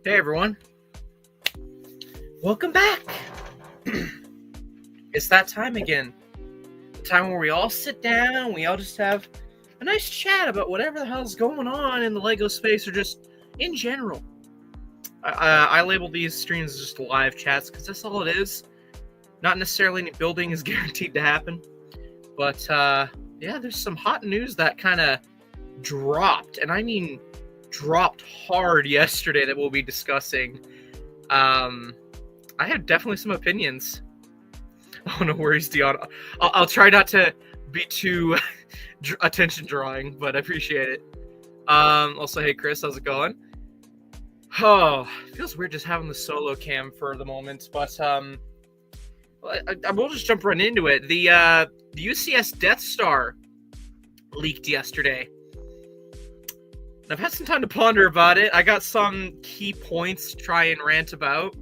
Hey everyone, welcome back. It's that time again. The time where we all sit down, we all just have a nice chat about whatever the hell's going on in the LEGO space or just in general. I label these streams as just live chats because that's all it is. Not necessarily any building is guaranteed to happen. But yeah, there's some hot news that kind of dropped, and I mean dropped hard yesterday that we'll be discussing. I have definitely some opinions. Oh, no worries, Dion. I'll try not to be too attention drawing, but I appreciate it. Also, hey Chris, how's it going? Oh, it feels weird just having the solo cam for the moment, but I will just jump right into it. The UCS Death Star leaked yesterday. I've had some time to ponder about it. I got some key points to try and rant about.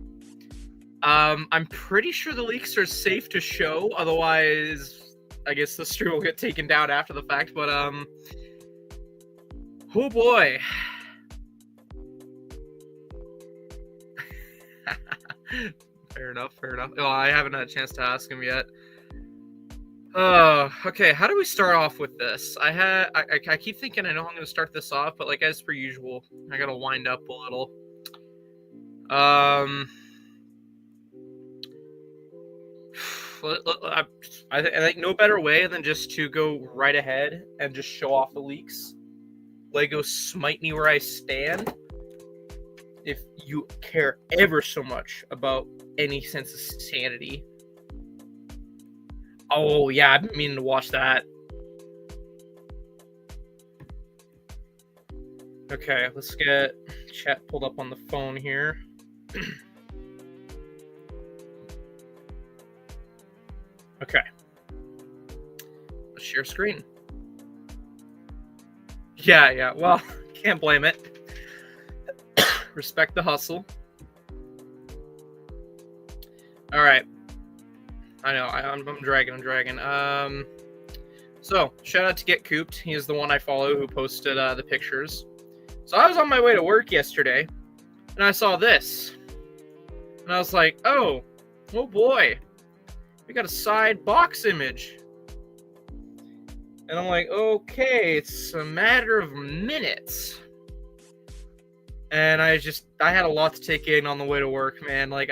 I'm pretty sure the leaks are safe to show. Otherwise, I guess the stream will get taken down after the fact. But, oh boy. Fair enough. Oh, I haven't had a chance to ask him yet. Okay, how do we start off with this? I keep thinking I know how I'm going to start this off, but like as per usual, I got to wind up a little. I think no better way than just to go right ahead and just show off the leaks. LEGO smite me where I stand. If you care ever so much about any sense of sanity. Oh, yeah, I've been meaning to watch that. Okay, let's get chat pulled up on the phone here. Okay. Let's share screen. Yeah, well, can't blame it. Respect the hustle. All right. I know, I'm dragging. So, shout out to Get Cooped. He is the one I follow who posted the pictures. So I was on my way to work yesterday, and I saw this. And I was like, oh boy. We got a side box image. And I'm like, okay, it's a matter of minutes. And I had a lot to take in on the way to work, man. Like,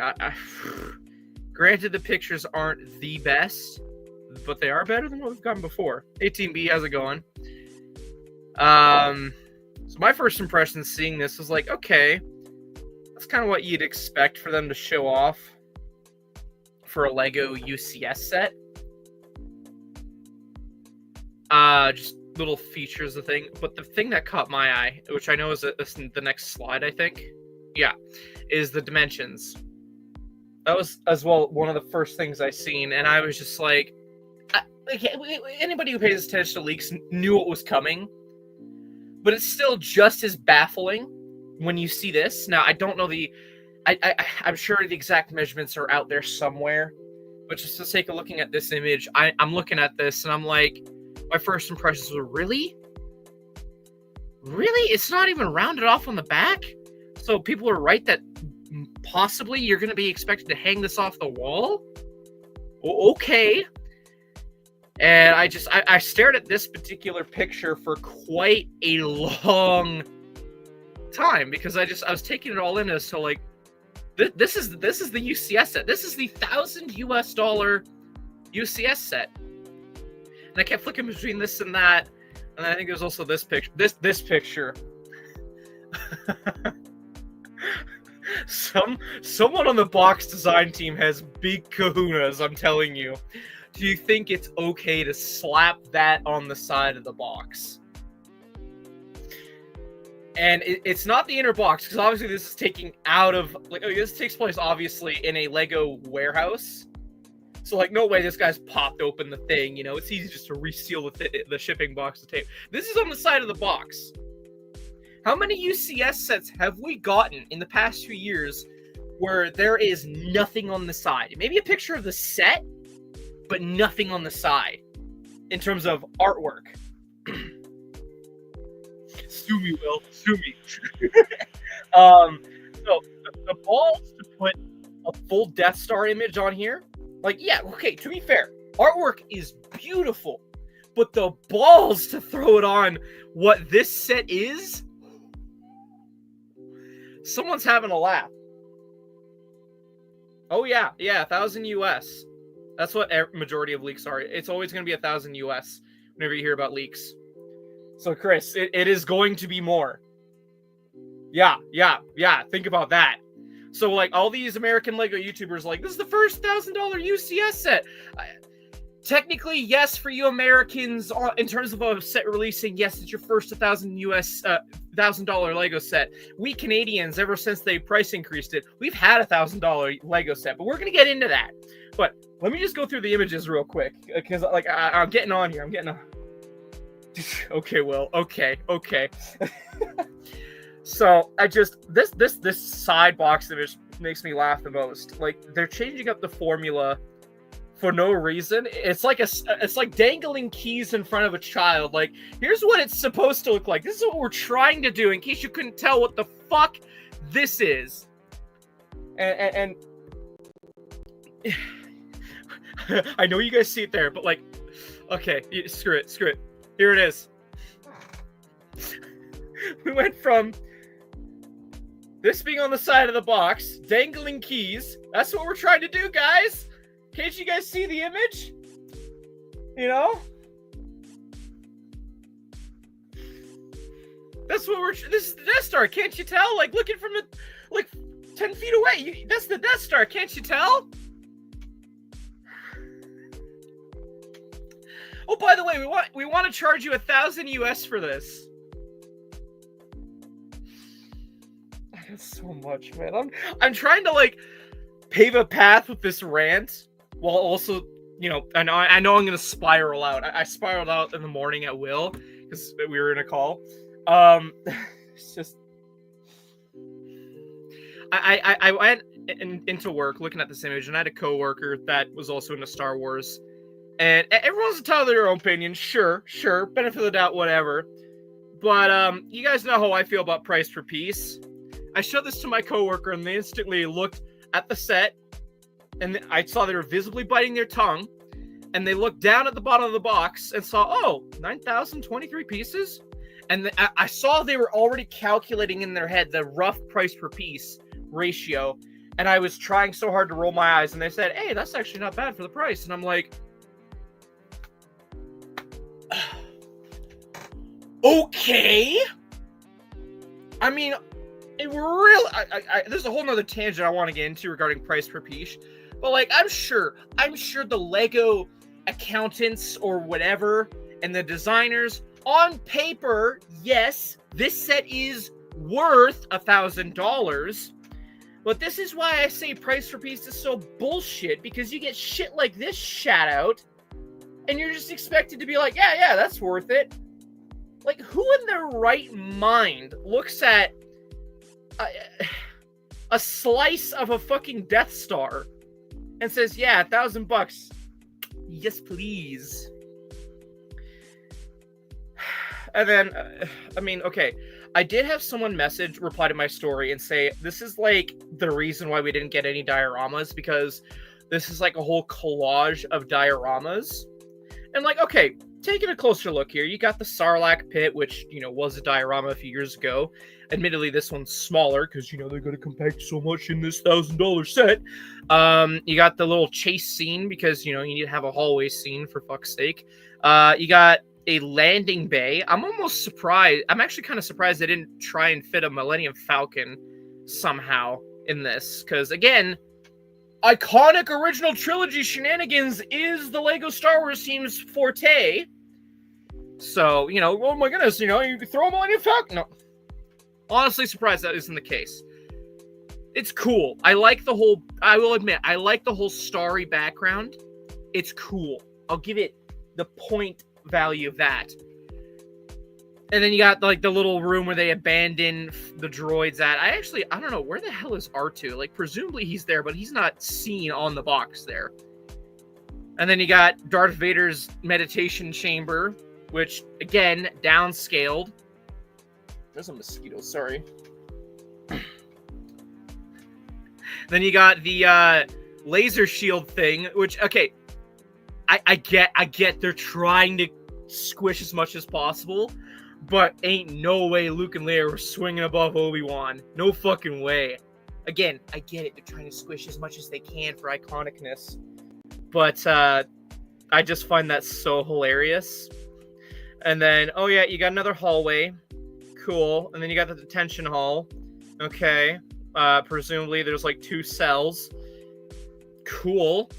granted, the pictures aren't the best, but they are better than what we've gotten before. Hey, Team B, how's it going? So my first impression seeing this was like, okay, that's kind of what you'd expect for them to show off for a LEGO UCS set. Just little features of the thing. But the thing that caught my eye, which I know is the next slide, I think. Yeah, is the dimensions. That was, as well, one of the first things I seen, and I was just like, anybody who pays attention to leaks knew what was coming, but it's still just as baffling when you see this. Now, I don't know I'm sure the exact measurements are out there somewhere, but just for the sake of looking at this image, I'm looking at this, and I'm like, my first impressions were, really? Really? It's not even rounded off on the back? So people are right that possibly you're going to be expected to hang this off the wall? Okay. And I stared at this particular picture for quite a long time because I was taking it all in as to like, this is the UCS set. This is the $1,000 UCS set. And I kept flicking between this and that. And then I think there's also this picture. This picture. Someone on the box design team has big kahunas, I'm telling you. Do you think it's okay to slap that on the side of the box? And it's not the inner box, because obviously this is taking out of, like, this takes place obviously in a LEGO warehouse. So, like, no way this guy's popped open the thing, you know? It's easy just to reseal the shipping box to tape. This is on the side of the box. How many UCS sets have we gotten in the past few years where there is nothing on the side? Maybe a picture of the set, but nothing on the side in terms of artwork. Sue me, Will. Sue me. So the balls to put a full Death Star image on here, like, yeah, okay, to be fair, artwork is beautiful, but the balls to throw it on what this set is, someone's having a laugh. Oh yeah, 1,000 US. That's what majority of leaks are. It's always going to be 1,000 US whenever you hear about leaks. So Chris, it is going to be more. Yeah. Think about that. So like all these American Lego YouTubers, like, this is the first $1,000 UCS set. Technically, yes, for you Americans, in terms of a set releasing, yes, it's your first $1,000 Lego set. We Canadians, ever since they price increased it, we've had $1,000 Lego set, but we're gonna get into that. But let me just go through the images real quick, because like I'm getting on here. I'm getting on. Okay, Will. Okay. So I just this side box image makes me laugh the most. Like, they're changing up the formula for no reason. It's like dangling keys in front of a child. Like, here's what it's supposed to look like. This is what we're trying to do, in case you couldn't tell what the fuck this is. And I know you guys see it there, but like, okay, screw it. Here it is. We went from this being on the side of the box, dangling keys. That's what we're trying to do, guys. Can't you guys see the image? You know? That's what this is the Death Star, can't you tell? Like, looking from 10 feet away. That's the Death Star, can't you tell? Oh, by the way, we want to charge you 1,000 US for this. That's so much, man. I'm trying to like pave a path with this rant, while also, you know, I know I'm gonna spiral out. I spiraled out in the morning at Will because we were in a call. It's just I went into work looking at this image, and I had a coworker that was also into Star Wars, and everyone's entitled to their own opinion. Sure, benefit of the doubt, whatever. But you guys know how I feel about price per piece. I showed this to my coworker, and they instantly looked at the set, and I saw they were visibly biting their tongue, and they looked down at the bottom of the box and saw, oh, 9,023 pieces? And I saw they were already calculating in their head the rough price per piece ratio, and I was trying so hard to roll my eyes, and they said, hey, that's actually not bad for the price. And I'm like, okay. I mean, it really, there's a whole nother tangent I want to get into regarding price per piece, but like, I'm sure the Lego accountants or whatever and the designers, on paper, yes, this set is worth $1,000, but this is why I say price per piece is so bullshit, because you get shit like this shat out, and you're just expected to be like, yeah, that's worth it. Like, who in their right mind looks at a slice of a fucking Death Star and says, yeah, $1,000. Yes, please. And then, I mean, okay, I did have someone reply to my story and say, this is like the reason why we didn't get any dioramas, because this is like a whole collage of dioramas. And like, okay, taking a closer look here, you got the Sarlacc pit, which, you know, was a diorama a few years ago. Admittedly, this one's smaller because, you know, they're going to compact so much in this $1,000 set. You got the little chase scene because, you know, you need to have a hallway scene, for fuck's sake. You got a landing bay. I'm almost surprised. I'm actually kind of surprised they didn't try and fit a Millennium Falcon somehow in this. Because, again, iconic original trilogy shenanigans is the Lego Star Wars team's forte. So, you know, oh my goodness, you know, you could throw a Millennium Falcon. No. Honestly surprised that isn't the case. It's cool. I will admit, I like the whole starry background. It's cool. I'll give it the point value of that. And then you got like the little room where they abandon the droids at. I don't know, where the hell is R2? Like, presumably he's there, but he's not seen on the box there. And then you got Darth Vader's meditation chamber, which, again, downscaled. There's a mosquito, sorry. Then you got the laser shield thing, which, okay, I get they're trying to squish as much as possible, but ain't no way Luke and Leia were swinging above Obi-Wan. No fucking way. Again, I get it. They're trying to squish as much as they can for iconicness. But I just find that so hilarious. And then, oh yeah, you got another hallway. Cool. And then you got the detention hall. Okay. Presumably there's like 2 cells. Cool.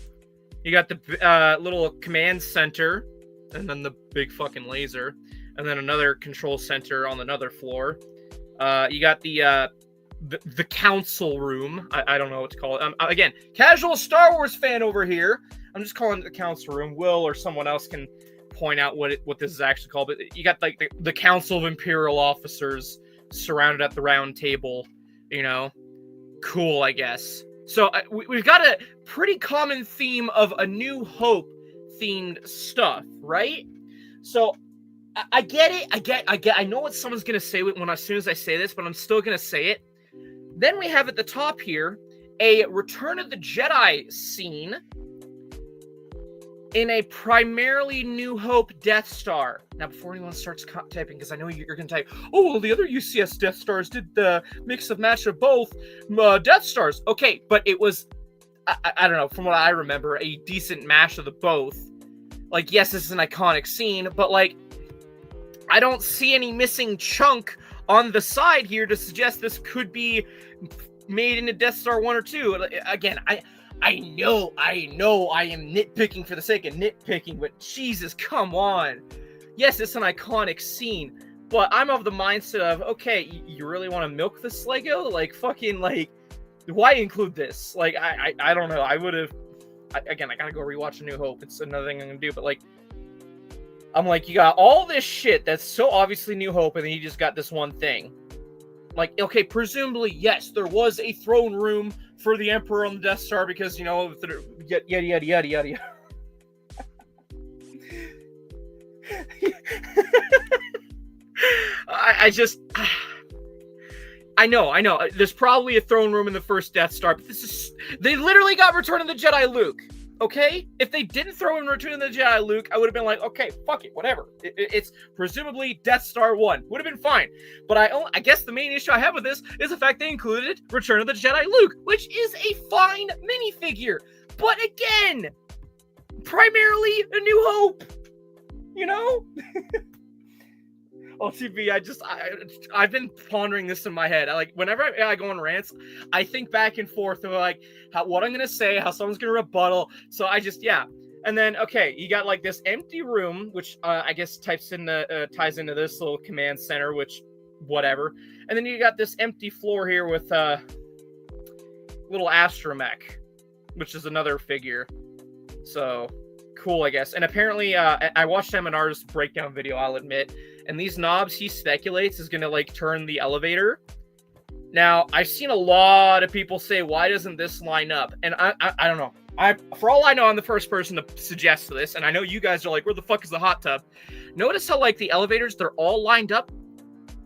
You got the little command center. And then the big fucking laser. And then another control center on another floor. You got the council room. I don't know what to call it. Again, casual Star Wars fan over here. I'm just calling it the council room. Will or someone else can point out what this is actually called. But you got like the Council of Imperial Officers surrounded at the round table. You know, cool, I guess. So we've got a pretty common theme of A New Hope themed stuff, right? So I get it. I know what someone's gonna say as soon as I say this, but I'm still gonna say it. Then we have at the top here a Return of the Jedi scene in a primarily New Hope Death Star. Now, before anyone starts typing, because I know you're going to type, oh, well, the other UCS Death Stars did the mix of match of both Death Stars. Okay, but it was, I don't know, from what I remember, a decent mash of the both. Like, yes, this is an iconic scene, but, like, I don't see any missing chunk on the side here to suggest this could be made into Death Star 1 or 2. Again, I know I am nitpicking for the sake of nitpicking, but Jesus, come on. Yes, it's an iconic scene, but I'm of the mindset of, okay, you really want to milk this Lego? Like, fucking, like, why include this? Like, I don't know. I would have, again, I gotta go rewatch A New Hope. It's another thing I'm gonna do, but, like, I'm like, you got all this shit that's so obviously New Hope, and then you just got this one thing. Like, okay, presumably, yes, there was a throne room for the Emperor on the Death Star because, you know, yada, yada, yada, yada. I know. There's probably a throne room in the first Death Star, but they literally got Return of the Jedi Luke. Okay? If they didn't throw in Return of the Jedi Luke, I would have been like, okay, fuck it, whatever. It's presumably Death Star 1. Would have been fine. But I guess the main issue I have with this is the fact they included Return of the Jedi Luke, which is a fine minifigure. But again, primarily A New Hope. You know? OTB, I've been pondering this in my head. Whenever I go on rants, I think back and forth of like what I'm gonna say, how someone's gonna rebuttal. So yeah. And then okay, you got like this empty room, which I guess ties into this little command center, which whatever. And then you got this empty floor here with little astromech, which is another figure. So cool, I guess. And apparently, I watched M&R's breakdown video, I'll admit. And these knobs, he speculates, is going to, like, turn the elevator. Now, I've seen a lot of people say, why doesn't this line up? And I don't know. For all I know, I'm the first person to suggest this. And I know you guys are like, where the fuck is the hot tub? Notice how, like, the elevators, they're all lined up.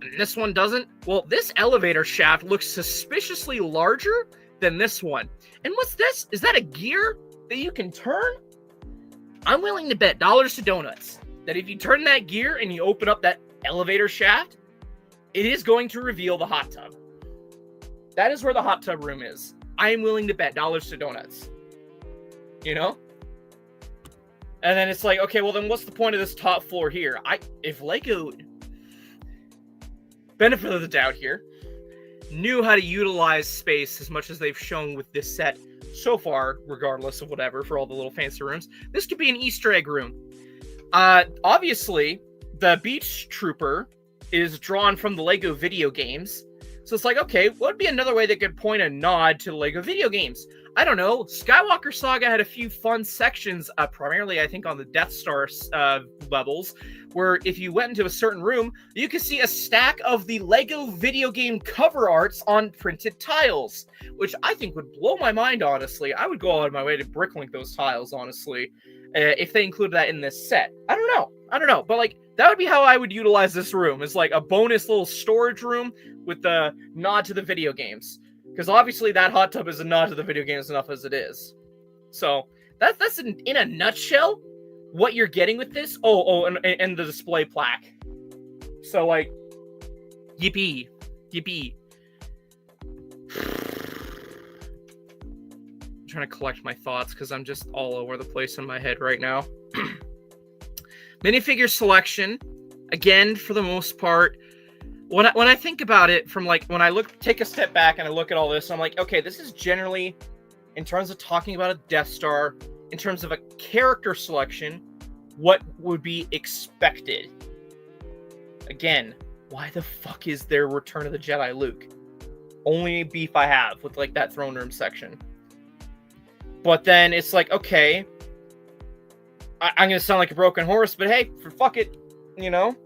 And this one doesn't. Well, this elevator shaft looks suspiciously larger than this one. And what's this? Is that a gear that you can turn? I'm willing to bet dollars to donuts that if you turn that gear and you open up that elevator shaft, it is going to reveal the hot tub. That is where the hot tub room is. I am willing to bet dollars to donuts. You know? And then it's like, okay, well then what's the point of this top floor here? If Lego, benefit of the doubt here, knew how to utilize space as much as they've shown with this set so far, regardless of whatever, for all the little fancy rooms, this could be an Easter egg room. Obviously, the Beach Trooper is drawn from the Lego video games. So it's like, okay, what would be another way they could point a nod to Lego video games? I don't know. Skywalker Saga had a few fun sections, primarily, I think, on the Death Star levels, where if you went into a certain room, you could see a stack of the Lego video game cover arts on printed tiles, which I think would blow my mind, honestly. I would go out of my way to bricklink those tiles, honestly, if they included that in this set. I don't know. But, like, that would be how I would utilize this room. It's like a bonus little storage room with the nod to the video games. Because obviously that hot tub is a nod to the video games enough as it is. So that's in a nutshell what you're getting with this. And the display plaque. So like, yippee. I'm trying to collect my thoughts because I'm just all over the place in my head right now. Minifigure selection, again, for the most part, when I think about it from like, when I take a step back and I look at all this, I'm like, okay, this is generally, in terms of talking about a Death Star, in terms of a character selection, what would be expected. Again, why the fuck is there Return of the Jedi Luke? Only beef I have with like that throne room section. But then it's like, okay, I'm going to sound like a broken horse, but hey, fuck it, you know?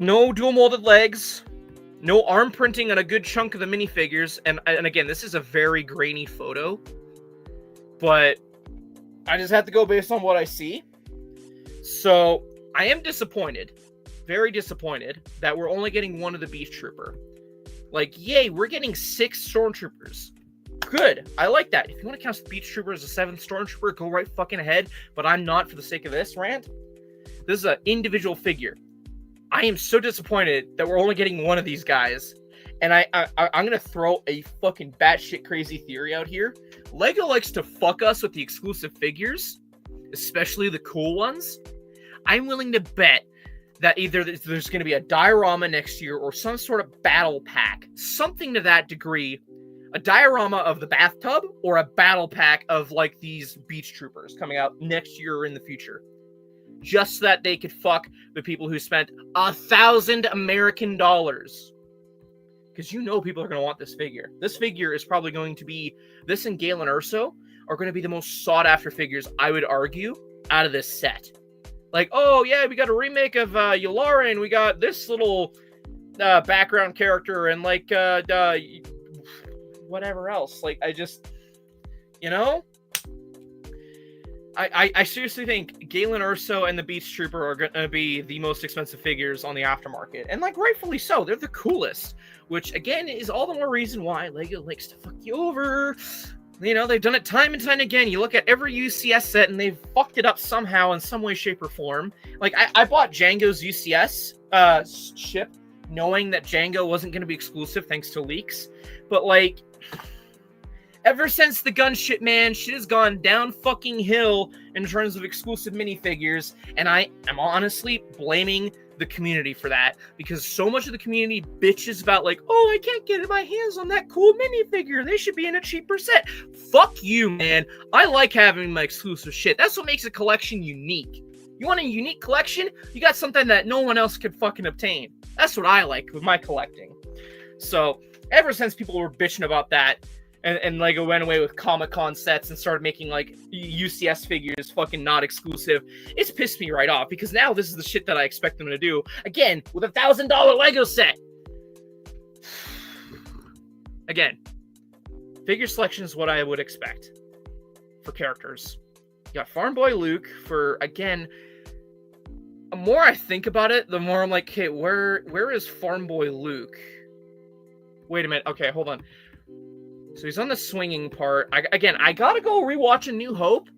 No dual molded legs, no arm printing on a good chunk of the minifigures, and again, this is a very grainy photo, but I just have to go based on what I see. So I am disappointed, very disappointed, that we're only getting one of the Beast Trooper. Like, yay, we're getting 6 Stormtroopers. Good, I like that. If you want to count the Beast Trooper as a 7th Stormtrooper, go right fucking ahead, but I'm not for the sake of this rant. This is an individual figure. I am so disappointed that we're only getting one of these guys. And I'm going to throw a fucking batshit crazy theory out here. LEGO likes to fuck us with the exclusive figures, especially the cool ones. I'm willing to bet that either there's going to be a diorama next year or some sort of battle pack, something to that degree, a diorama of the bathtub or a battle pack of like these Beach Troopers coming out next year or in the future. Just so that they could fuck the people who spent $1,000 American dollars. Because you know people are going to want this figure. This figure is probably going to be, this and Galen Erso are going to be the most sought after figures, I would argue, out of this set. Like, oh yeah, we got a remake of Yularen, we got this little background character, and like whatever else. Like, I just, you know? I seriously think Galen Erso and the Beast Trooper are going to be the most expensive figures on the aftermarket. And, like, rightfully so. They're the coolest. Which, again, is all the more reason why LEGO likes to fuck you over. You know, they've done it time and time again. You look at every UCS set, and they've fucked it up somehow in some way, shape, or form. Like, I bought Django's UCS ship, knowing that Django wasn't going to be exclusive thanks to leaks. But, like, ever since the gun shit, man, shit has gone down fucking hill in terms of exclusive minifigures, and I am honestly blaming the community for that, because so much of the community bitches about like, oh, I can't get my hands on that cool minifigure, they should be in a cheaper set. Fuck you, man. I like having my exclusive shit. That's what makes a collection unique. You want a unique collection? You got something that no one else could fucking obtain. That's what I like with my collecting. So, ever since people were bitching about that, and LEGO went away with Comic-Con sets and started making, like, UCS figures fucking not exclusive, it's pissed me right off, because now this is the shit that I expect them to do. Again, with a $1,000 LEGO set! Again, figure selection is what I would expect for characters. You got Farm Boy Luke for, again, the more I think about it, the more I'm like, okay, where is Farm Boy Luke? Wait a minute, okay, hold on. So he's on the swinging part. I gotta go rewatch A New Hope,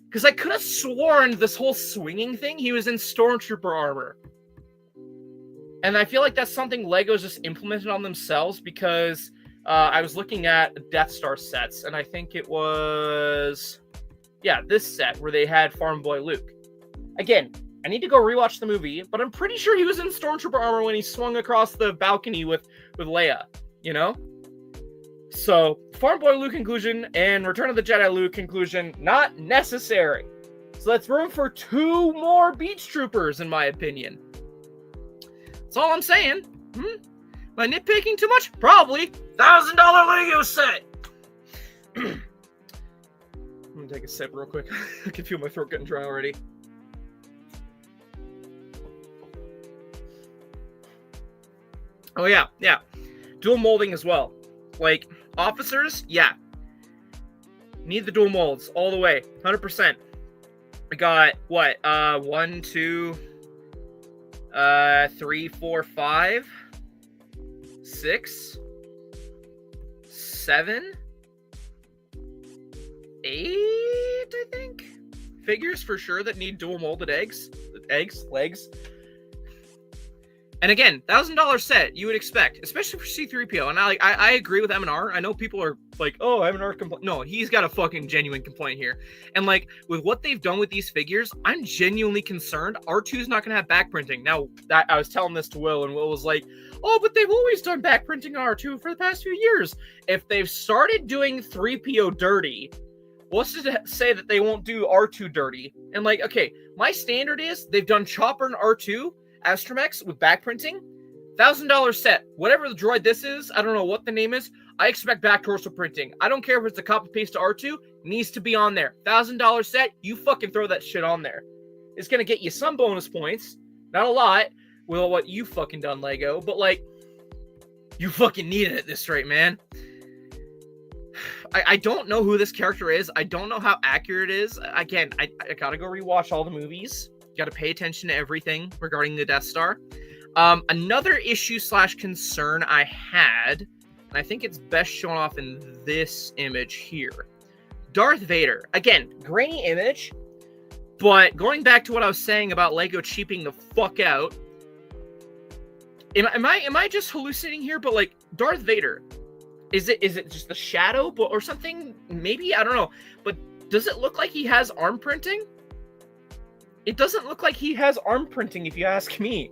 because I could have sworn this whole swinging thing, he was in Stormtrooper armor. And I feel like that's something LEGO's just implemented on themselves, because I was looking at Death Star sets, and I think it was, yeah, this set where they had Farm Boy Luke. Again, I need to go rewatch the movie, but I'm pretty sure he was in Stormtrooper armor when he swung across the balcony with Leia, you know? So, Farm Boy Luke inclusion and Return of the Jedi Luke inclusion, not necessary. So that's room for 2 more Beach Troopers, in my opinion. That's all I'm saying. Am I nitpicking too much? Probably. $1,000 LEGO set! I'm gonna take a sip real quick. I can feel my throat getting dry already. Oh yeah. Dual molding as well. Like, officers, yeah. Need the dual molds all the way, 100%. We got, what, 1, 2, 3, 4, 5, 6. 7, 8, I think, figures for sure that need dual molded legs. And again, $1,000 set you would expect, especially for C-3PO. And I agree with M&R. I know people are like, oh, M&R complaint. No, he's got a fucking genuine complaint here. And like with what they've done with these figures, I'm genuinely concerned R2's not going to have back printing. Now, I was telling this to Will, and Will was like, oh, but they've always done back printing on R2 for the past few years. If they've started doing 3PO dirty, what's to say that they won't do R2 dirty? And like, okay, my standard is they've done Chopper and R2 Astromechs with back printing, $1,000 set. Whatever the droid this is, I don't know what the name is. I expect back torso printing. I don't care if it's a copy paste to R2, needs to be on there. $1,000 set, you fucking throw that shit on there. It's gonna get you some bonus points, not a lot, with what you fucking done, Lego, but like, you fucking need it at this rate, man. I don't know who this character is. I don't know how accurate it is. Again, I gotta go rewatch all the movies. Got to pay attention to everything regarding the Death Star. Another issue / concern I had, and I think it's best shown off in this image here. Darth Vader. Again, grainy image, but going back to what I was saying about Lego cheaping the fuck out, am I just hallucinating here? But like Darth Vader, is it just the shadow or something? Maybe, I don't know. But does it look like he has arm printing? It doesn't look like he has arm printing, if you ask me.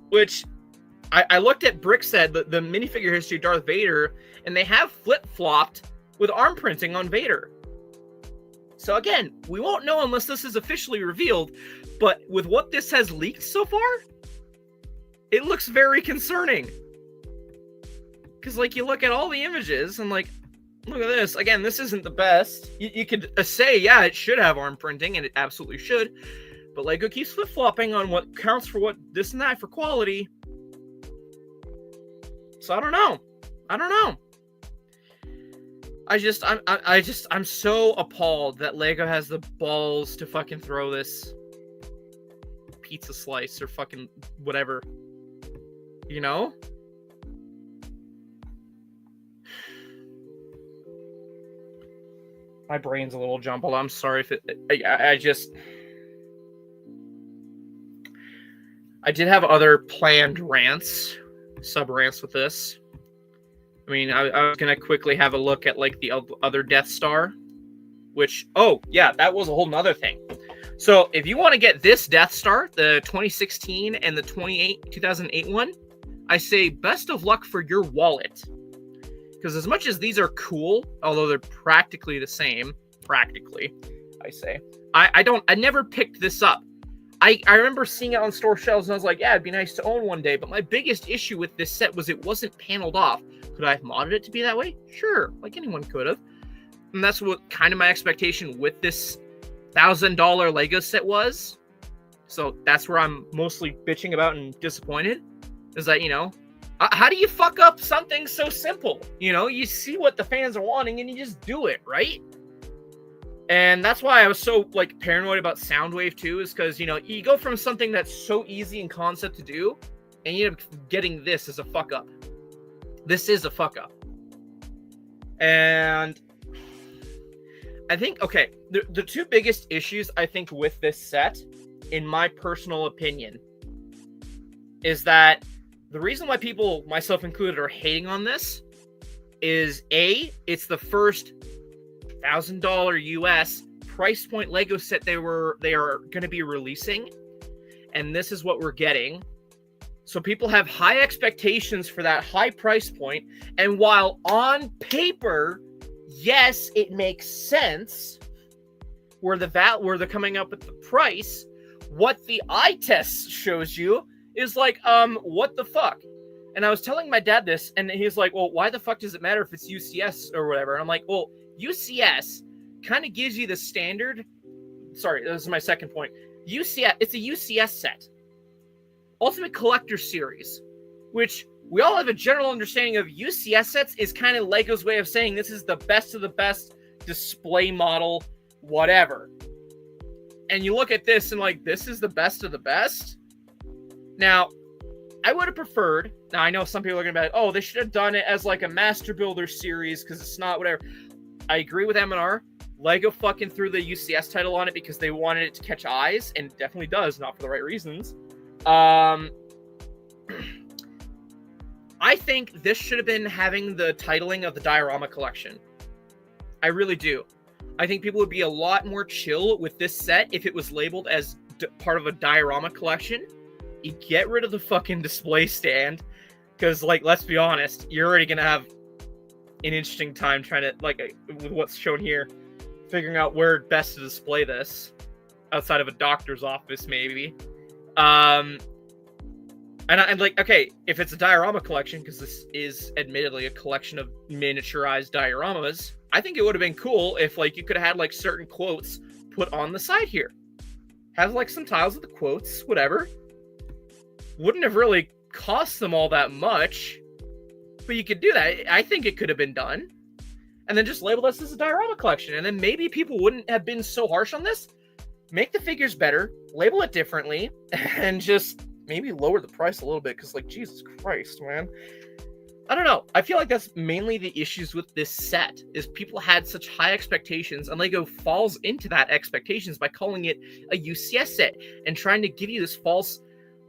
Which, I looked at Brickset, the minifigure history of Darth Vader, and they have flip-flopped with arm printing on Vader. So again, we won't know unless this is officially revealed, but with what this has leaked so far, it looks very concerning. Because, like, you look at all the images, and, like, look at this. Again, this isn't the best. You could say, yeah, it should have arm printing, and it absolutely should. But Lego keeps flip-flopping on what counts for what this and that for quality. So I don't know. I'm so appalled that Lego has the balls to fucking throw this pizza slice or fucking whatever. You know? My brain's a little jumbled. I'm sorry if I did have other planned sub-rants with this. I mean, I was going to quickly have a look at, like, the other Death Star, which, oh, yeah, that was a whole nother thing. So, if you want to get this Death Star, the 2016 and the 2008 one, I say best of luck for your wallet. Because as much as these are cool, although they're practically the same, I say, I never picked this up. I remember seeing it on store shelves and I was like, yeah, it'd be nice to own one day. But my biggest issue with this set was it wasn't paneled off. Could I have modded it to be that way? Sure, like anyone could have. And that's what kind of my expectation with this $1,000 Lego set was. So that's where I'm mostly bitching about and disappointed. Is that, you know, how do you fuck up something so simple? You know, you see what the fans are wanting and you just do it, right? And that's why I was so, like, paranoid about Soundwave too, is because, you know, you go from something that's so easy in concept to do, and you end up getting this as a fuck up. This is a fuck up. And I think, okay, the two biggest issues I think with this set, in my personal opinion, is that the reason why people, myself included, are hating on this is A, it's the first $1,000 US price point Lego set they are going to be releasing, and this is what we're getting. So people have high expectations for that high price point, and while on paper, yes, it makes sense where they're coming up with the price, what the eye test shows you is like, what the fuck? And I was telling my dad this, and he's like, well, why the fuck does it matter if it's UCS or whatever? And I'm like, well, UCS kind of gives you the standard. Sorry, this is my second point. UCS, it's a UCS set. Ultimate Collector Series, which we all have a general understanding of. UCS sets is kind of Lego's way of saying this is the best of the best display model, whatever. And you look at this and like, this is the best of the best? Now, I would have preferred. Now I know some people are gonna be like, "Oh, they should have done it as like a Master Builder series because it's not whatever." I agree with M&R. Lego fucking threw the UCS title on it because they wanted it to catch eyes, and it definitely does, not for the right reasons. I think this should have been having the titling of the diorama collection. I really do. I think people would be a lot more chill with this set if it was labeled as part of a diorama collection. You get rid of the fucking display stand, because, like, let's be honest, you're already gonna have an interesting time trying to, like, with what's shown here, figuring out where best to display this outside of a doctor's office, maybe. And like, okay, if it's a diorama collection, because this is admittedly a collection of miniaturized dioramas, I think it would have been cool if, like, you could have had, like, certain quotes put on the side here. Have, like, some tiles with the quotes, whatever. Wouldn't have really cost them all that much, but you could do that. I think it could have been done. And then just label this as a diorama collection, and then maybe people wouldn't have been so harsh on this. Make the figures better, label it differently, and just maybe lower the price a little bit, because, like, Jesus Christ, man. I don't know. I feel like that's mainly the issues with this set, is people had such high expectations, and Lego falls into that expectations by calling it a UCS set and trying to give you this false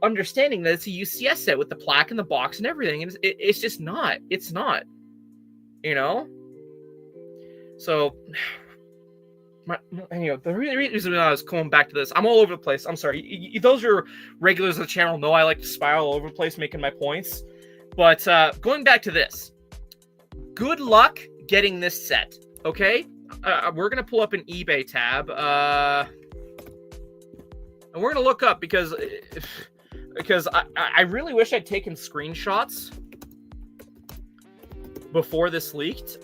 understanding that it's a UCS set with the plaque and the box and everything. And it's just not. It's not. You know? So, the reason I was going back to this, I'm all over the place. I'm sorry. Those are regulars of the channel know I like to spiral all over the place making my points. But going back to this, good luck getting this set, okay? We're going to pull up an eBay tab. And we're going to look up because I really wish I'd taken screenshots before this leaked.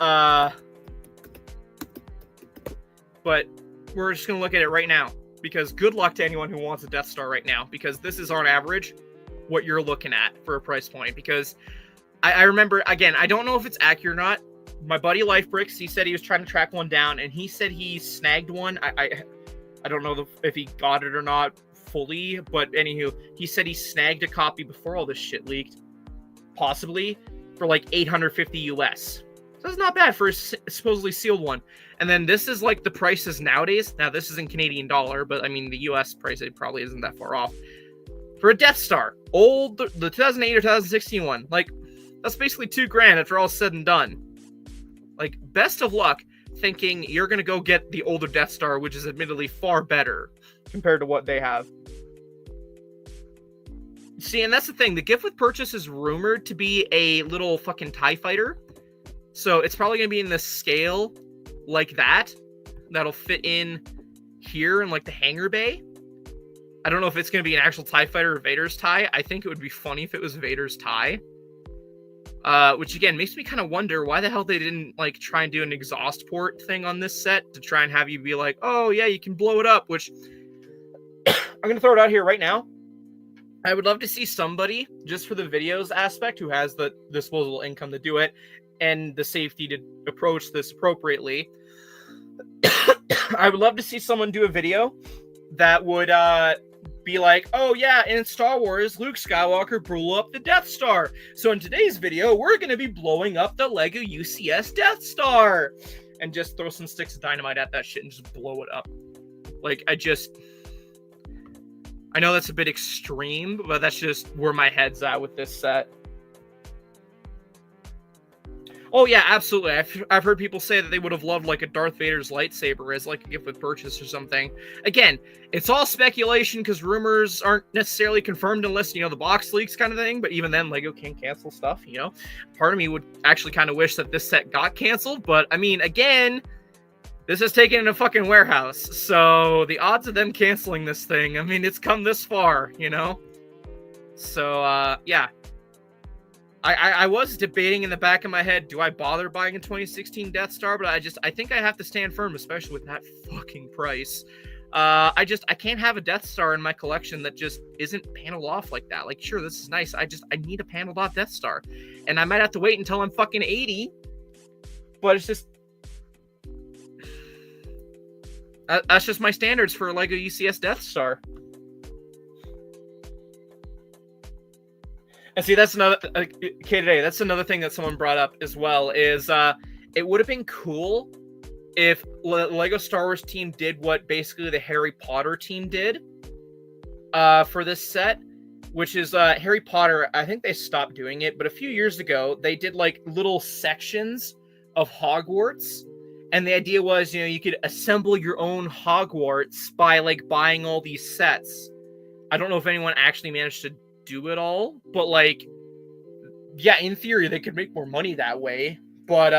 But we're just going to look at it right now, because good luck to anyone who wants a Death Star right now, because this is on average what you're looking at for a price point. Because I remember, again, I don't know if it's accurate or not. My buddy Lifebricks, he said he was trying to track one down, and he said he snagged one. I don't know if he got it or not fully, but anywho, he said he snagged a copy before all this shit leaked, possibly for like $850 US. So that's not bad for a supposedly sealed one. And then this is like the prices nowadays. Now this is in Canadian dollar, but I mean the US price, it probably isn't that far off. For a Death Star, old, the 2008 or 2016 one, like, that's basically $2,000 after all said and done. Like, best of luck thinking you're going to go get the older Death Star, which is admittedly far better compared to what they have. See, and that's the thing. The gift with purchase is rumored to be a little fucking TIE fighter. So it's probably going to be in the scale like that. That'll fit in here in, like, the hangar bay. I don't know if it's going to be an actual TIE fighter or Vader's TIE. I think it would be funny if it was Vader's TIE. Which, again, makes me kind of wonder why the hell they didn't, like, try and do an exhaust port thing on this set to try and have you be like, oh, yeah, you can blow it up, which I'm going to throw it out here right now. I would love to see somebody, just for the videos aspect, who has the disposable income to do it and the safety to approach this appropriately. I would love to see someone do a video that would be like, oh yeah, in Star Wars, Luke Skywalker blew up the Death Star. So in today's video, we're going to be blowing up the Lego UCS Death Star. And just throw some sticks of dynamite at that shit and just blow it up. Like, I know that's a bit extreme, but that's just where my head's at with this set. Oh yeah, absolutely. I've heard people say that they would have loved, like, a Darth Vader's lightsaber as, like, a gift with purchase or something. Again, it's all speculation because rumors aren't necessarily confirmed unless, you know, the box leaks kind of thing. But even then, Lego can cancel stuff, you know. Part of me would actually kind of wish that this set got canceled. But, I mean, again, this is taken in a fucking warehouse. So the odds of them canceling this thing, I mean, it's come this far, you know. So, yeah. I was debating in the back of my head, do I bother buying a 2016 Death Star? But I think I have to stand firm, especially with that fucking price. I can't have a Death Star in my collection that just isn't paneled off like that. Like, sure, this is nice. I need a paneled off Death Star. And I might have to wait until I'm fucking 80. But it's just... that's just my standards for Lego UCS Death Star. And see, that's another today. That's another thing that someone brought up as well. Is it would have been cool if Lego Star Wars team did what basically the Harry Potter team did for this set, which is Harry Potter. I think they stopped doing it, but a few years ago they did like little sections of Hogwarts, and the idea was, you know, you could assemble your own Hogwarts by like buying all these sets. I don't know if anyone actually managed to do it all, but like, yeah, in theory they could make more money that way. But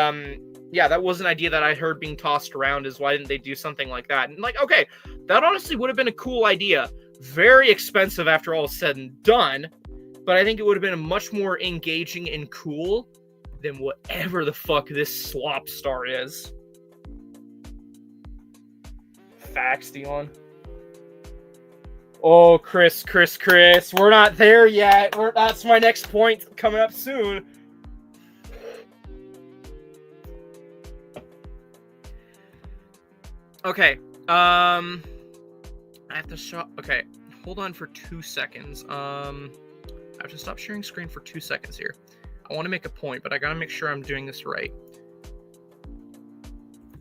yeah, that was an idea that I heard being tossed around, is why didn't they do something like that? And like, okay, that honestly would have been a cool idea. Very expensive after all is said and done, but I think it would have been much more engaging and cool than whatever the fuck this SLOP STAR is. Facts, Dion. Oh, Chris, we're not there yet. That's my next point coming up soon. Okay, I have to show. Okay, hold on for 2 seconds. I have to stop sharing screen for 2 seconds here. I want to make a point, but I gotta make sure I'm doing this right.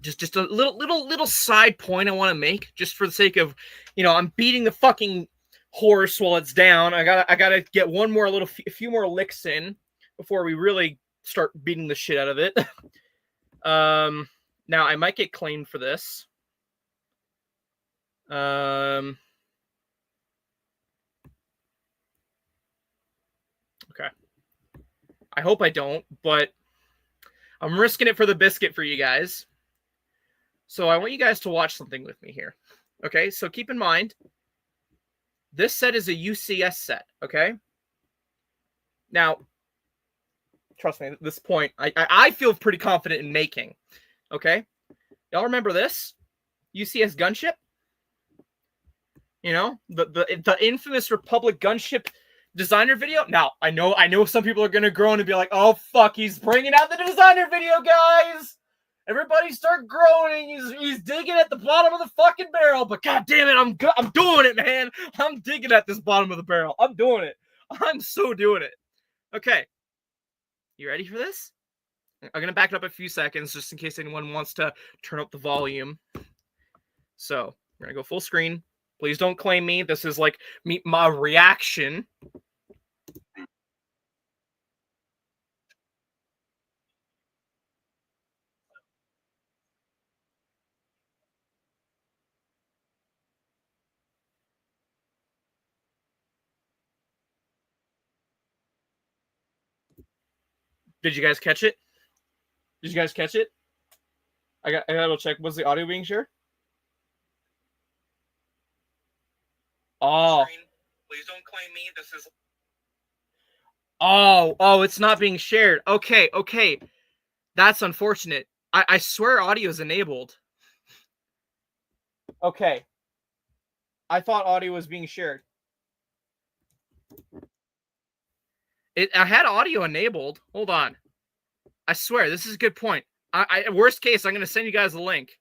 Just a little side point I want to make, just for the sake of, you know, I'm beating the fucking horse while it's down. I gotta get one more a few more licks in before we really start beating the shit out of it. Now I might get claimed for this. Okay. I hope I don't, but I'm risking it for the biscuit for you guys. So I want you guys to watch something with me here. Okay, so keep in mind, this set is a UCS set, okay? Now, trust me, at this point, I feel pretty confident in making, okay? Y'all remember this? UCS gunship? You know, the infamous Republic gunship designer video? Now, I know some people are going to groan and be like, oh, fuck, he's bringing out the designer video, guys! Everybody start groaning. He's digging at the bottom of the fucking barrel, but god damn it, I'm doing it, man. I'm digging at this bottom of the barrel. I'm doing it. I'm so doing it. Okay. You ready for this? I'm going to back it up a few seconds just in case anyone wants to turn up the volume. So, we're going to go full screen. Please don't claim me. This is like my reaction. Did you guys catch it? Did you guys catch it? I gotta check. Was the audio being shared? Oh. Please don't claim me. This is. Oh, it's not being shared. Okay. That's unfortunate. I swear audio is enabled. Okay. I thought audio was being shared. I had audio enabled. Hold on. I swear, this is a good point. Worst case, I'm going to send you guys a link.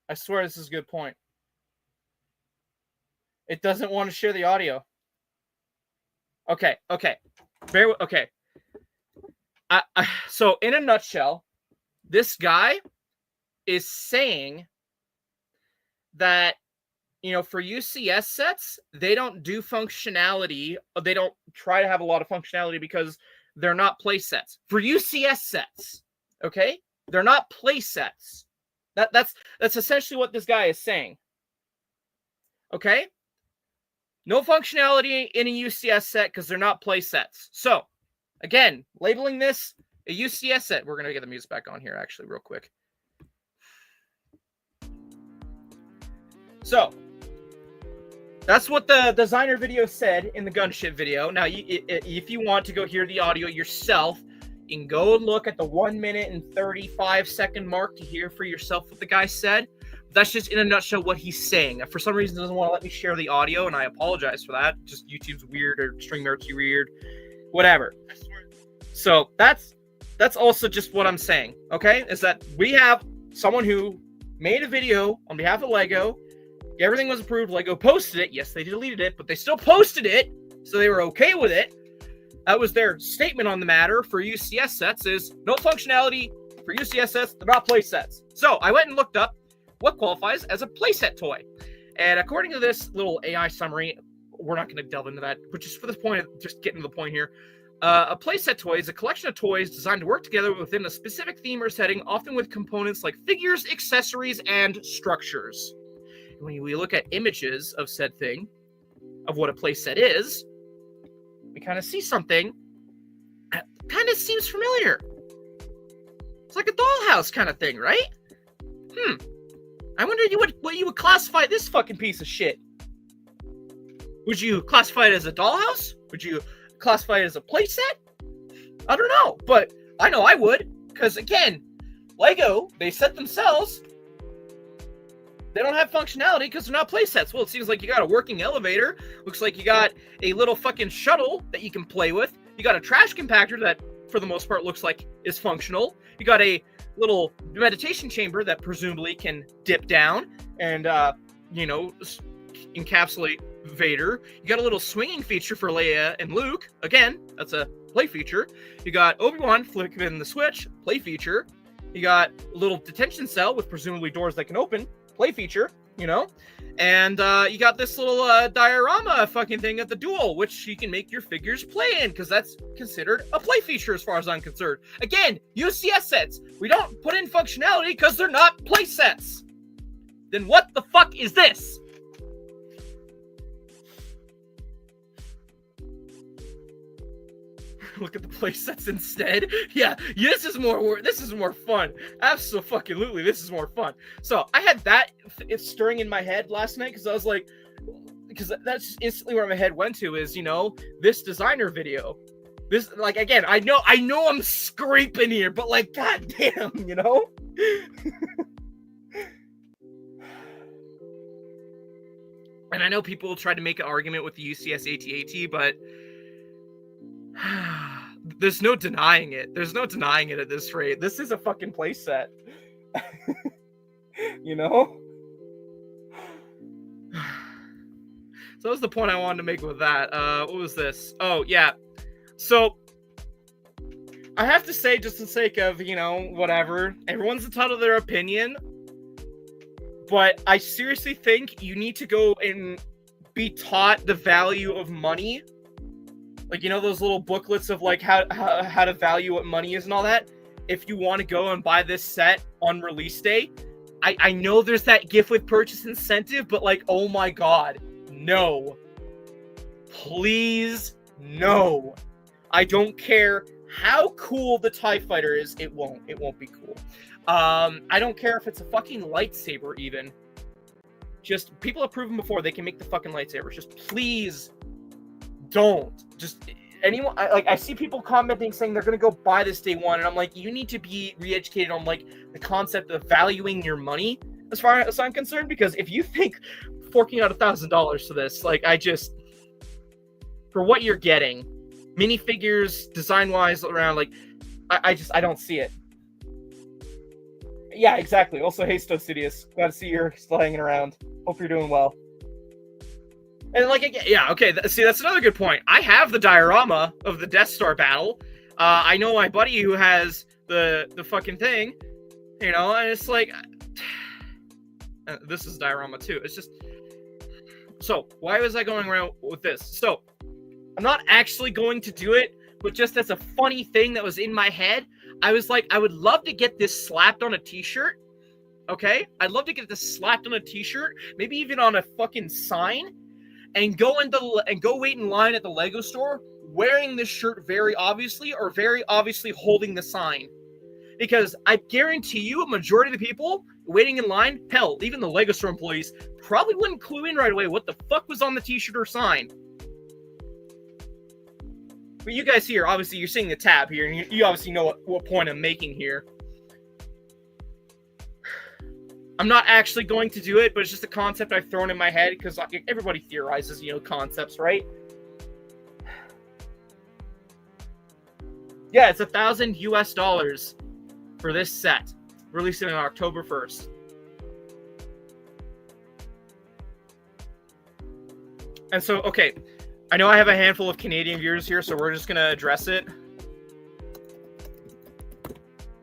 I swear this is a good point. It doesn't want to share the audio. Okay. Okay. So in a nutshell, this guy is saying that, you know, for UCS sets, they don't do functionality. They don't try to have a lot of functionality because they're not play sets. For UCS sets, okay? They're not play sets. That's essentially what this guy is saying. Okay? No functionality in a UCS set because they're not play sets. So, again, labeling this a UCS set. We're going to get the music back on here, actually, real quick. So, that's what the designer video said in the gunship video. Now, if you want to go hear the audio yourself, you can go and look at the 1 minute and 35 second mark to hear for yourself what the guy said. that's just in a nutshell what he's saying. For some reason, doesn't want to let me share the audio, and I apologize for that. Just YouTube's weird, or StreamYard's weird, whatever. So that's also just what I'm saying. Okay, is that we have someone who made a video on behalf of Lego. Everything was approved. Lego posted it. Yes, they deleted it, but they still posted it, so they were okay with it. That was their statement on the matter for UCS sets, is no functionality for UCS sets. They're not play sets. So I went and looked up what qualifies as a playset toy. And according to this little AI summary, we're not going to delve into that, but just for the point of just getting to the point here, a playset toy is a collection of toys designed to work together within a specific theme or setting, often with components like figures, accessories, and structures. And when we look at images of said thing, of what a playset is, we kind of see something that kind of seems familiar. It's like a dollhouse kind of thing, right? I wonder what you would classify this fucking piece of shit. Would you classify it as a dollhouse? Would you classify it as a playset? I don't know, but I know I would, because again, Lego, they said themselves, they don't have functionality because they're not playsets. Well, it seems like you got a working elevator. Looks like you got a little fucking shuttle that you can play with. You got a trash compactor that, for the most part, looks like is functional. You got a little meditation chamber that presumably can dip down and, encapsulate Vader. You got a little swinging feature for Leia and Luke. Again, that's a play feature. You got Obi-Wan flipping the switch. Play feature. You got a little detention cell with presumably doors that can open. Play feature, and you got this little diorama fucking thing at the duel, which you can make your figures play in, because that's considered a play feature as far as I'm concerned. Again, UCS sets, we don't put in functionality because they're not play sets. Then what the fuck is this? Look at the play sets instead. Yeah, this is more fun. Absolutely, this is more fun. So I had that stirring in my head last night, because I was like, because that's just instantly where my head went to is, this designer video. This, like, again, I know I'm scraping here, but like, goddamn, And I know people try to make an argument with the UCS AT-AT, but there's no denying it. There's no denying it at this rate. This is a fucking playset. So that was the point I wanted to make with that. What was this? Oh, yeah. So, I have to say, just for the sake of, whatever, everyone's entitled to their opinion, but I seriously think you need to go and be taught the value of money. Like, those little booklets of, like, how to value what money is and all that. If you want to go and buy this set on release day, I know there's that gift with purchase incentive, but, like, oh my god, no. Please, no. I don't care how cool the TIE Fighter is, it won't be cool. I don't care if it's a fucking lightsaber, even. Just, people have proven before they can make the fucking lightsabers. Just please don't. Just anyone, I see people commenting saying they're gonna go buy this day one, and I'm like, you need to be re-educated on like the concept of valuing your money as far as I'm concerned, because if you think forking out $1,000 to this, like, for what you're getting, minifigures design wise around, like, I don't see it. Yeah, exactly. Also, hey Stosidius, glad to see you're still hanging around. Hope you're doing well. And like, yeah, okay. See, that's another good point. I have the diorama of the Death Star battle. I know my buddy who has the fucking thing, and it's like, this is diorama too. It's just, so why was I going around with this? So I'm not actually going to do it, but just as a funny thing that was in my head, I was like, I would love to get this slapped on a t-shirt. Okay, I'd love to get this slapped on a t-shirt, maybe even on a fucking sign. And go wait in line at the Lego store wearing this shirt very obviously, or very obviously holding the sign. Because I guarantee you a majority of the people waiting in line, hell, even the Lego store employees, probably wouldn't clue in right away what the fuck was on the t-shirt or sign. But you guys here, obviously you're seeing the tab here, and you obviously know what point I'm making here. I'm not actually going to do it, but it's just a concept I've thrown in my head because like, everybody theorizes, concepts, right? Yeah, it's $1,000 for this set, releasing on October 1st. And so, okay, I know I have a handful of Canadian viewers here, so we're just going to address it.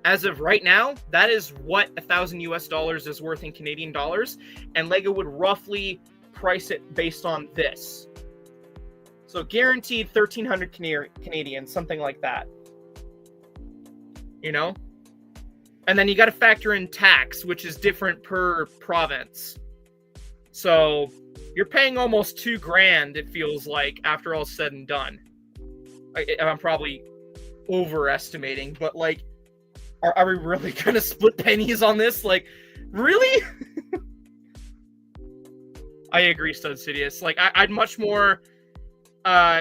As of right now, that is what $1,000 is worth in Canadian dollars, and LEGO would roughly price it based on this. So guaranteed 1,300 Canadian, something like that. And then you got to factor in tax, which is different per province. So you're paying almost $2,000, it feels like, after all said and done. I'm probably overestimating, but like, are we really gonna split pennies on this? Like, really? I agree, Stud Sidious. Like, I'd much more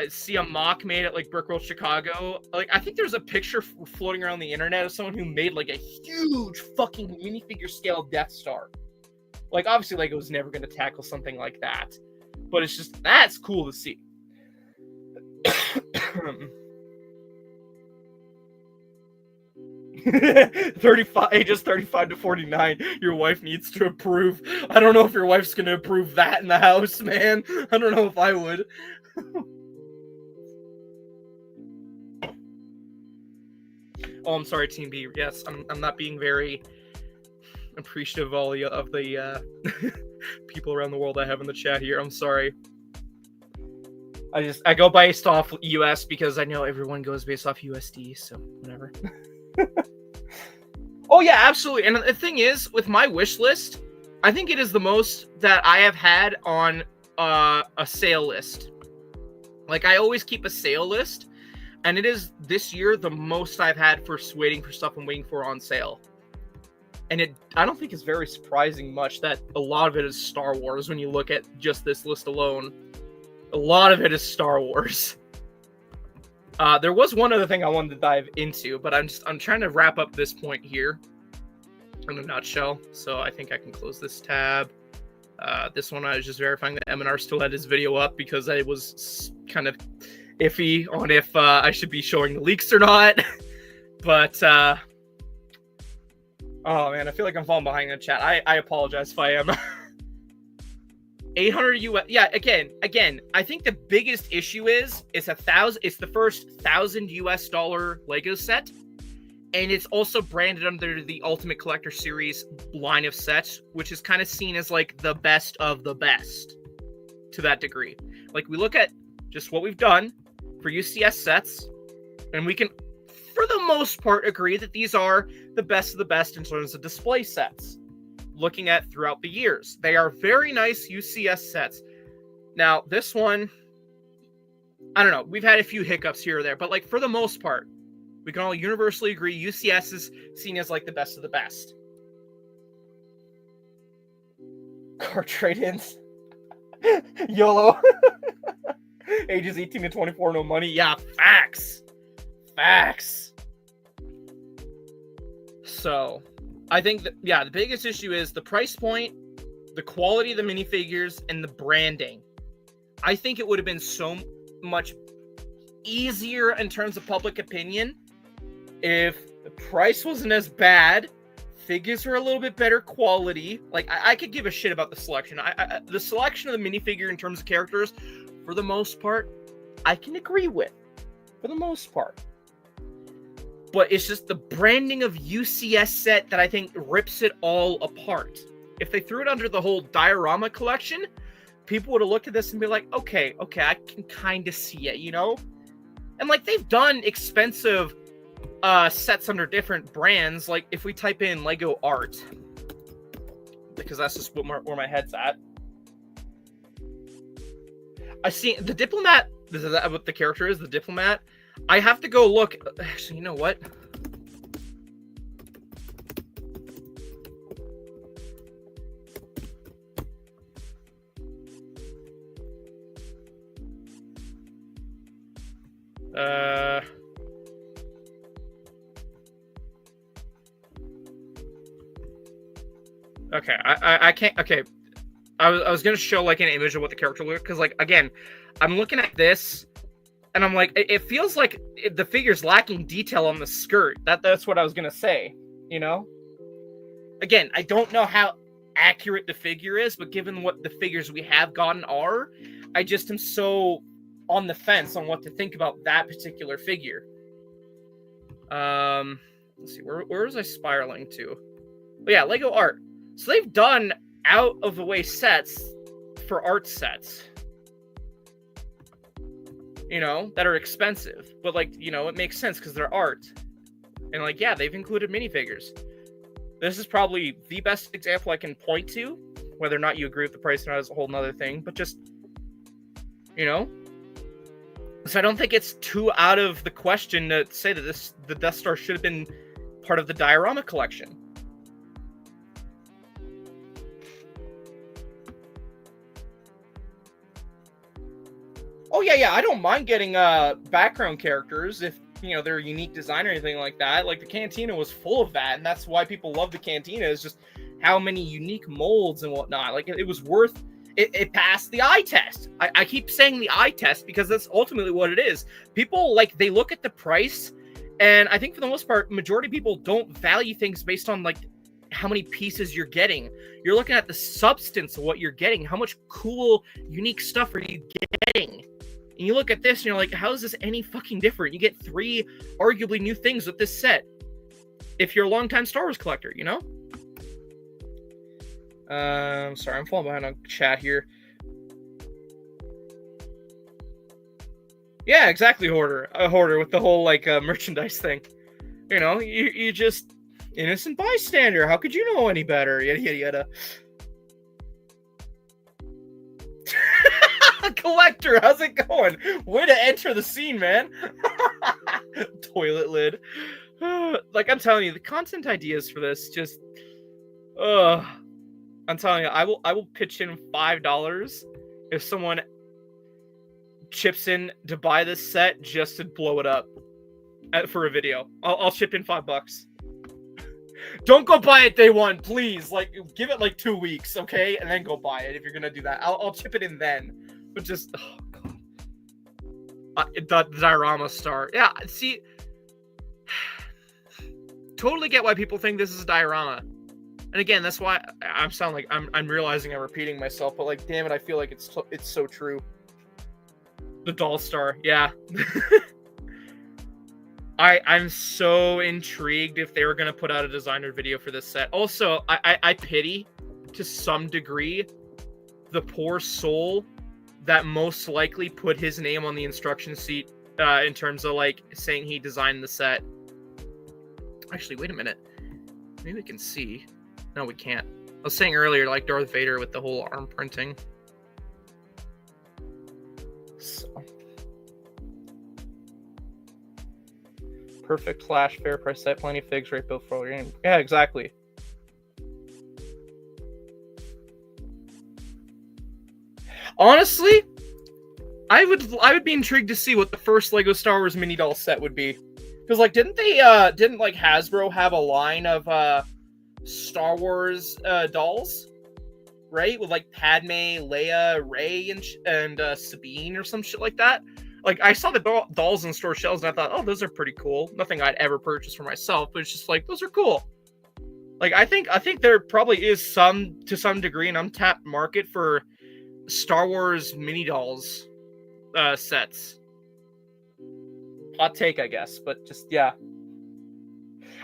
see a mock made at like Brickworld Chicago. Like, I think there's a picture floating around the internet of someone who made like a huge fucking minifigure scale Death Star. Like, obviously, LEGO's never gonna tackle something like that, but it's just, that's cool to see. Ages 35 to 49. Your wife needs to approve. I don't know if your wife's gonna approve that in the house, man. I don't know if I would. Oh, I'm sorry, Team B. Yes, I'm not being very appreciative of all of the people around the world I have in the chat here. I'm sorry. I go based off US because I know everyone goes based off USD, so whatever. Oh yeah, absolutely. And the thing is, with my wish list, I think it is the most that I have had on a sale list. Like, I always keep a sale list, and it is this year the most I've had for waiting for stuff I'm waiting for on sale. And I don't think it's very surprising much that a lot of it is Star Wars when you look at just this list alone. A lot of it is Star Wars. There was one other thing I wanted to dive into, but I'm trying to wrap up this point here in a nutshell. So I think I can close this tab. This one I was just verifying that M&R still had his video up because I was kind of iffy on if I should be showing the leaks or not. But oh man, I feel like I'm falling behind in the chat. I apologize if I am. 800 US. Yeah, again, I think the biggest issue is it's the first $1,000 LEGO set, and it's also branded under the Ultimate Collector Series line of sets, which is kind of seen as like the best of the best to that degree. Like, we look at just what we've done for UCS sets, and we can, for the most part, agree that these are the best of the best in terms of display sets. Looking at throughout the years, they are very nice UCS sets. Now, this one, I don't know, we've had a few hiccups here or there, but like, for the most part, we can all universally agree UCS is seen as like the best of the best. Car trade-ins. YOLO. Ages 18 to 24, no money. Yeah, facts. So, I think that, yeah, the biggest issue is the price point, the quality of the minifigures, and the branding. I think it would have been so much easier in terms of public opinion if the price wasn't as bad, figures were a little bit better quality. Like, I could give a shit about the selection. The selection of the minifigure in terms of characters, for the most part, I can agree with. For the most part. But it's just the branding of UCS set that I think rips it all apart. If they threw it under the whole diorama collection, people would have looked at this and be like, okay, I can kind of see it, And like, they've done expensive sets under different brands. Like, if we type in LEGO art, because that's just where my head's at. I see the Diplomat. Is that what the character is? The Diplomat. I have to go look. Actually, you know what? Okay, I can't. Okay, I was gonna show like an image of what the character looked, because like again, I'm looking at this and I'm like, it feels like the figure's lacking detail on the skirt. That's what I was gonna say. You know. Again, I don't know how accurate the figure is, but given what the figures we have gotten are, I just am so on the fence on what to think about that particular figure. Let's see, where was I spiraling to? But yeah, Lego art. So they've done out of the way sets for art sets, you know, that are expensive, but like, you know, it makes sense because they're art. And like, yeah, they've included minifigures. This is probably the best example I can point to. Whether or not you agree with the price or not is a whole nother thing, but just, you know. So I don't think it's too out of the question to say that the Death Star should have been part of the diorama collection. Oh yeah, I don't mind getting background characters if, you know, they're a unique design or anything like that. Like the Cantina was full of that, and that's why people love the Cantina, is just how many unique molds and whatnot. Like it was worth it. It passed the eye test. I keep saying the eye test because that's ultimately what it is. People, like, they look at the price, and I think for the most part, majority of people don't value things based on like how many pieces you're getting. You're looking at the substance of what you're getting. How much cool, unique stuff are you getting? And you look at this and you're like, how is this any fucking different? You get 3 arguably new things with this set. If you're a longtime Star Wars collector, you know? Sorry, I'm falling behind on chat here. Yeah, exactly, Hoarder. A Hoarder with the whole, like, merchandise thing. You know, you just... innocent bystander. How could you know any better? Yada, yada, yada. Collector, how's it going? Way to enter the scene, man. Toilet lid. Like, I'm telling you, the content ideas for this just, I'm telling you, I will pitch in $5 if someone chips in to buy this set just to blow it up for a video. I'll chip in $5. Don't go buy it day one, please. Like, give it like 2 weeks, okay, and then go buy it if you're gonna do that. I'll chip it in then. But just, oh god, the diorama star. Yeah, see, totally get why people think this is a diorama. And again, that's why I'm sound like I'm realizing I'm repeating myself. But like, damn it, I feel like it's so true. The doll star, yeah. I'm so intrigued if they were gonna put out a designer video for this set. Also, I pity to some degree the poor soul that most likely put his name on the instruction sheet in terms of like saying he designed the set. Actually, wait a minute. Maybe we can see. No, we can't. I was saying earlier, like Darth Vader with the whole arm printing. So. Perfect flash, fair price set, plenty of figs, right built for your game. Yeah, exactly. Honestly, I would be intrigued to see what the first Lego Star Wars mini doll set would be. Because like didn't like Hasbro have a line of Star Wars dolls? Right? With like Padme, Leia, Rey, and Sabine or some shit like that. Like, I saw the dolls in store shelves, and I thought, oh, those are pretty cool. Nothing I'd ever purchase for myself, but it's just like, those are cool. Like, I think there probably is to some degree, an untapped market for Star Wars mini dolls sets. Hot take, I guess, but just, yeah.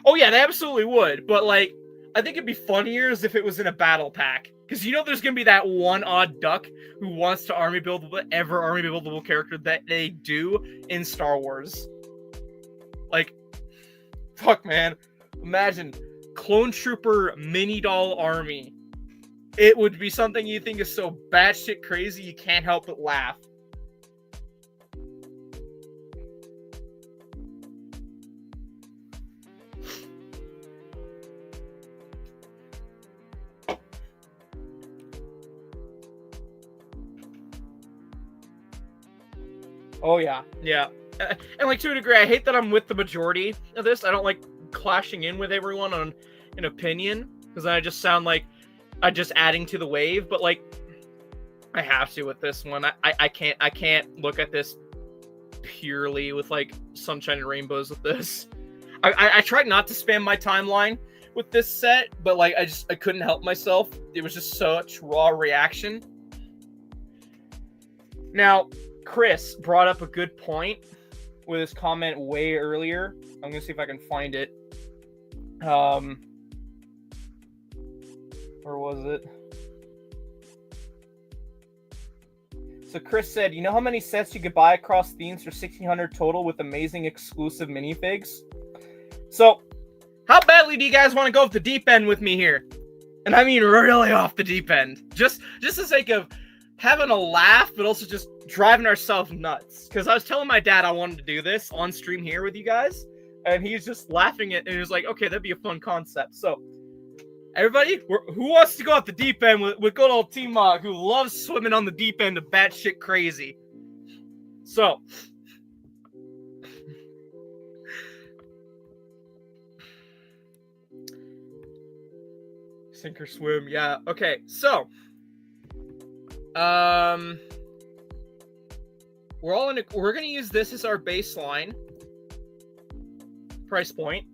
Oh, yeah, they absolutely would, but, like, I think it'd be funnier as if it was in a battle pack. Because you know there's going to be that one odd duck who wants to army build whatever army buildable character that they do in Star Wars. Like, fuck, man. Imagine Clone Trooper mini doll army. It would be something you think is so batshit crazy you can't help but laugh. Oh, yeah. Yeah. And, like, to a degree, I hate that I'm with the majority of this. I don't like clashing in with everyone on an opinion, because then I just sound like just adding to the wave, but like I have to with this one. I can't look at this purely with like sunshine and rainbows with this. I tried not to spam my timeline with this set, but like I couldn't help myself. It was just such raw reaction. Now, Chris brought up a good point with his comment way earlier. I'm gonna see if I can find it. Where was it? So Chris said, you know how many sets you could buy across themes for 1,600 total with amazing exclusive minifigs? So, how badly do you guys want to go off the deep end with me here? And I mean really off the deep end. Just the sake of having a laugh, but also just driving ourselves nuts. Because I was telling my dad I wanted to do this on stream here with you guys. And he's just laughing at it. And he was like, okay, that'd be a fun concept. So, everybody, who wants to go off the deep end with good old TMOG, who loves swimming on the deep end of batshit crazy? So, sink or swim, yeah. Okay, so, we're gonna use this as our baseline price point,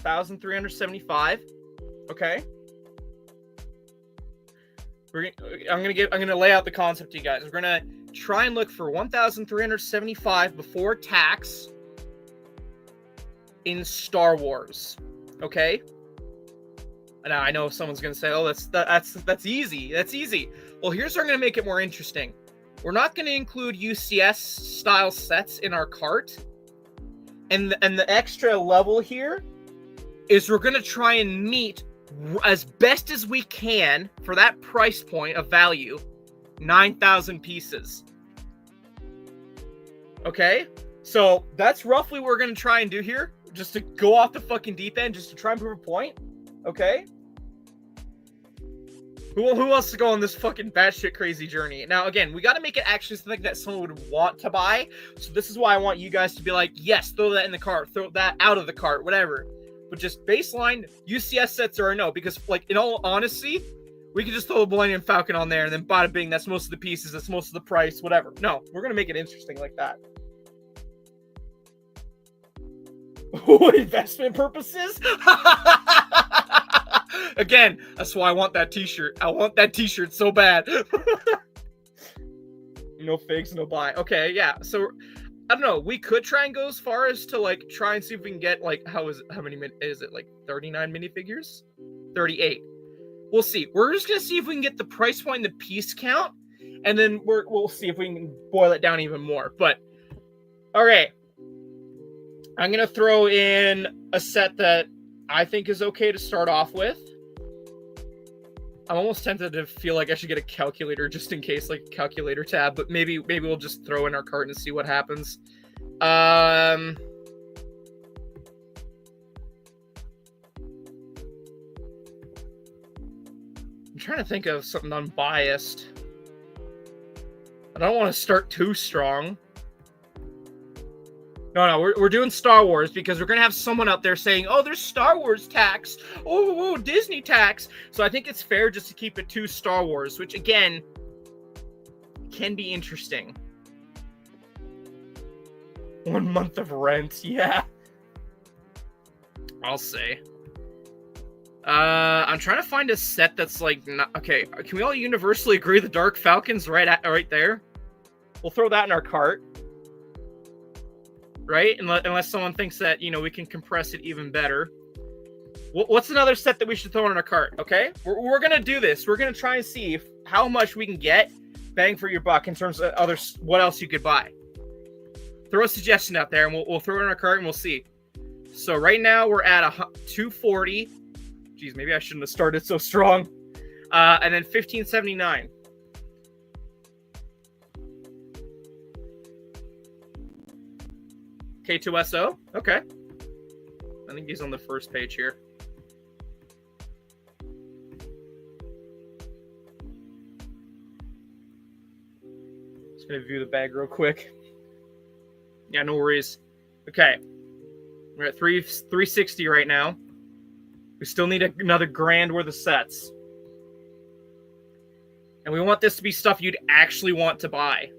1,375. Okay. I'm gonna lay out the concept to you guys. We're gonna try and look for 1,375 before tax in Star Wars. Okay. Now I know someone's gonna say, "Oh, that's easy. That's easy." Well, here's where I'm gonna make it more interesting. We're not gonna include UCS style sets in our cart, and the extra level here is we're gonna try and meet as best as we can for that price point of value, 9,000 pieces. Okay, so that's roughly what we're gonna try and do here, just to go off the fucking deep end, just to try and prove a point. Okay. Who wants to go on this fucking batshit crazy journey? Now, again, we got to make it actually something that someone would want to buy. So this is why I want you guys to be like, yes, throw that in the cart, throw that out of the cart, whatever. But just baseline, UCS sets or no, because like in all honesty, we could just throw a Millennium Falcon on there and then bada bing, that's most of the pieces, that's most of the price, whatever. No, we're gonna make it interesting like that. Investment purposes? Again, that's why I want that t-shirt. I want that t-shirt so bad. No figs, no buy. Okay, yeah. So I don't know. We could try and go as far as to like try and see if we can get like how many is it? Like 39 minifigures? 38. We'll see. We're just gonna see if we can get the price point and the piece count, and then we'll see if we can boil it down even more. But okay, I'm gonna throw in a set that I think is okay to start off with. I'm almost tempted to feel like I should get a calculator just in case, like a calculator tab, but maybe we'll just throw in our cart and see what happens. I'm trying to think of something unbiased. I don't want to start too strong. No, we're doing Star Wars because we're going to have someone out there saying, oh, there's Star Wars tax. Oh, Disney tax. So I think it's fair just to keep it to Star Wars, which, again, can be interesting. 1 month of rent, yeah. I'll say. I'm trying to find a set that's like, not, okay, can we all universally agree the Dark Falcon's right there? We'll throw that in our cart. Right? Unless someone thinks that, you know, we can compress it even better. What's another set that we should throw in our cart? Okay? We're going to do this. We're going to try and see how much we can get bang for your buck in terms of what else you could buy. Throw a suggestion out there and we'll throw it in our cart and we'll see. So right now we're at 240. Jeez, maybe I shouldn't have started so strong. And then 1579. K2SO? Okay. I think he's on the first page here. Just gonna view the bag real quick. Yeah, no worries. Okay. We're at 360 right now. We still need another grand worth of sets. And we want this to be stuff you'd actually want to buy.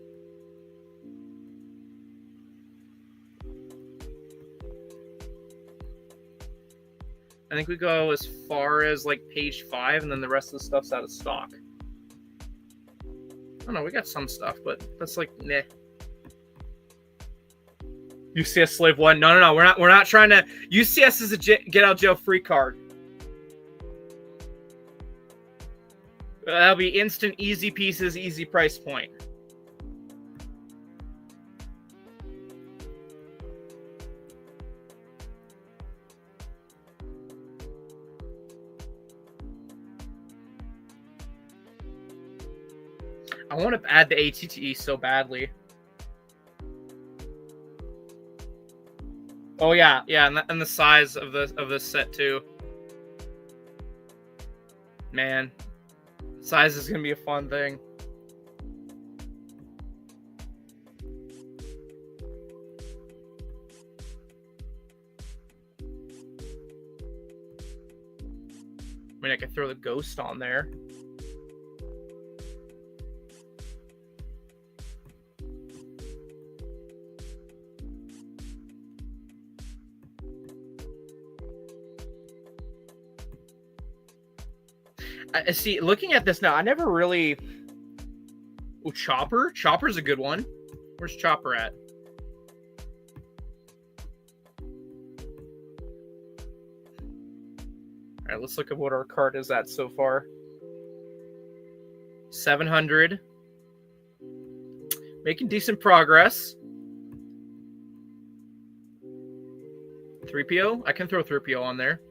I think we go as far as like page 5, and then the rest of the stuff's out of stock. I don't know, we got some stuff, but that's like, nah. UCS Slave 1. No. We're not trying to. UCS is a get out jail free card. That'll be instant, easy pieces, easy price point. I want to add the ATTE so badly. Oh yeah, and the size of this set too. Man, size is gonna be a fun thing. I mean, I could throw the ghost on there. I see, looking at this now, I never really... Oh, Chopper? Chopper's a good one. Where's Chopper at? Alright, let's look at what our card is at so far. 700. Making decent progress. 3PO? I can throw 3PO on there.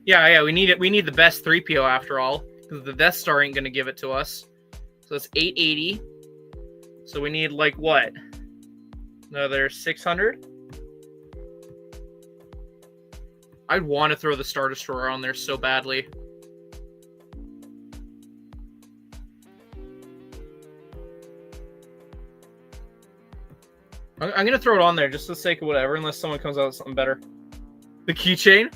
Yeah, we need it. We need the best 3PO after all, because the Death Star ain't gonna give it to us. So it's 880. So we need like what? Another 600. I'd want to throw the Star Destroyer on there so badly. I'm gonna throw it on there just for the sake of whatever, unless someone comes out with something better. The keychain.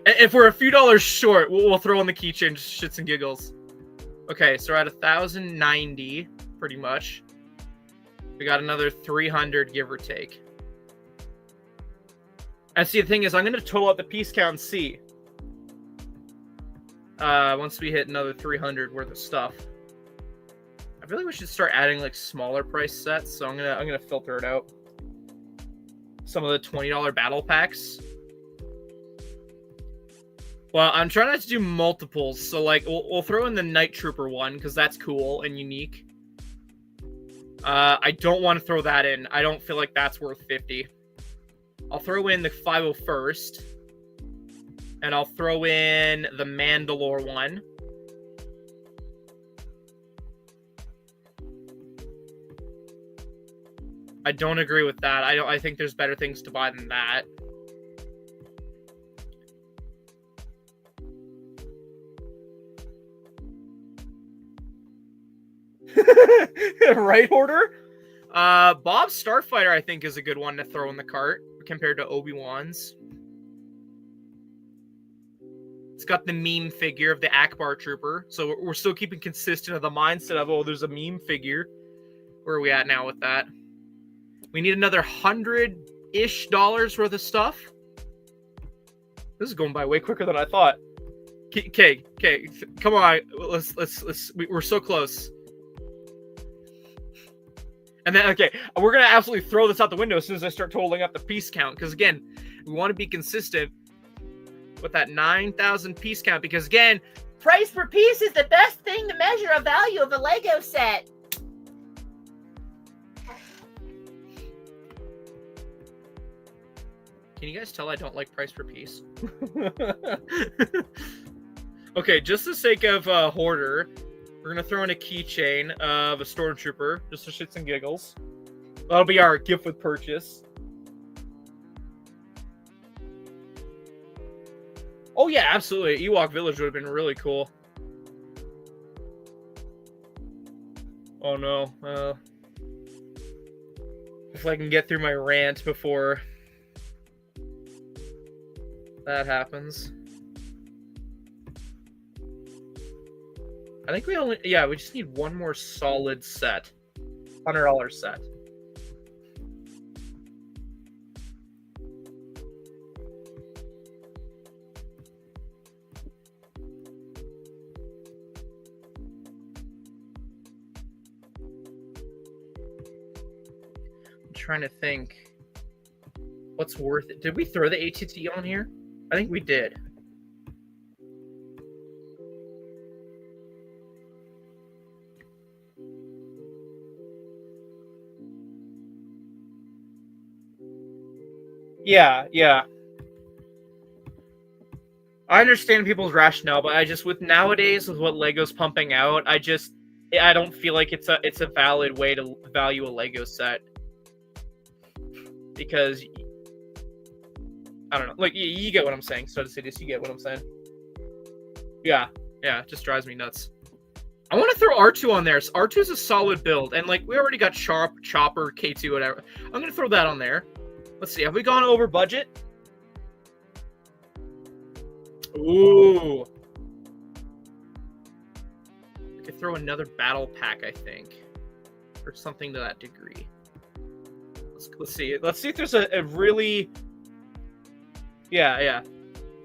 If we're a few dollars short, we'll throw on the keychain, just shits and giggles. Okay, so we're at 1,090, pretty much. We got another 300, give or take. And see, the thing is, I'm going to total out the piece count and see. Once we hit another 300 worth of stuff. I feel like we should start adding like smaller price sets, so I'm gonna filter it out. Some of the $20 battle packs. Well, I'm trying not to do multiples, so like we'll throw in the Night Trooper one because that's cool and unique. I don't want to throw that in. I don't feel like that's worth 50. I'll throw in the 501st, and I'll throw in the Mandalore one. I don't agree with that. I think there's better things to buy than that. Right, Hoarder? Bob's Starfighter, I think, is a good one to throw in the cart compared to Obi-Wan's. It's got the meme figure of the Akbar Trooper, so we're still keeping consistent of the mindset of, oh, there's a meme figure. Where are we at now with that? We need another $100-ish worth of stuff. This is going by way quicker than I thought. Okay, come on, let's. We're so close. And then, okay, we're gonna absolutely throw this out the window as soon as I start totaling up the piece count. Because again, we want to be consistent with that 9,000 piece count. Because again, price per piece is the best thing to measure a value of a Lego set. Can you guys tell I don't like price per piece? Okay, just for the sake of Hoarder, we're going to throw in a keychain of a Stormtrooper, just for shits and giggles. That'll be our gift with purchase. Oh yeah, absolutely. Ewok Village would have been really cool. Oh no. If I can get through my rant before that happens. I think we only, yeah, we just need one more solid set. $100 set. I'm trying to think what's worth it. Did we throw the ATT on here? I think we did. Yeah. I understand people's rationale, but I just, with nowadays, with what Lego's pumping out, I don't feel like it's a valid way to value a Lego set. Because, I don't know, like, you get what I'm saying, so to say this, you get what I'm saying. Yeah, it just drives me nuts. I want to throw R2 on there. So R2 is a solid build, and, like, we already got Chopper, K2, whatever. I'm going to throw that on there. Let's see, have we gone over budget? Ooh. I could throw another battle pack, I think. Or something to that degree. Let's see. Let's see if there's a really... Yeah.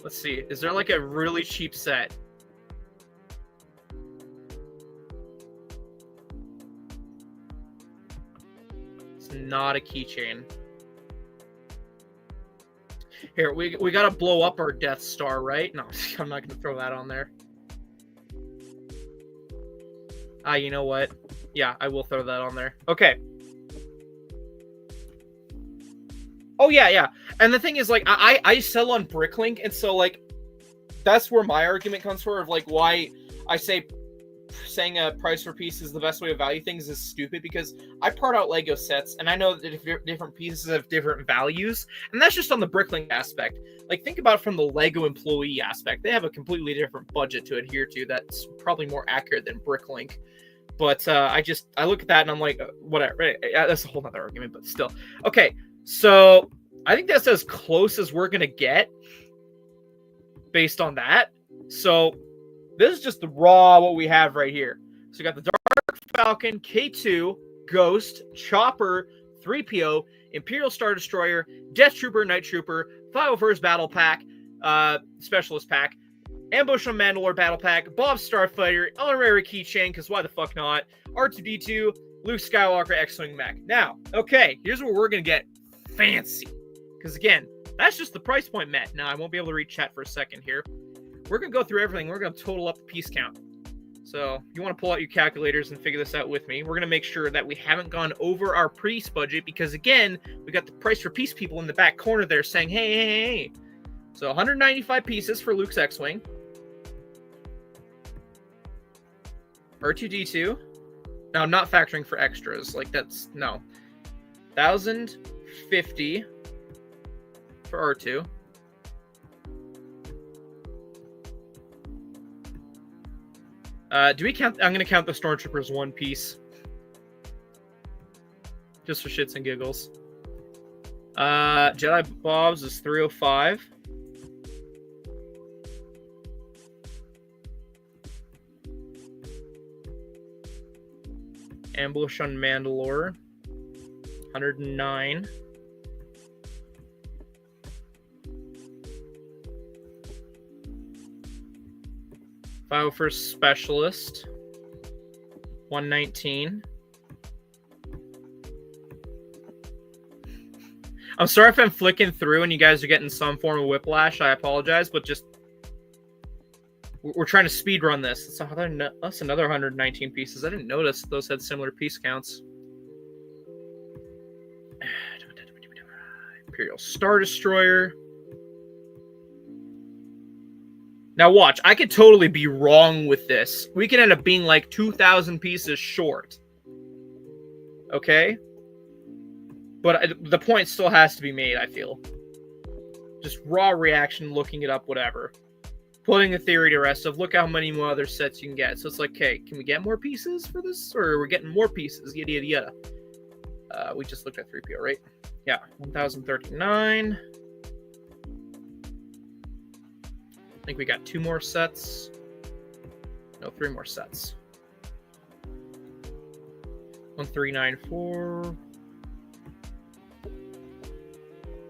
Let's see. Is there like a really cheap set? It's not a keychain. Here, we gotta blow up our Death Star, right? No, I'm not gonna throw that on there. You know what? Yeah, I will throw that on there. Okay. Oh, yeah. And the thing is, like, I sell on Bricklink, and so, like, that's where my argument comes from, of, like, why I say saying a price per piece is the best way to value things is stupid, because I part out Lego sets, and I know that different pieces have different values, and that's just on the Bricklink aspect. Like, think about it from the Lego employee aspect. They have a completely different budget to adhere to that's probably more accurate than Bricklink. But I look at that, and I'm like, whatever. That's a whole other argument, but still. Okay. So, I think that's as close as we're going to get based on that. So, this is just the raw what we have right here. So, we got the Dark Falcon, K2, Ghost, Chopper, 3PO, Imperial Star Destroyer, Death Trooper, Night Trooper, 501st Battle Pack, Specialist Pack, Ambush on Mandalore Battle Pack, Bob Starfighter, Honorary Keychain, because why the fuck not, R2-D2, Luke Skywalker, X-Wing Mech. Now, okay, here's where we're going to get fancy. Because again, that's just the price point met. Now, I won't be able to read chat for a second here. We're going to go through everything. We're going to total up the piece count. So, if you want to pull out your calculators and figure this out with me, we're going to make sure that we haven't gone over our piece budget. Because again, we got the price for piece people in the back corner there saying, hey. So, 195 pieces for Luke's X-Wing. R2-D2. Now, I'm not factoring for extras. Like, that's, no. 1,050 for R2. Do we count? I'm going to count the Stormtroopers one piece. Just for shits and giggles. Jedi Bob's is 305. Ambush on Mandalore. 109. First Specialist. 119. I'm sorry if I'm flicking through and you guys are getting some form of whiplash. I apologize, but just we're trying to speed run this. That's another 119 pieces. I didn't notice those had similar piece counts. Imperial Star Destroyer. Now watch, I could totally be wrong with this. We could end up being like 2,000 pieces short. Okay? But the point still has to be made, I feel. Just raw reaction, looking it up, whatever. Putting the theory to rest of look how many more other sets you can get. So it's like, okay, can we get more pieces for this? Or are we getting more pieces? Yada, yada, yada. We just looked at 3PO, right? Yeah, 1,039. think we got 2 more sets. No, 3 more sets. 1394.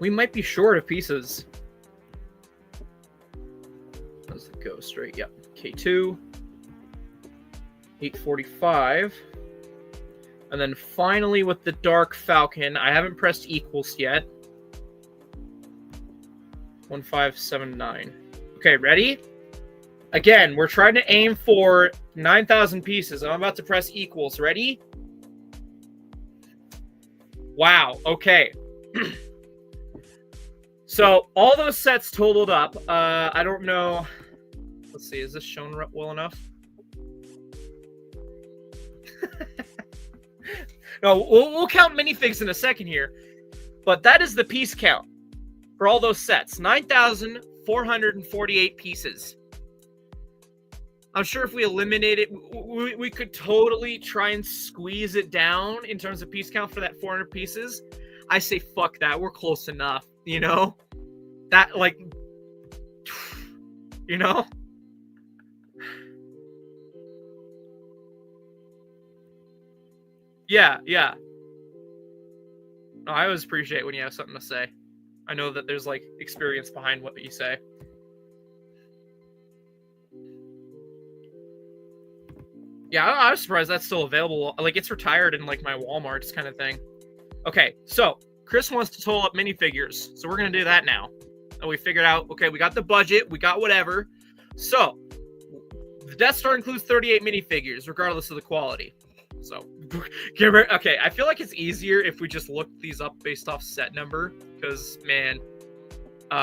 We might be short of pieces. That's the ghost, right? Yep. K2. 845. And then finally with the Dark Falcon, I haven't pressed equals yet. 1579. Okay, ready? Again, we're trying to aim for 9,000 pieces. I'm about to press equals. Ready? Wow. Okay. So all those sets totaled up. I don't know. Let's see. Is this shown well enough? No, we'll count minifigs in a second here. But that is the piece count for all those sets. 9,448 pieces. I'm sure if we eliminate it, we could totally try and squeeze it down in terms of piece count for that 400 pieces. I say fuck that. We're close enough, you know? That, like, you know? Yeah. No, I always appreciate when you have something to say. I know that there's, like, experience behind what you say. Yeah, I was surprised that's still available. Like, it's retired in, like, my Walmarts kind of thing. Okay, so Chris wants to total up minifigures. So we're going to do that now. And we figured out, okay, we got the budget. We got whatever. So the Death Star includes 38 minifigures, regardless of the quality. So, okay, I feel like it's easier if we just look these up based off set number. Because, man,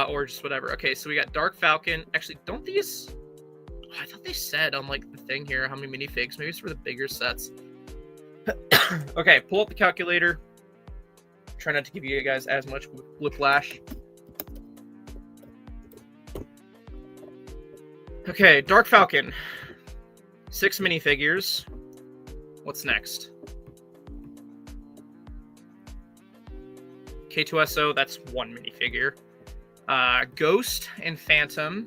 or just whatever. Okay, so we got Dark Falcon. Actually, don't these... I thought they said on, like, the thing here how many minifigs. Maybe it's for the bigger sets. Okay, pull up the calculator. Try not to give you guys as much whiplash. Okay, Dark Falcon. 6 minifigures. What's next? K2SO, that's 1 minifigure. Ghost and Phantom.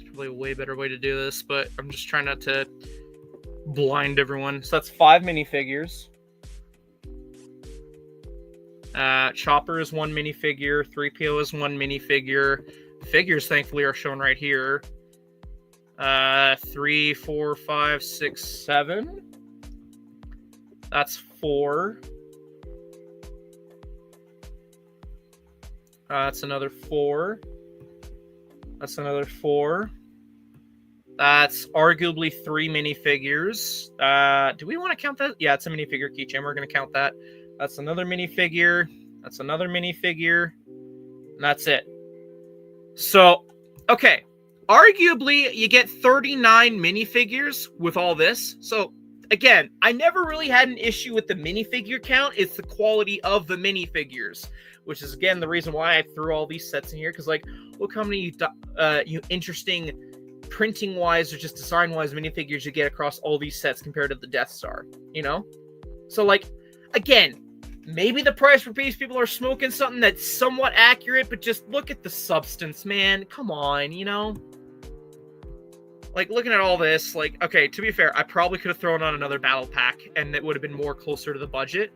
Probably a way better way to do this, but I'm just trying not to blind everyone. So that's 5 minifigures. Chopper is 1 minifigure. 3PO is 1 minifigure. Figures, thankfully, are shown right here. 3, 4, 5, 6, 7. That's 4. That's another 4. That's another 4. That's arguably 3 minifigures. Do we want to count that? Yeah, it's a minifigure keychain. We're going to count that. That's another minifigure. That's another minifigure. And that's it. So, okay. Arguably, you get 39 minifigures with all this. So, again, I never really had an issue with the minifigure count. It's the quality of the minifigures, which is, again, the reason why I threw all these sets in here. Because, like, look how many interesting printing-wise or just design-wise minifigures you get across all these sets compared to the Death Star, you know? So, like, again, maybe the price per piece, people are smoking something that's somewhat accurate, but just look at the substance, man. Come on, you know? Like, looking at all this, like, okay, to be fair, I probably could have thrown on another battle pack, and it would have been more closer to the budget,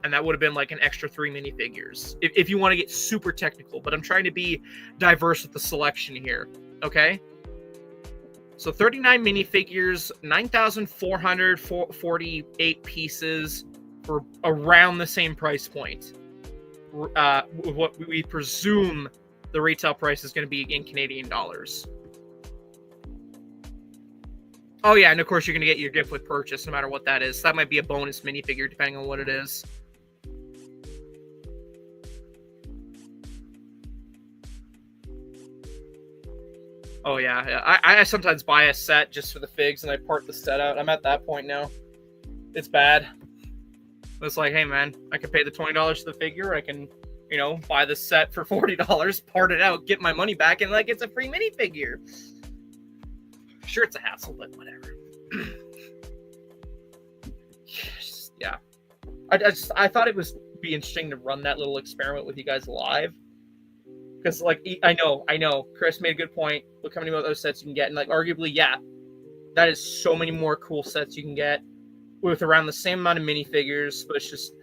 and that would have been, like, an extra 3 minifigures, if you want to get super technical, but I'm trying to be diverse with the selection here, okay? So 39 minifigures, 9,448 pieces for around the same price point. What we presume the retail price is going to be in Canadian dollars. Oh yeah, and of course you're going to get your gift with purchase, no matter what that is. That might be a bonus minifigure, depending on what it is. Oh yeah. I sometimes buy a set just for the figs, and I part the set out. I'm at that point now. It's bad. It's like, hey man, I can pay the $20 for the figure. I can, you know, buy the set for $40, part it out, get my money back, and like it's a free minifigure. Sure, it's a hassle, but whatever. yeah. I thought it was be interesting to run that little experiment with you guys live. Because, like, I know, Chris made a good point. Look how many other sets you can get. And, like, arguably, yeah, that is so many more cool sets you can get with around the same amount of minifigures, but it's just...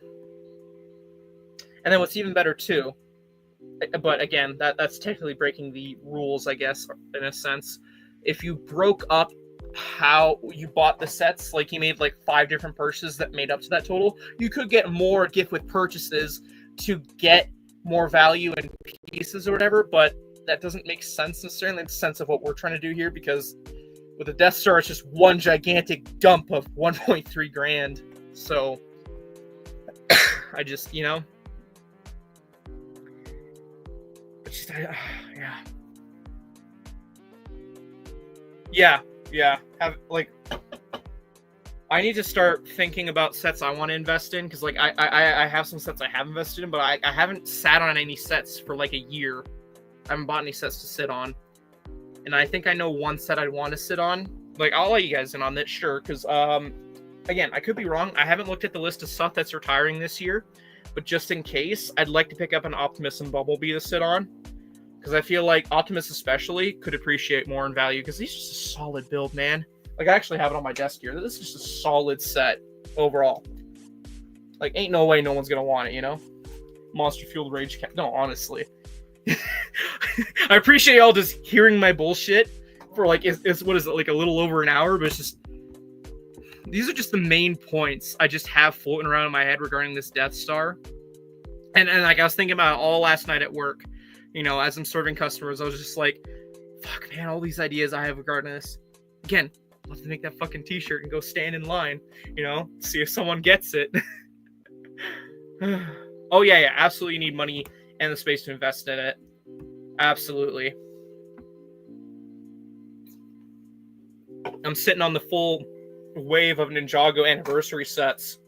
And then what's even better, too, but again, that's technically breaking the rules, I guess, in a sense. If you broke up how you bought the sets, like you made, like, 5 different purchases that made up to that total, you could get more gift with purchases to get more value in pieces or whatever, but that doesn't make sense necessarily in the sense of what we're trying to do here, because with the Death Star, it's just one gigantic dump of 1.3 grand. So I just, you know, it's just, yeah. Have, like, I need to start thinking about sets I want to invest in, because, like, I have some sets I have invested in, but I haven't sat on any sets for, like, a year. I haven't bought any sets to sit on. And I think I know one set I'd want to sit on. Like, I'll let you guys in on that, sure, because, again, I could be wrong. I haven't looked at the list of stuff that's retiring this year, but just in case, I'd like to pick up an Optimus and Bumblebee to sit on, because I feel like Optimus especially could appreciate more in value, because he's just a solid build, man. Like, I actually have it on my desk here. This is just a solid set overall. Like, ain't no way no one's gonna want it, you know? Monster Fueled Rage Cat. No, honestly. I appreciate y'all just hearing my bullshit for, like, it's what is it, like, a little over an hour, but it's just... These are just the main points I just have floating around in my head regarding this Death Star. And like, I was thinking about it all last night at work. You know, as I'm serving customers, I was just like, fuck, man, all these ideas I have regarding this. Again, I'll have to make that fucking t-shirt and go stand in line, you know, see if someone gets it. Oh, yeah, absolutely need money and the space to invest in it. Absolutely. I'm sitting on the full wave of Ninjago anniversary sets,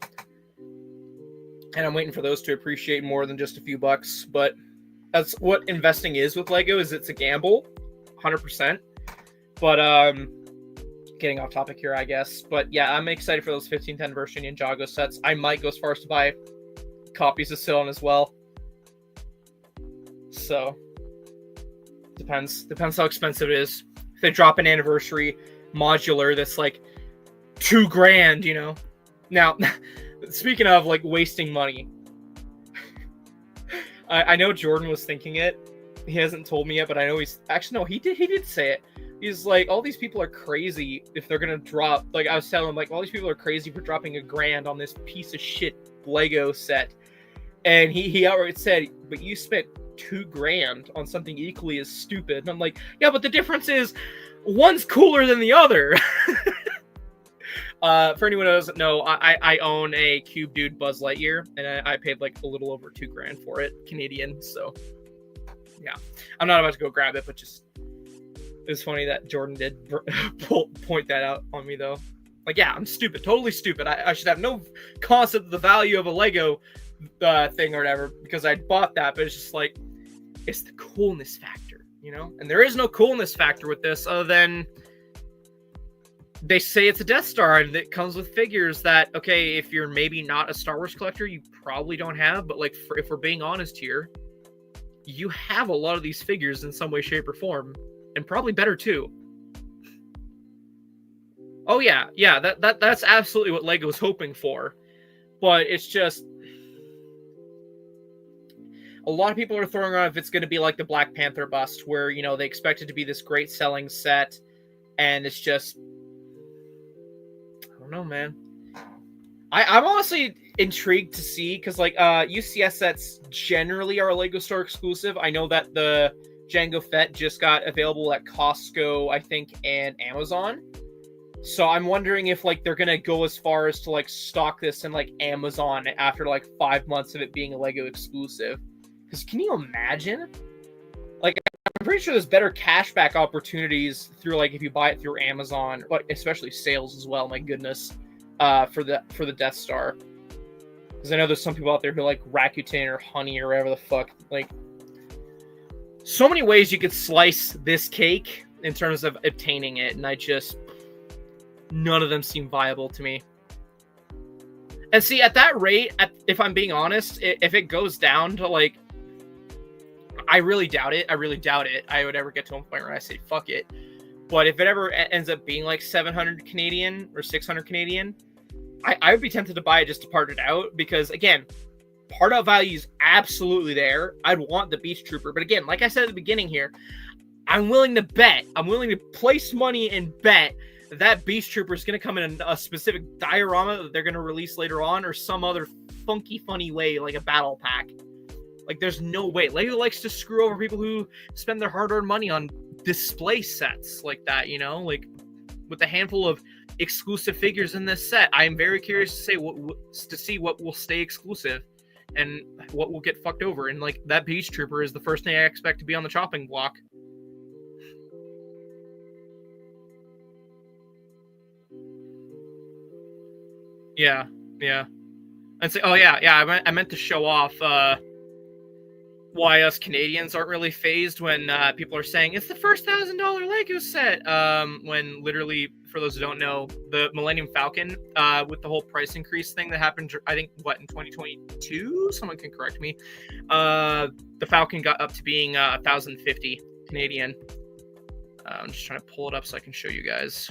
and I'm waiting for those to appreciate more than just a few bucks, but that's what investing is with Lego, is it's a gamble, 100%. But, getting off topic here, I guess. But yeah, I'm excited for those 15th anniversary Ninjago sets. I might go as far as to buy copies to sit on as well. So, depends how expensive it is. If they drop an anniversary modular that's like $2,000, you know. Now, speaking of, like, wasting money, I know Jordan was thinking it. He hasn't told me yet, but I know he's... Actually, no, he did say it. He's like, all these people are crazy if they're going to drop... Like, I was telling him, like, all these people are crazy for dropping $1,000 on this piece of shit Lego set. And he outright said, but you spent $2,000 on something equally as stupid. And I'm like, yeah, but the difference is one's cooler than the other. For anyone who doesn't know, I own a Cube Dude Buzz Lightyear, and I paid like a little over $2,000 for it, Canadian. So, yeah, I'm not about to go grab it, but just it's funny that Jordan did point that out on me, though. Like, yeah, I'm stupid, totally stupid. I should have no concept of the value of a Lego thing or whatever, because I bought that, but it's just like, it's the coolness factor, you know? And there is no coolness factor with this other than they say it's a Death Star, and it comes with figures that, okay, if you're maybe not a Star Wars collector, you probably don't have, but like, if we're being honest here, you have a lot of these figures in some way, shape, or form, and probably better too. Oh yeah, that's absolutely what Lego was hoping for, but it's just a lot of people are throwing around if it's going to be like the Black Panther bust, where, you know, they expect it to be this great selling set, and it's just, I don't know, man. I'm honestly intrigued to see, because like UCS sets generally are a Lego Store exclusive. I know that the Jango Fett just got available at Costco, I think, and Amazon. So I'm wondering if like they're gonna go as far as to like stock this in like Amazon after like 5 months of it being a Lego exclusive. Because can you imagine? Like, I'm pretty sure there's better cashback opportunities through like if you buy it through Amazon, but especially sales as well. My goodness, for the Death Star. Because I know there's some people out there who like Rakuten or Honey or whatever the fuck. Like, so many ways you could slice this cake in terms of obtaining it, and none of them seem viable to me. And see, at that rate, if I'm being honest, if it goes down to like, I really doubt it. I would ever get to a point where I say fuck it. But if it ever ends up being like 700 Canadian or 600 Canadian, I would be tempted to buy it just to part it out, because again, part of value is absolutely there. I'd want the Beach Trooper, but again, like I said at the beginning here, I'm willing to place money and bet that Beach Trooper is going to come in a specific diorama that they're going to release later on, or some other funky, funny way, like a battle pack. Like, there's no way. LEGO likes to screw over people who spend their hard-earned money on display sets like that, you know? Like, with a handful of exclusive figures in this set, I am very curious to see what will stay exclusive and what will get fucked over. And, like, that Beach Trooper is the first thing I expect to be on the chopping block. Yeah. And say, oh yeah, I meant to show off why us Canadians aren't really phased when people are saying it's the first $1,000 Lego set. When literally, for those who don't know, the Millennium Falcon, with the whole price increase thing that happened, I think, in 2022? Someone can correct me. The Falcon got up to being 1,050 Canadian. I'm just trying to pull it up so I can show you guys.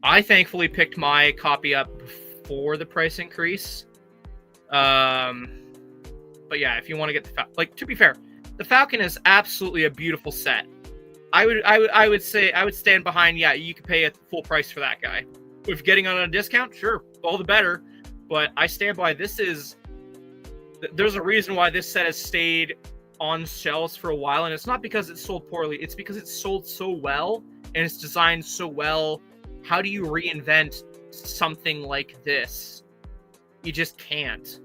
I thankfully picked my copy up before the price increase. But yeah, if you want to get the Falcon, like, to be fair, the Falcon is absolutely a beautiful set. I would say I would stand behind. Yeah, you could pay a full price for that guy. If getting on a discount, sure, all the better. But I stand by. There's a reason why this set has stayed on shelves for a while, and it's not because it's sold poorly. It's because it's sold so well and it's designed so well. How do you reinvent something like this? You just can't.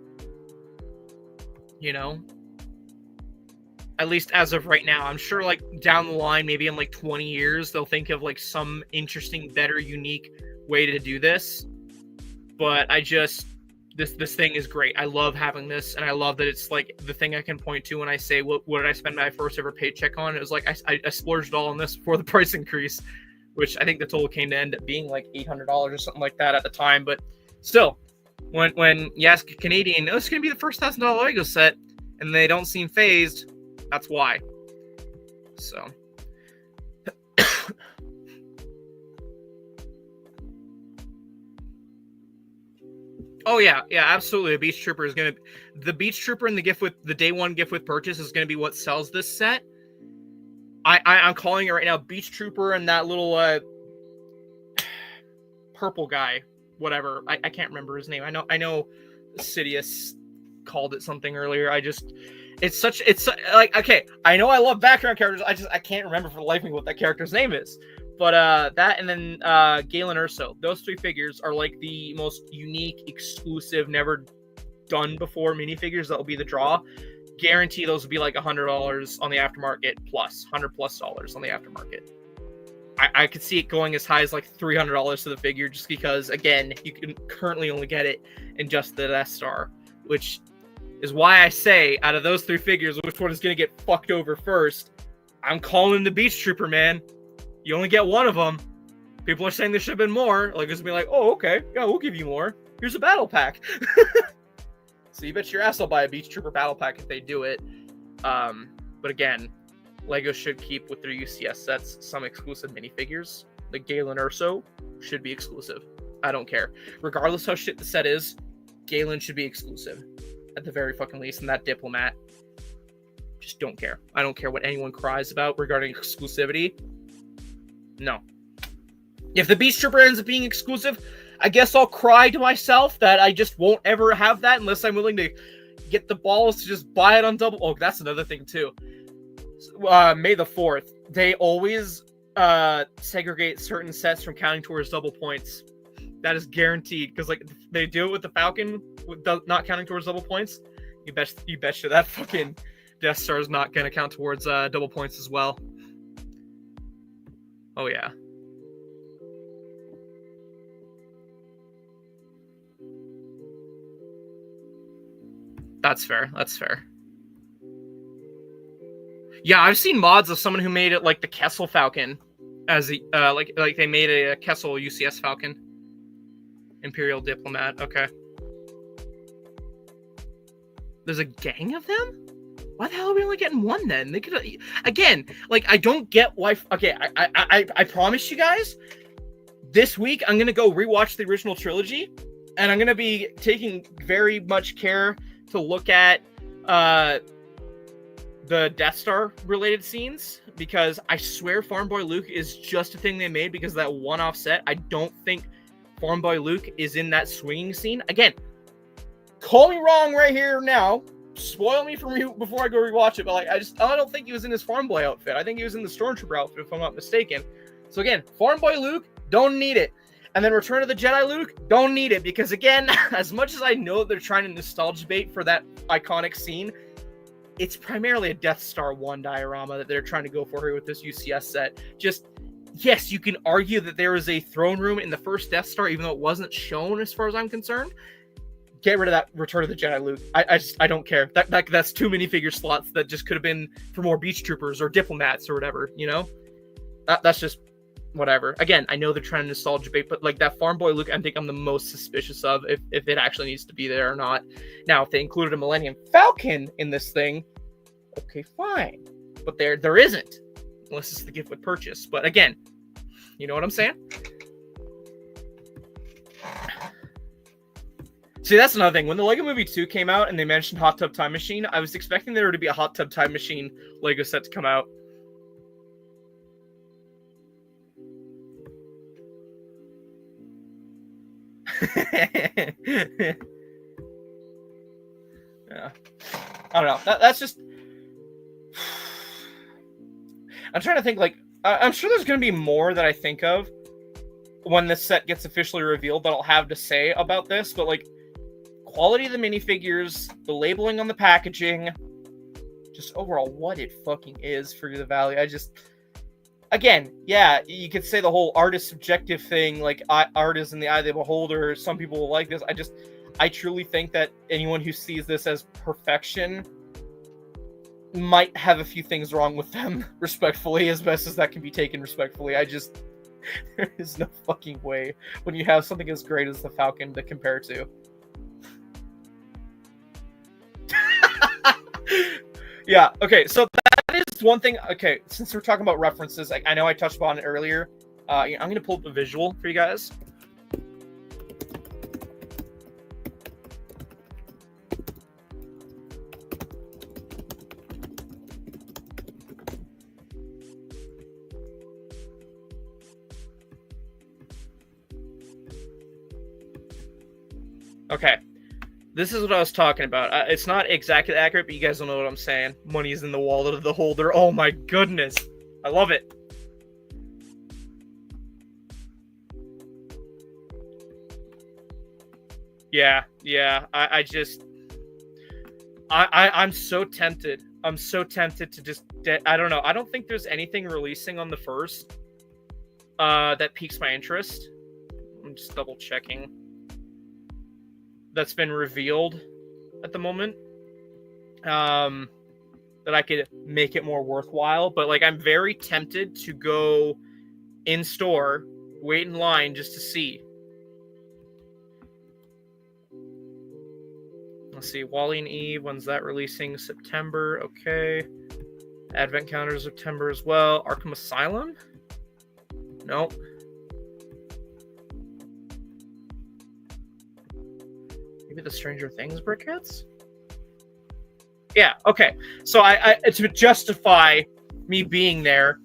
You know? At least as of right now. I'm sure, like, down the line, maybe in like 20 years, they'll think of like some interesting, better, unique way to do this. But this thing is great. I love having this, and I love that it's like the thing I can point to when I say, what did I spend my first ever paycheck on? It was like I splurged all on this before the price increase, which I think the total came to end up being like $800 or something like that at the time. But still, when you ask a Canadian, oh, it's going to be the first $1,000 Lego set, and they don't seem phased, that's why. So. Oh yeah, absolutely. The Beach Trooper and the day one gift with purchase is gonna be what sells this set. I'm calling it right now, Beach Trooper and that little purple guy, whatever. I can't remember his name. I know Sidious called it something earlier. It's like, okay, I know I love background characters. I can't remember for the life of me what that character's name is. But that, and then Galen Urso, those three figures are like the most unique, exclusive, never done before minifigures that will be the draw. Guarantee those will be like $100 on the aftermarket plus $100+ on the aftermarket. I could see it going as high as like $300 to the figure, just because, again, you can currently only get it in just the Death Star, which is why I say, out of those three figures, which one is going to get fucked over first? I'm calling the Beach Trooper, man. You only get one of them. People are saying there should have been more. Like, it's gonna be like, oh, okay, yeah, we'll give you more. Here's a battle pack. So you bet your ass I'll buy a Beach Trooper battle pack if they do it. But again, LEGO should keep with their UCS sets some exclusive minifigures. The Galen Urso should be exclusive. I don't care. Regardless how shit the set is, Galen should be exclusive. At the very fucking least. And that Diplomat, just don't care. I don't care what anyone cries about regarding exclusivity. No. If the Beach Trooper ends up being exclusive, I guess I'll cry to myself that I just won't ever have that unless I'm willing to get the balls to just buy it on double. Oh, that's another thing too. May the 4th, they always segregate certain sets from counting towards double points. That is guaranteed, because like they do it with the Falcon, with not counting towards double points. You betcha that fucking Death Star is not gonna count towards double points as well. Oh, yeah. That's fair. Yeah, I've seen mods of someone who made it like the Kessel Falcon. as the like they made a Kessel UCS Falcon, Imperial Diplomat. Okay. There's a gang of them? Why the hell are we only getting one then? They could again, like I don't get why. Okay, I promise you guys, this week I'm gonna go rewatch the original trilogy, and I'm gonna be taking very much care to look at the Death Star related scenes, because I swear Farm Boy Luke is just a thing they made because of that one-off set. I don't think Farm Boy Luke is in that swinging scene. Again, call me wrong right here now. Spoil me for me before I go rewatch it, but like I don't think he was in his Farm Boy outfit. I think he was in the Stormtrooper outfit, if I'm not mistaken. So again, Farm Boy Luke, don't need it. And then Return of the Jedi Luke, don't need it, because again, as much as I know they're trying to nostalgia bait for that iconic scene, it's primarily a Death Star 1 diorama that they're trying to go for here with this UCS set. Just, yes, you can argue that there is a throne room in the first Death Star, even though it wasn't shown as far as I'm concerned. Get rid of that Return of the Jedi Luke. I don't care. That's too many figure slots that just could have been for more beach troopers or diplomats or whatever, you know? That's just whatever. Again, I know they're trying to nostalgia bait, but like that Farm Boy Luke, I think I'm the most suspicious of if it actually needs to be there or not. Now, if they included a Millennium Falcon in this thing, okay, fine. But there isn't, unless it's the gift with purchase. But again, you know what I'm saying? See, that's another thing. When the Lego Movie 2 came out and they mentioned Hot Tub Time Machine, I was expecting there to be a Hot Tub Time Machine Lego set to come out. Yeah. I don't know. That's just... I'm trying to think, like... I'm sure there's going to be more that I think of when this set gets officially revealed that I'll have to say about this, but, like, quality of the minifigures, the labeling on the packaging, just overall what it fucking is for the value. I just... Again, yeah, you could say the whole art is subjective thing, like art is in the eye of the beholder. Some people will like this. I truly think that anyone who sees this as perfection might have a few things wrong with them, respectfully, as best as that can be taken respectfully. There is no fucking way when you have something as great as the Falcon to compare to. Yeah, okay, so that is one thing. Okay, since we're talking about references, I know I touched upon it earlier. I'm going to pull up a visual for you guys. Okay. This is what I was talking about. It's not exactly accurate, but you guys don't know what I'm saying. Money's in the wallet of the holder. Oh my goodness. I love it. Yeah. I'm so tempted. I'm so tempted to just... I don't know. I don't think there's anything releasing on the first that piques my interest. I'm just double checking. That's been revealed at the moment, that I could make it more worthwhile. But like, I'm very tempted to go in store, wait in line just to see. Let's see, Wally and Eve, when's that releasing? September, okay. Advent Calendar September as well. Arkham Asylum? Nope. Maybe the Stranger Things brickheads? Yeah, okay. So I to justify me being there,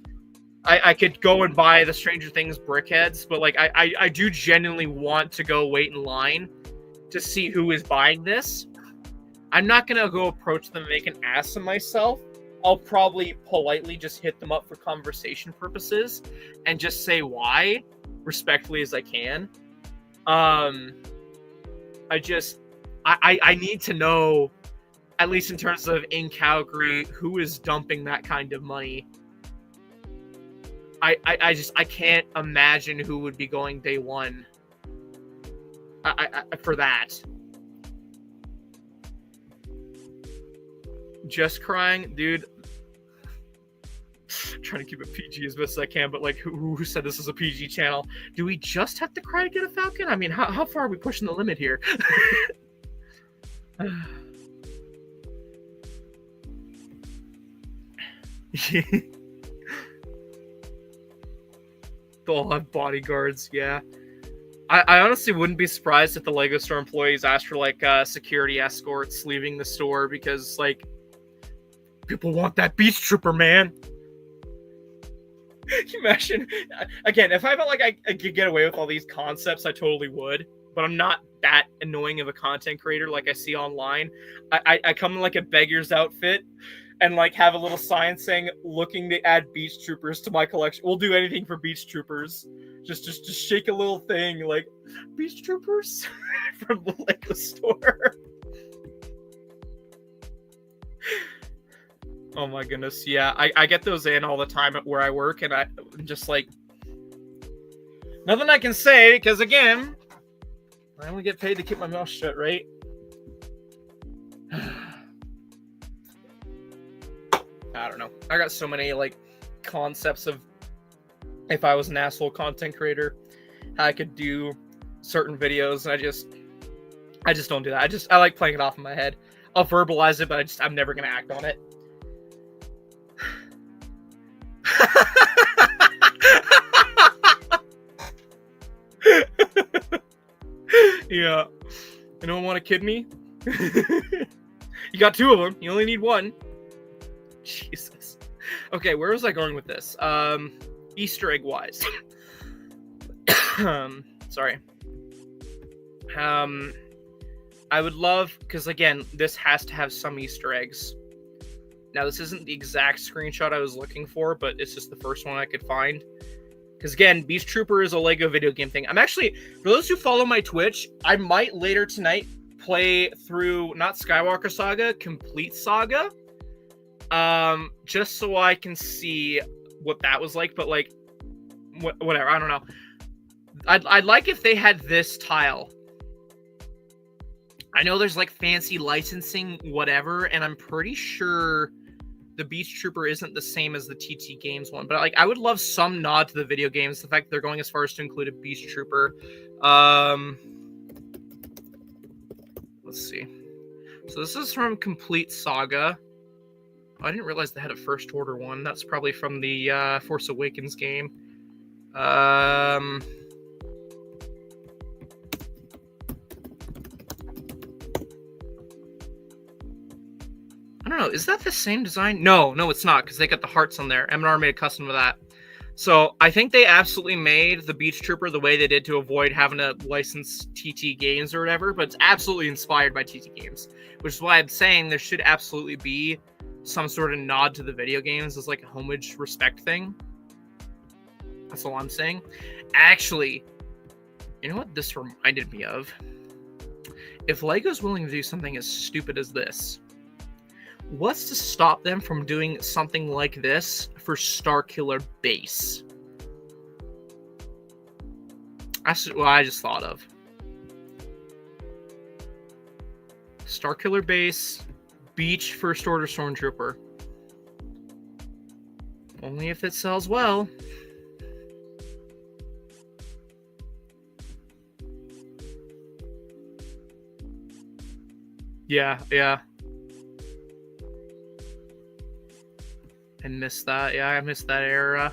I could go and buy the Stranger Things brickheads, but like I do genuinely want to go wait in line to see who is buying this. I'm not gonna go approach them and make an ass of myself. I'll probably politely just hit them up for conversation purposes and just say why, respectfully as I can. I need to know, at least in terms of in Calgary, who is dumping that kind of money. I can't imagine who would be going day one for that. Just crying, dude. trying to keep it PG as best as I can, but like, who said this is a PG channel? Do we just have to cry to get a Falcon? I mean, how far are we pushing the limit here? They'll all have bodyguards, yeah. I honestly wouldn't be surprised if the LEGO store employees asked for like security escorts leaving the store, because like people want that Beach Trooper, man. Can you imagine? Again, if I felt like I could get away with all these concepts, I totally would. But I'm not that annoying of a content creator like I see online. I come in like a beggar's outfit and like have a little sign saying looking to add Beach Troopers to my collection. We'll do anything for Beach Troopers. Just shake a little thing like Beach Troopers from the LEGO store. Oh my goodness, yeah. I get those in all the time at where I work, and I'm just like, nothing I can say, because again, I only get paid to keep my mouth shut, right? I don't know. I got so many like concepts of if I was an asshole content creator, how I could do certain videos, and I just don't do that. I like playing it off in my head. I'll verbalize it, but I'm never gonna act on it. Yeah. Anyone want to kid me? You got two of them. You only need one. Jesus. Okay, where was I going with this? Easter egg wise. Sorry. I would love, because again, this has to have some Easter eggs. Now, this isn't the exact screenshot I was looking for, but it's just the first one I could find. Because again, Beast Trooper is a LEGO video game thing. I'm actually, for those who follow my Twitch, I might later tonight play through, not Skywalker Saga, Complete Saga. Just so I can see what that was like, but like, whatever, I don't know. I'd like if they had this tile. I know there's like fancy licensing, whatever, and I'm pretty sure the Beast Trooper isn't the same as the TT Games one, but like I would love some nod to the video games. The fact that they're going as far as to include a Beast Trooper. Let's see. So this is from Complete Saga. Oh, I didn't realize they had a First Order one. That's probably from the Force Awakens game. I don't know. Is that the same design? No, it's not, because they got the hearts on there. M&R made a custom of that. So I think they absolutely made the Beach Trooper the way they did to avoid having to license TT Games or whatever, but it's absolutely inspired by TT Games, which is why I'm saying there should absolutely be some sort of nod to the video games as like a homage respect thing. That's all I'm saying. Actually, you know what this reminded me of? If LEGO's willing to do something as stupid as this, what's to stop them from doing something like this for Starkiller Base? That's what I just thought of. Starkiller Base, Beach First Order Stormtrooper. Only if it sells well. Yeah. I missed that. Yeah, I missed that era.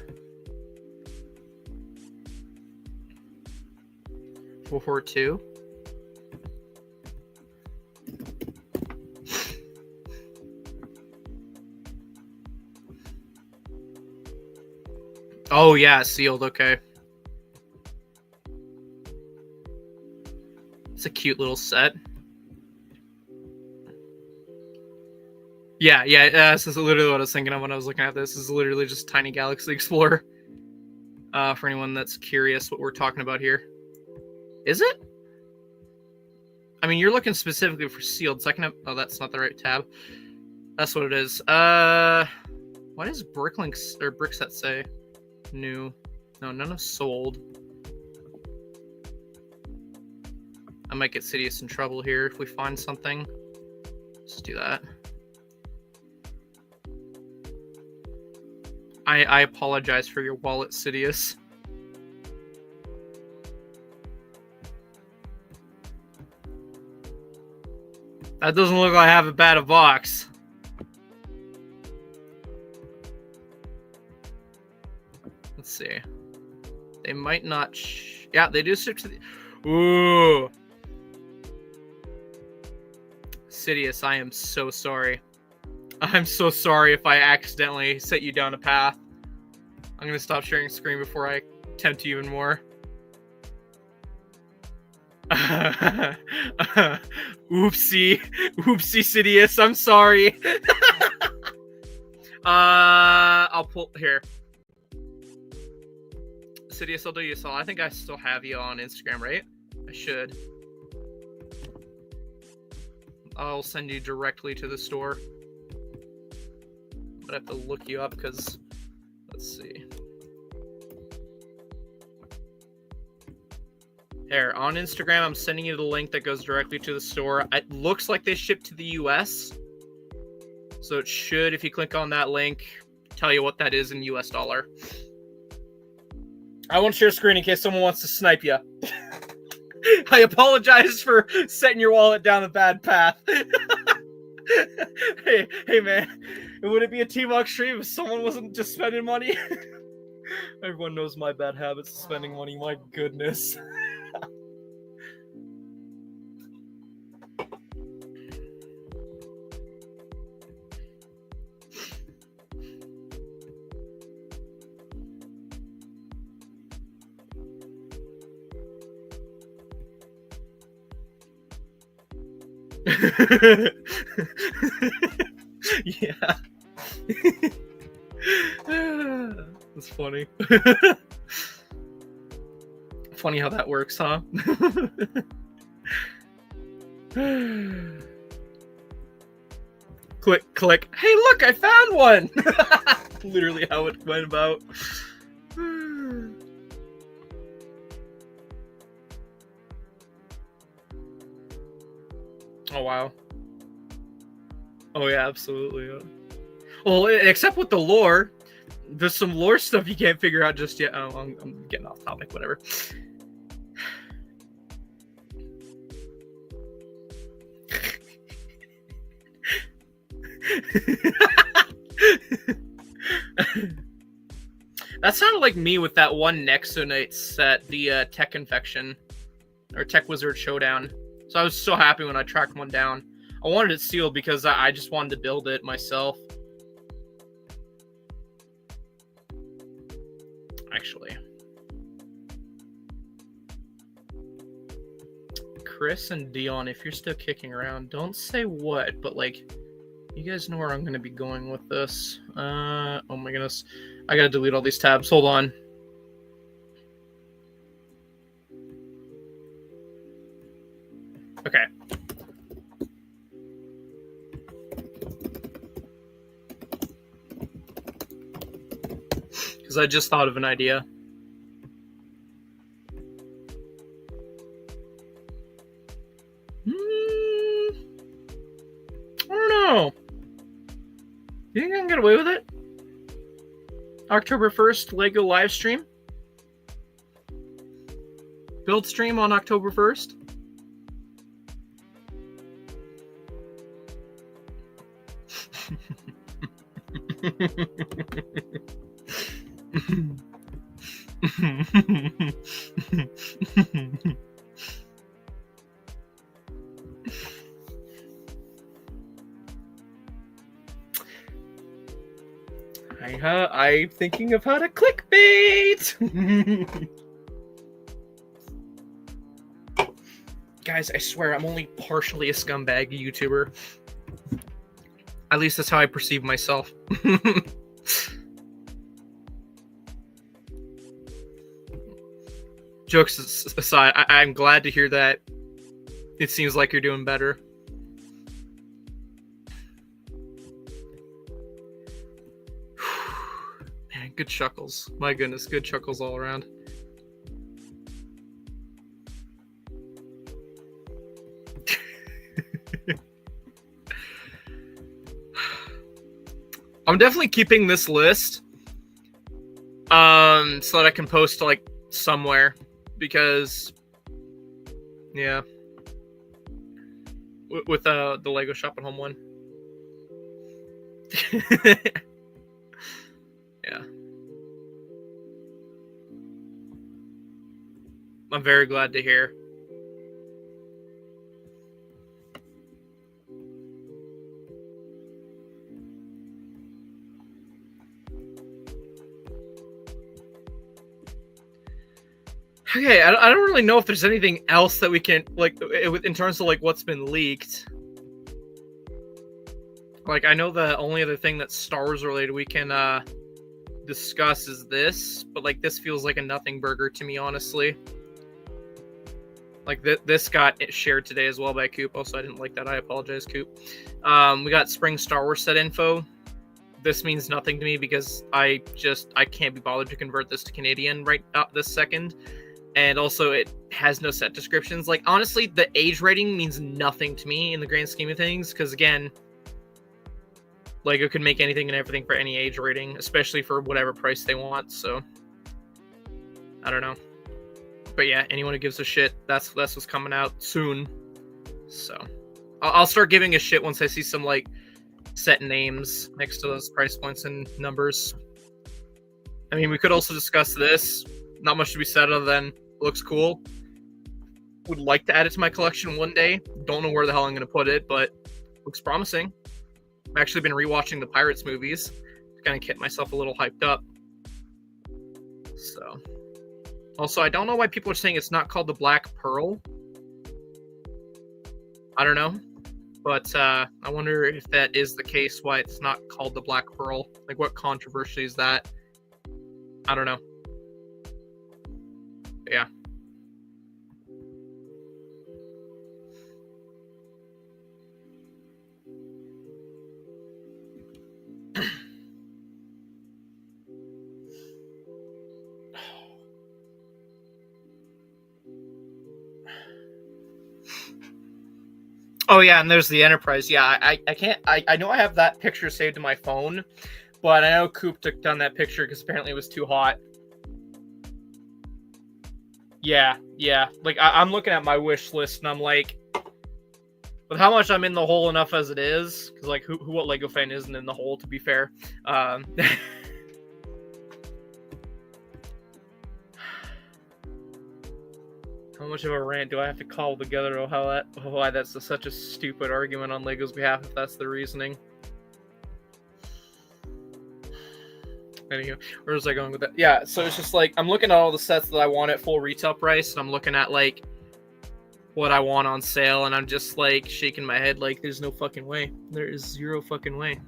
442. Oh yeah, sealed. Okay. It's a cute little set. Yeah, this is literally what I was thinking of when I was looking at this. This is literally just Tiny Galaxy Explorer. For anyone that's curious what we're talking about here. Is it? I mean, you're looking specifically for sealed. So I can have... Oh, that's not the right tab. That's what it is. What does Bricklinks or Brickset say? New. No, none of sold. I might get Sidious in trouble here if we find something. Let's do that. I apologize for your wallet, Sidious. That doesn't look like I have a bad box. Let's see. They might not. Yeah, they do ship to the. Ooh. Sidious, I am so sorry. I'm so sorry if I accidentally set you down a path. I'm gonna stop sharing screen before I tempt you even more. Oopsie, Sidious. I'm sorry. I'll pull here. Sidious, I'll do you so. I think I still have you on Instagram, right? I should. I'll send you directly to the store. But I have to look you up because, let's see. There, on Instagram, I'm sending you the link that goes directly to the store. It looks like they ship to the US. So it should, if you click on that link, tell you what that is in US dollar. I won't share screen in case someone wants to snipe you. I apologize for setting your wallet down a bad path. hey man, would it be a TMOG stream if someone wasn't just spending money? Everyone knows my bad habits of spending money, my goodness. Yeah. That's funny. Funny how that works, huh? Click. Hey, look, I found one! Literally how it went about. Oh, wow. Oh, yeah, absolutely. Yeah. Well, except with the lore. There's some lore stuff you can't figure out just yet. Oh, I'm getting off topic, whatever. That sounded like me with that one Nexonite set, the Tech Infection, or Tech Wizard Showdown. So I was so happy when I tracked one down. I wanted it sealed because I just wanted to build it myself. Actually. Chris and Dion, if you're still kicking around, don't say what, but like, you guys know where I'm going to be going with this. Oh my goodness. I got to delete all these tabs. Hold on. Okay. Because I just thought of an idea. I don't know. You think I can get away with it? October 1st, Lego live stream? Build stream on October 1st? I'm thinking of how to clickbait. Guys, I swear I'm only partially a scumbag YouTuber. At least that's how I perceive myself. Jokes aside, I'm glad to hear that it seems like you're doing better. Man, good chuckles. My goodness, good chuckles all around. I'm definitely keeping this list So that I can post to like somewhere, because yeah, with the Lego Shop at Home one. Yeah, I'm very glad to hear. Okay, I don't really know if there's anything else that we can, like, in terms of, like, what's been leaked. Like, I know the only other thing that's Star Wars related we can discuss is this, but, like, this feels like a nothing burger to me, honestly. Like, this got shared today as well by Coop. Also, I didn't like that. I apologize, Coop. We got spring Star Wars set info. This means nothing to me because I can't be bothered to convert this to Canadian right this second. And also, it has no set descriptions. Like, honestly, the age rating means nothing to me in the grand scheme of things. Because, again, Lego can make anything and everything for any age rating, especially for whatever price they want. So, I don't know. But yeah, anyone who gives a shit, that's what's coming out soon. So, I'll start giving a shit once I see some, like, set names next to those price points and numbers. I mean, we could also discuss this. Not much to be said other than looks cool. Would like to add it to my collection one day. Don't know where the hell I'm going to put it, but looks promising. I've actually been rewatching the Pirates movies to kind of get myself a little hyped up. So, also, I don't know why people are saying it's not called the Black Pearl. I don't know. But I wonder if that is the case, why it's not called the Black Pearl. Like, what controversy is that? I don't know. But yeah. Oh yeah, and there's the Enterprise. Yeah, I can't. I know I have that picture saved to my phone, but I know Coop took down that picture because apparently it was too hot. Yeah. Like, I'm looking at my wish list and I'm like, with how much I'm in the hole enough as it is, because like, what Lego fan isn't in the hole, to be fair? How much of a rant do I have to call together? Why that's such a stupid argument on Lego's behalf if that's the reasoning. Anyway, where was I going with that? Yeah, so it's just like, I'm looking at all the sets that I want at full retail price, and I'm looking at like what I want on sale, and I'm just like shaking my head like there's no fucking way. There is zero fucking way.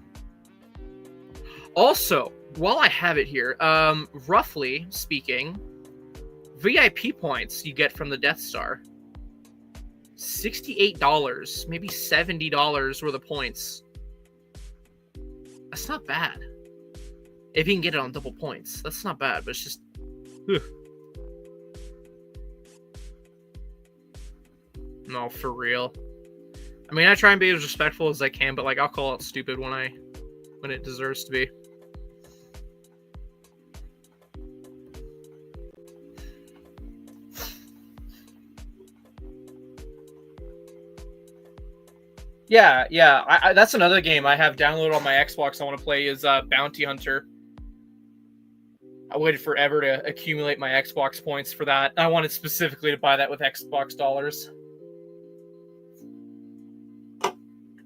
Also, while I have it here, roughly speaking, VIP points you get from the Death Star. $68, maybe $70 worth of points. That's not bad. If you can get it on double points, that's not bad, but it's just... Ugh. No, for real. I mean, I try and be as respectful as I can, but like, I'll call it stupid when it deserves to be. Yeah. I that's another game I have downloaded on my Xbox I want to play is Bounty Hunter. I waited forever to accumulate my Xbox points for that. I wanted specifically to buy that with Xbox dollars.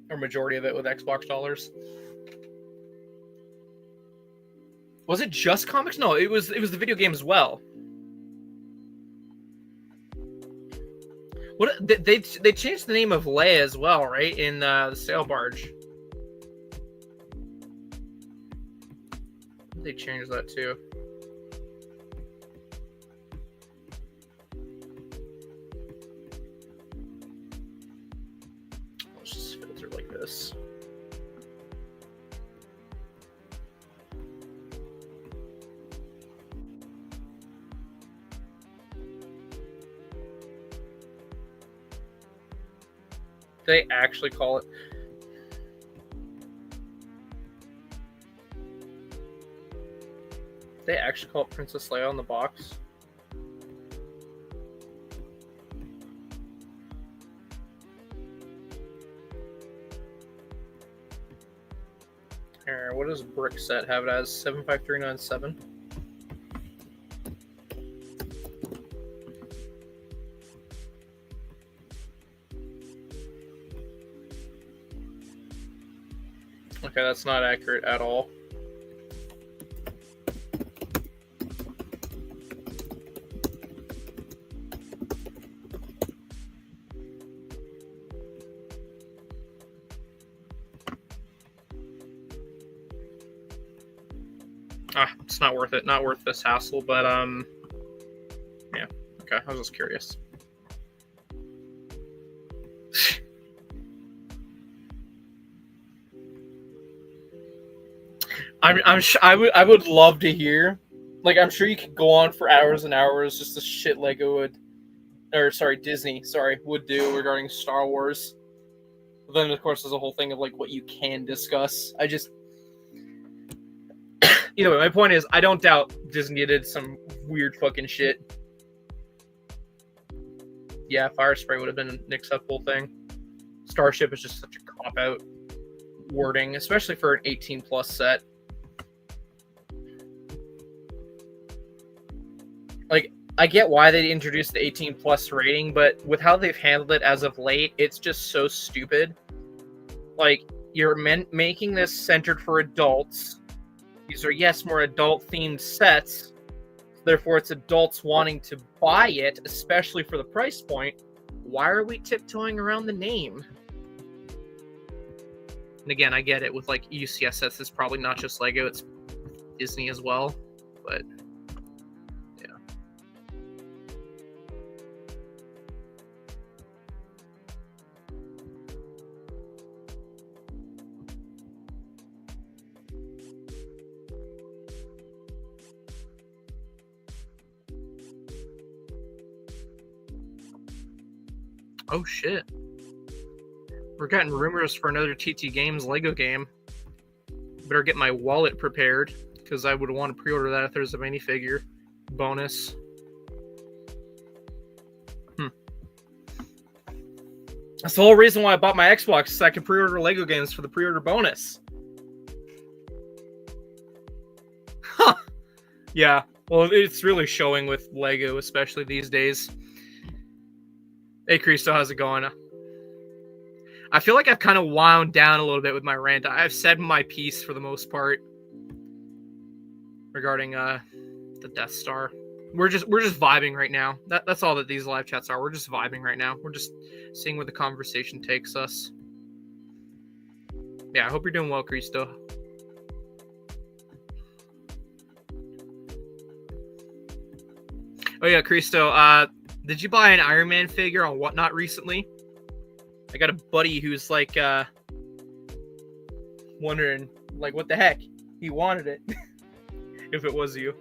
Or majority of it with Xbox dollars. Was it just comics? No, it was the video game as well. What they changed the name of Leia as well, right? In the sail barge. They changed that too. Let's just filter like this. They actually call it. They actually call it Princess Leia on the box. Here, what does Brick Set have it as? 75397. Okay, that's not accurate at all. It's not worth it. Not worth this hassle, but yeah. Okay, I was just curious. I would love to hear. Like, I'm sure you could go on for hours and hours just the shit Disney would do regarding Star Wars. But then, of course, there's a whole thing of like what you can discuss. Either way, my point is, I don't doubt Disney did some weird fucking shit. Yeah, Fire Spray would have been an acceptable thing. Starship is just such a cop-out wording, especially for an 18+ set. Like, I get why they introduced the 18+ rating, but with how they've handled it as of late, it's just so stupid. Like, you're making this centered for adults. These are, yes, more adult-themed sets. Therefore, it's adults wanting to buy it, especially for the price point. Why are we tiptoeing around the name? And again, I get it. With, like, UCS sets, it's probably not just LEGO. It's Disney as well. But, yeah. Oh, shit. We're getting rumors for another TT Games LEGO game. Better get my wallet prepared, because I would want to pre-order that if there's a minifigure bonus. That's the whole reason why I bought my Xbox, so I can pre-order LEGO games for the pre-order bonus. Huh. Yeah, well, it's really showing with LEGO, especially these days. Hey, Cristo, how's it going? I feel like I've kind of wound down a little bit with my rant. I've said my piece for the most part regarding the Death Star. We're just vibing right now. That's all that these live chats are. We're just vibing right now. We're just seeing where the conversation takes us. Yeah, I hope you're doing well, Cristo. Oh yeah, Cristo. Did you buy an Iron Man figure on Whatnot recently? I got a buddy who's like wondering, like, what the heck? He wanted it. If it was you.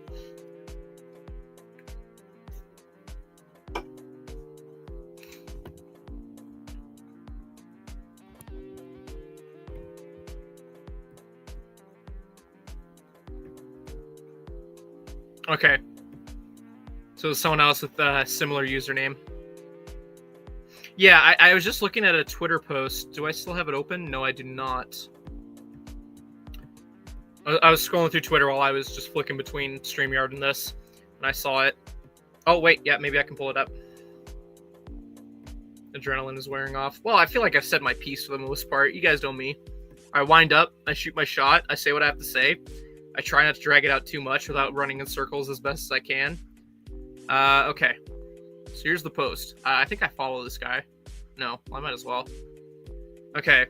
Okay. So someone else with a similar username. Yeah, I was just looking at a Twitter post. Do I still have it open? No, I do not. I was scrolling through Twitter while I was just flicking between StreamYard and this, and I saw it. Oh, wait, yeah, maybe I can pull it up. Adrenaline is wearing off. Well, I feel like I've said my piece for the most part. You guys know me. I wind up, I shoot my shot, I say what I have to say. I try not to drag it out too much without running in circles as best as I can. Okay. So here's the post. I think I follow this guy. No, well, I might as well. Okay.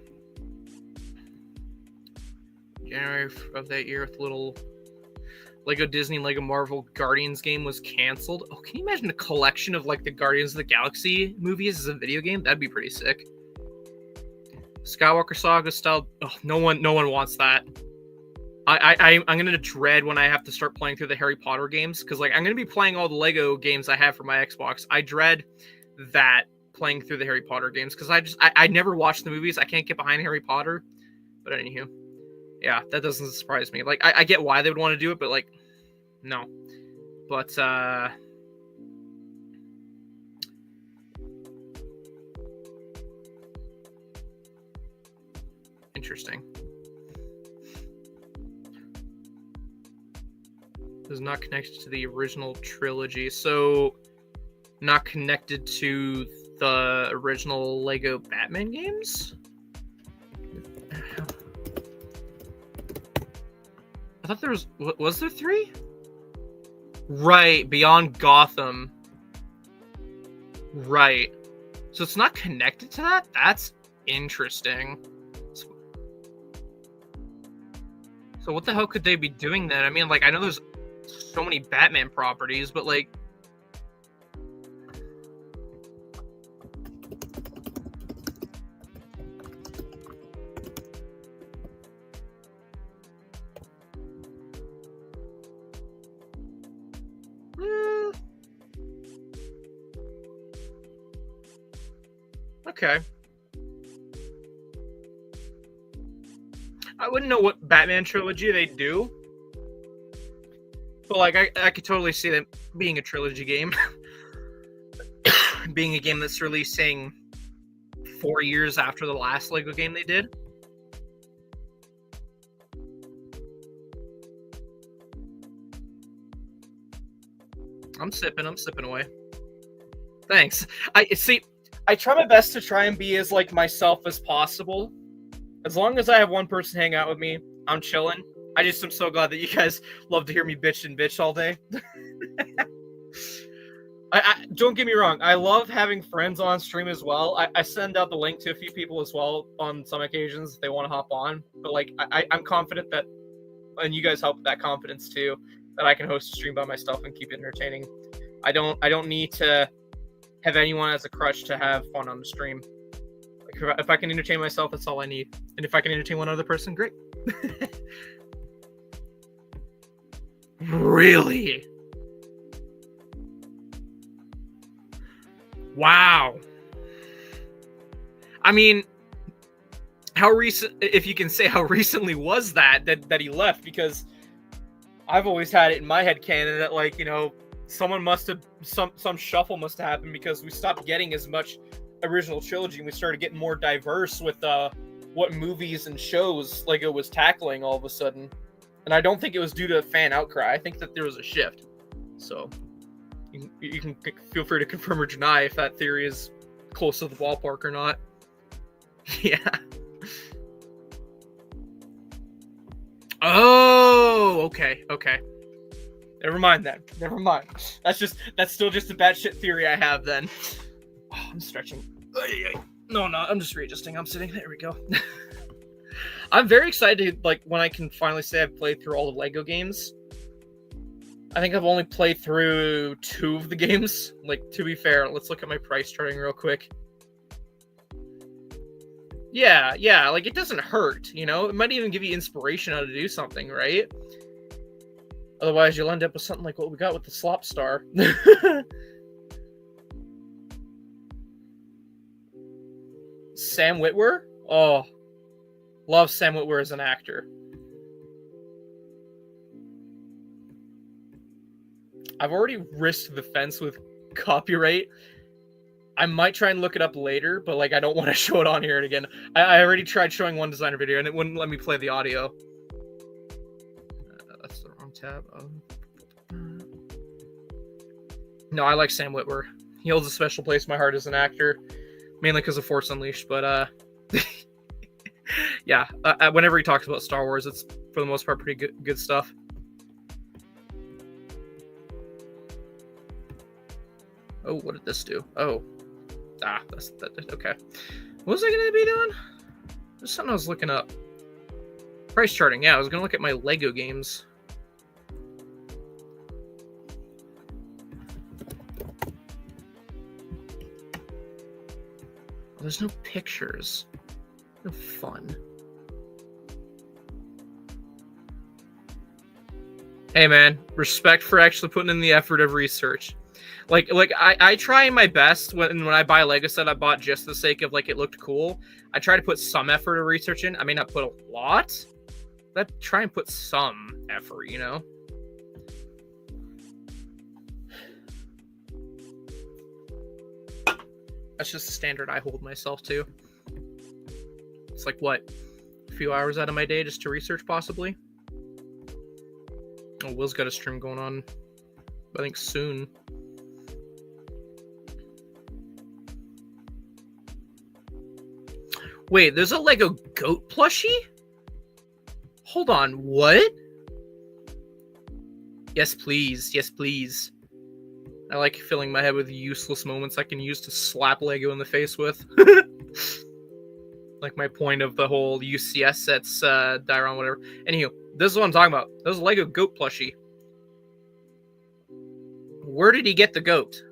January of that year, with little Lego Disney and Lego Marvel Guardians game was canceled. Oh, can you imagine a collection of like the Guardians of the Galaxy movies as a video game? That'd be pretty sick. Skywalker Saga style. Oh, no one wants that. I'm gonna dread when I have to start playing through the Harry Potter games, because like I'm gonna be playing all the Lego games I have for my Xbox. I dread that, playing through the Harry Potter games, because I never watched the movies. I can't get behind Harry Potter. But anywho, yeah, that doesn't surprise me. Like I get why they would want to do it, but like, No. But interesting. Is not connected to the original trilogy, so not connected to the original Lego Batman games? I thought there was there 3? Right, Beyond Gotham. Right. So it's not connected to that? That's interesting. So what the hell could they be doing then? I mean, like, I know there's so many Batman properties, but like, okay. I wouldn't know what Batman trilogy they do. But like, I could totally see that being a trilogy game. Being a game that's releasing 4 years after the last Lego game they did. I'm sipping away. Thanks. I try my best to try and be as like myself as possible. As long as I have one person hang out with me, I'm chilling. I just am so glad that you guys love to hear me bitch all day. I don't get me wrong. I love having friends on stream as well. I send out the link to a few people as well on some occasions if they want to hop on. But like, I'm confident that, and you guys help with that confidence too, that I can host a stream by myself and keep it entertaining. I don't need to have anyone as a crutch to have fun on the stream. Like, if I can entertain myself, that's all I need. And if I can entertain one other person, great. Really? Wow. I mean, how recent, if you can say how recently was that he left, because I've always had it in my head canon that, like, you know, someone must have, some shuffle must have happened because we stopped getting as much original trilogy and we started getting more diverse with what movies and shows Lego was tackling all of a sudden. And I don't think it was due to fan outcry. I think that there was a shift. So you can feel free to confirm or deny if that theory is close to the ballpark or not. Yeah. Oh, okay. Never mind then. Never mind. That's still just a bad shit theory I have then. Oh, I'm stretching. No, I'm just readjusting. I'm sitting. There we go. I'm very excited, like, when I can finally say I've played through all the Lego games. I think I've only played through 2 of the games. Like, to be fair, let's look at my price charting real quick. Yeah, like, it doesn't hurt, you know? It might even give you inspiration how to do something, right? Otherwise, you'll end up with something like what we got with the SLOP STAR. Sam Witwer? Oh, love Sam Witwer as an actor. I've already risked the fence with copyright. I might try and look it up later, but like, I don't want to show it on here again. I already tried showing one designer video and it wouldn't let me play the audio. That's the wrong tab. No, I like Sam Witwer. He holds a special place in my heart as an actor, mainly because of Force Unleashed. But yeah, whenever he talks about Star Wars, it's for the most part pretty good stuff. Oh, what did this do? Oh, that's okay. What was I gonna be doing? There's something I was looking up. Price charting. Yeah, I was gonna look at my Lego games. There's no pictures. No fun. Hey man, respect for actually putting in the effort of research. Like I try my best when I buy a Lego set I bought just for the sake of like it looked cool. I try to put some effort of research in. I may not put a lot, but I try and put some effort, you know? That's just the standard I hold myself to. It's like, what? A few hours out of my day just to research, possibly? Oh, Will's got a stream going on, I think, soon. Wait, there's a Lego goat plushie? Hold on, what? Yes, please. Yes, please. I like filling my head with useless moments I can use to slap Lego in the face with. Like my point of the whole UCS sets Diron, whatever. Anywho, this is what I'm talking about. There's a Lego goat plushie. Where did he get the goat?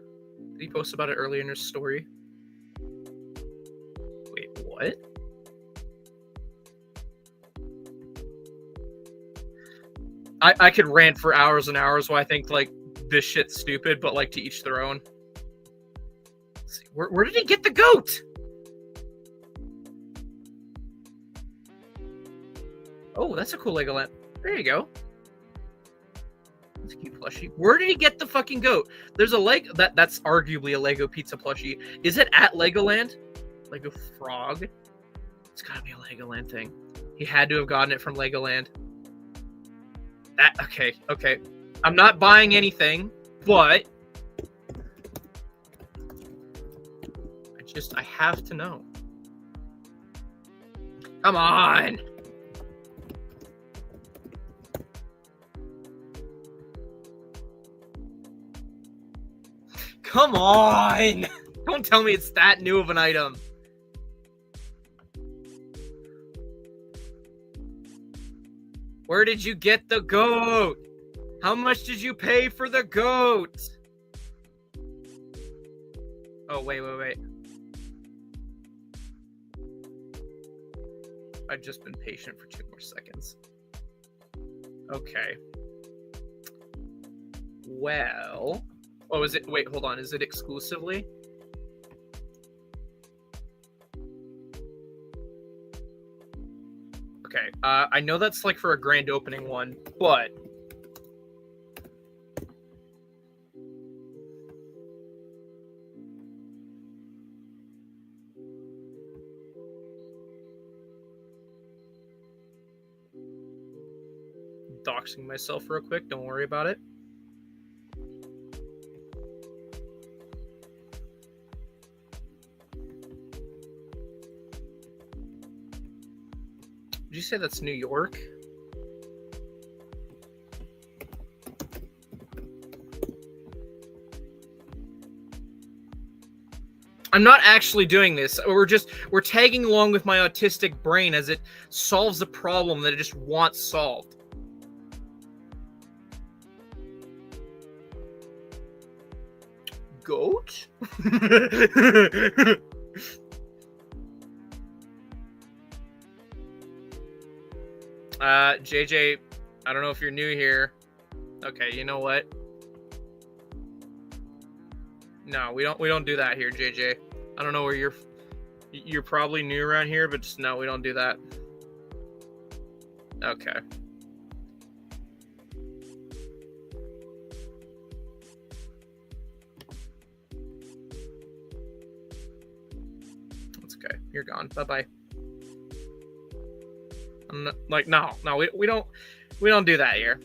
Did he post about it earlier in his story? Wait, what? I could rant for hours and hours why I think, like, this shit's stupid, but, like, to each their own. Let's see, where did he get the goat? Oh, that's a cool Lego lamp. There you go. That's a cute plushie. Where did he get the fucking goat? There's a Lego... That's arguably a Lego pizza plushie. Is it at Legoland? Lego frog? It's gotta be a Legoland thing. He had to have gotten it from Legoland. Okay. I'm not buying anything, but... I have to know. Come on! Come on! Don't tell me it's that new of an item. Where did you get the goat? How much did you pay for the goat? Oh, wait. I've just been patient for 2 more seconds. Okay. Well... Oh, is it... Wait, hold on. Is it exclusively? Okay. I know that's, like, for a grand opening one, but... Doxing myself real quick. Don't worry about it. Did you say that's New York? I'm not actually doing this. We're tagging along with my autistic brain as it solves a problem that it just wants solved. Goat? JJ, I don't know if you're new here. Okay, you know what? No, we don't do that here, JJ. I don't know where you're probably new around here, but just no, we don't do that. Okay. That's okay. You're gone. Bye-bye. I'm not, like, no, we don't do that here.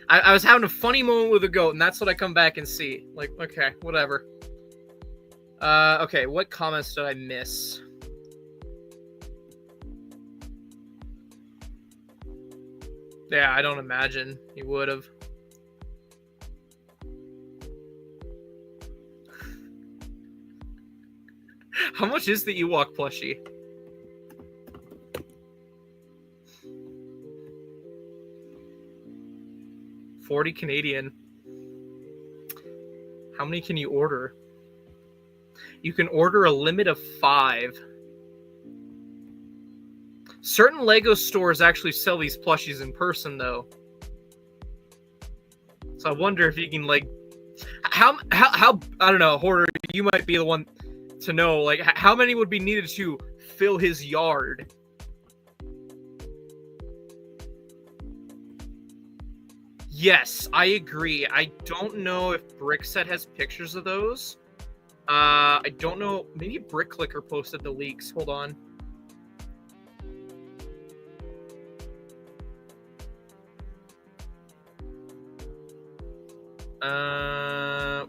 I was having a funny moment with a goat, and that's what I come back and see. Like, okay, whatever. Okay, what comments did I miss? Yeah, I don't imagine he would have. How much is the Ewok plushie? $40 Canadian. How many can you order? You can order a limit of 5. Certain Lego stores actually sell these plushies in person, though. So I wonder if you can, like, how I don't know, Hoarder, you might be the one to know, like, how many would be needed to fill his yard? Yes, I agree. I don't know if Brickset has pictures of those. I don't know. Maybe Brick Clicker posted the leaks. Hold on.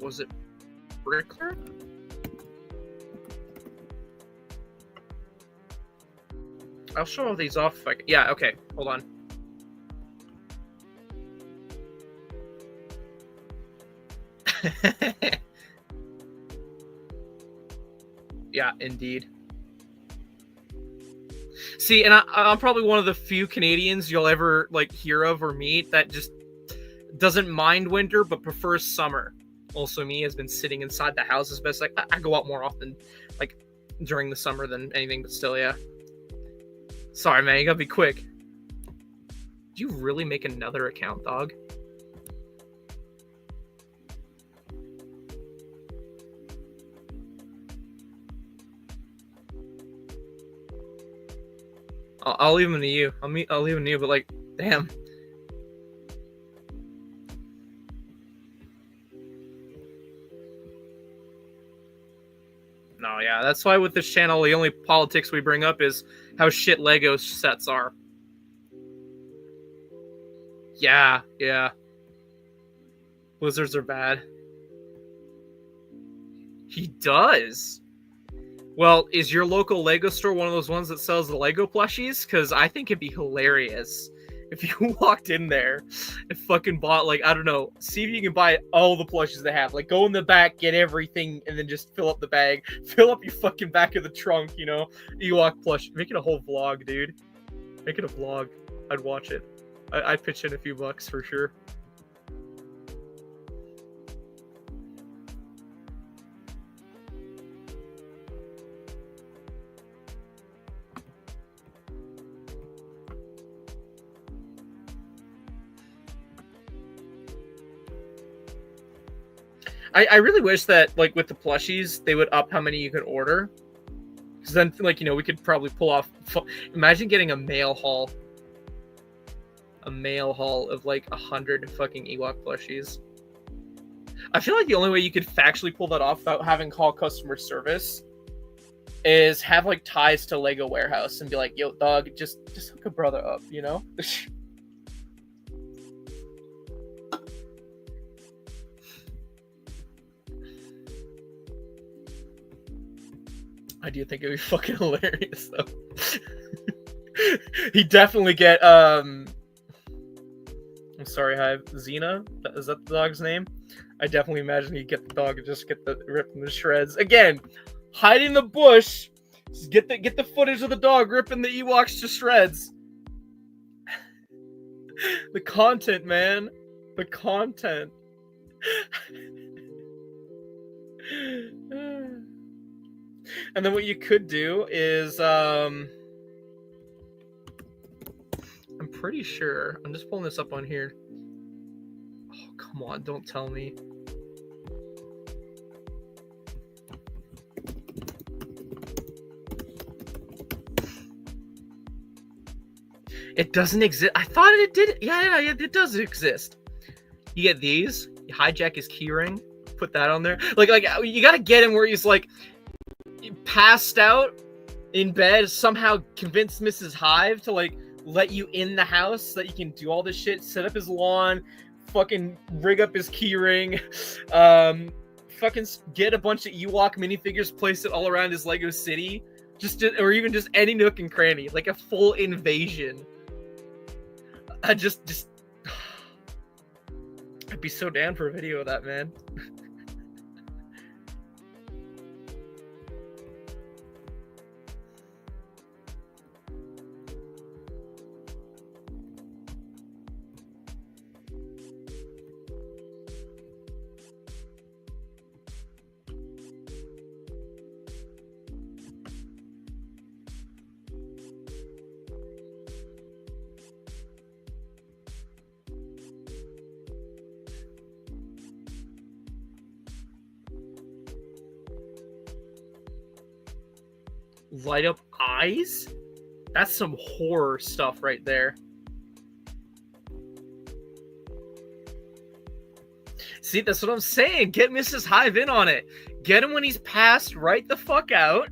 Was it Brickler? I'll show all these off if I can. Yeah, okay. Hold on. Yeah, indeed. See, and I'm probably one of the few Canadians you'll ever like hear of or meet that just doesn't mind winter but prefers summer. Also, me has been sitting inside the house as best like I go out more often, like during the summer than anything. But still, yeah. Sorry, man. You gotta be quick. Did you really make another account, dog? I'll leave them to you. I'll leave them to you. But like, damn. No, yeah, that's why with this channel, the only politics we bring up is how shit Lego sets are. Yeah, yeah. Blizzards are bad. He does. Well, is your local Lego store one of those ones that sells the Lego plushies? Because I think it'd be hilarious if you walked in there and fucking bought, like, I don't know, see if you can buy all the plushies they have. Like, go in the back, get everything, and then just fill up the bag. Fill up your fucking back of the trunk, you know? Ewok plush. Make it a whole vlog, dude. Make it a vlog. I'd watch it. I'd pitch in a few bucks for sure. I really wish that, like, with the plushies, they would up how many you could order. Because then, like, you know, we could probably pull off... Imagine getting a mail haul. A mail haul of, like, 100 fucking Ewok plushies. I feel like the only way you could factually pull that off without having call customer service is have, like, ties to Lego Warehouse and be like, yo, dog, just hook a brother up, you know? I do think it'd be fucking hilarious, though. He'd definitely get, I'm sorry, Hive, Xena? Is that the dog's name? I definitely imagine he'd get the dog and just get the ripped in the shreds. Again, hide in the bush, just get the footage of the dog ripping the Ewoks to shreds. The content, man. The content. And then what you could do is, I'm pretty sure, I'm just pulling this up on here. Oh, come on, don't tell me. It doesn't exist. I thought it did. Yeah, it does exist. You get these, you hijack his keyring, put that on there. Like you gotta get him where he's like, passed out in bed, somehow convince Mrs. Hive to like let you in the house so that you can do all this shit, set up his lawn, fucking rig up his keyring, fucking get a bunch of Ewok minifigures, place it all around his Lego city, or even just any nook and cranny, like a full invasion. I'd be so down for a video of that, man. Light up eyes? That's some horror stuff right there. See, that's what I'm saying. Get Mrs. Hive in on it. Get him when he's passed right the fuck out.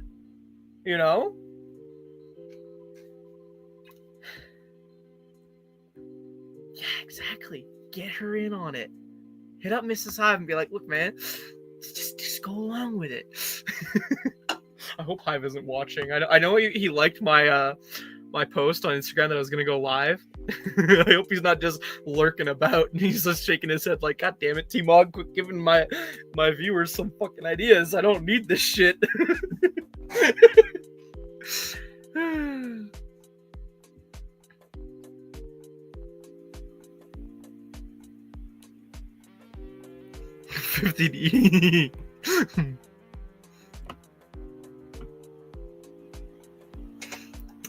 You know? Yeah, exactly. Get her in on it. Hit up Mrs. Hive and be like, look, man, just go along with it. I hope Hive isn't watching. I know he liked my my post on Instagram that I was gonna go live. I hope he's not just lurking about and he's just shaking his head like, God damn it, TMOG, quit giving my viewers some fucking ideas. I don't need this shit. $50.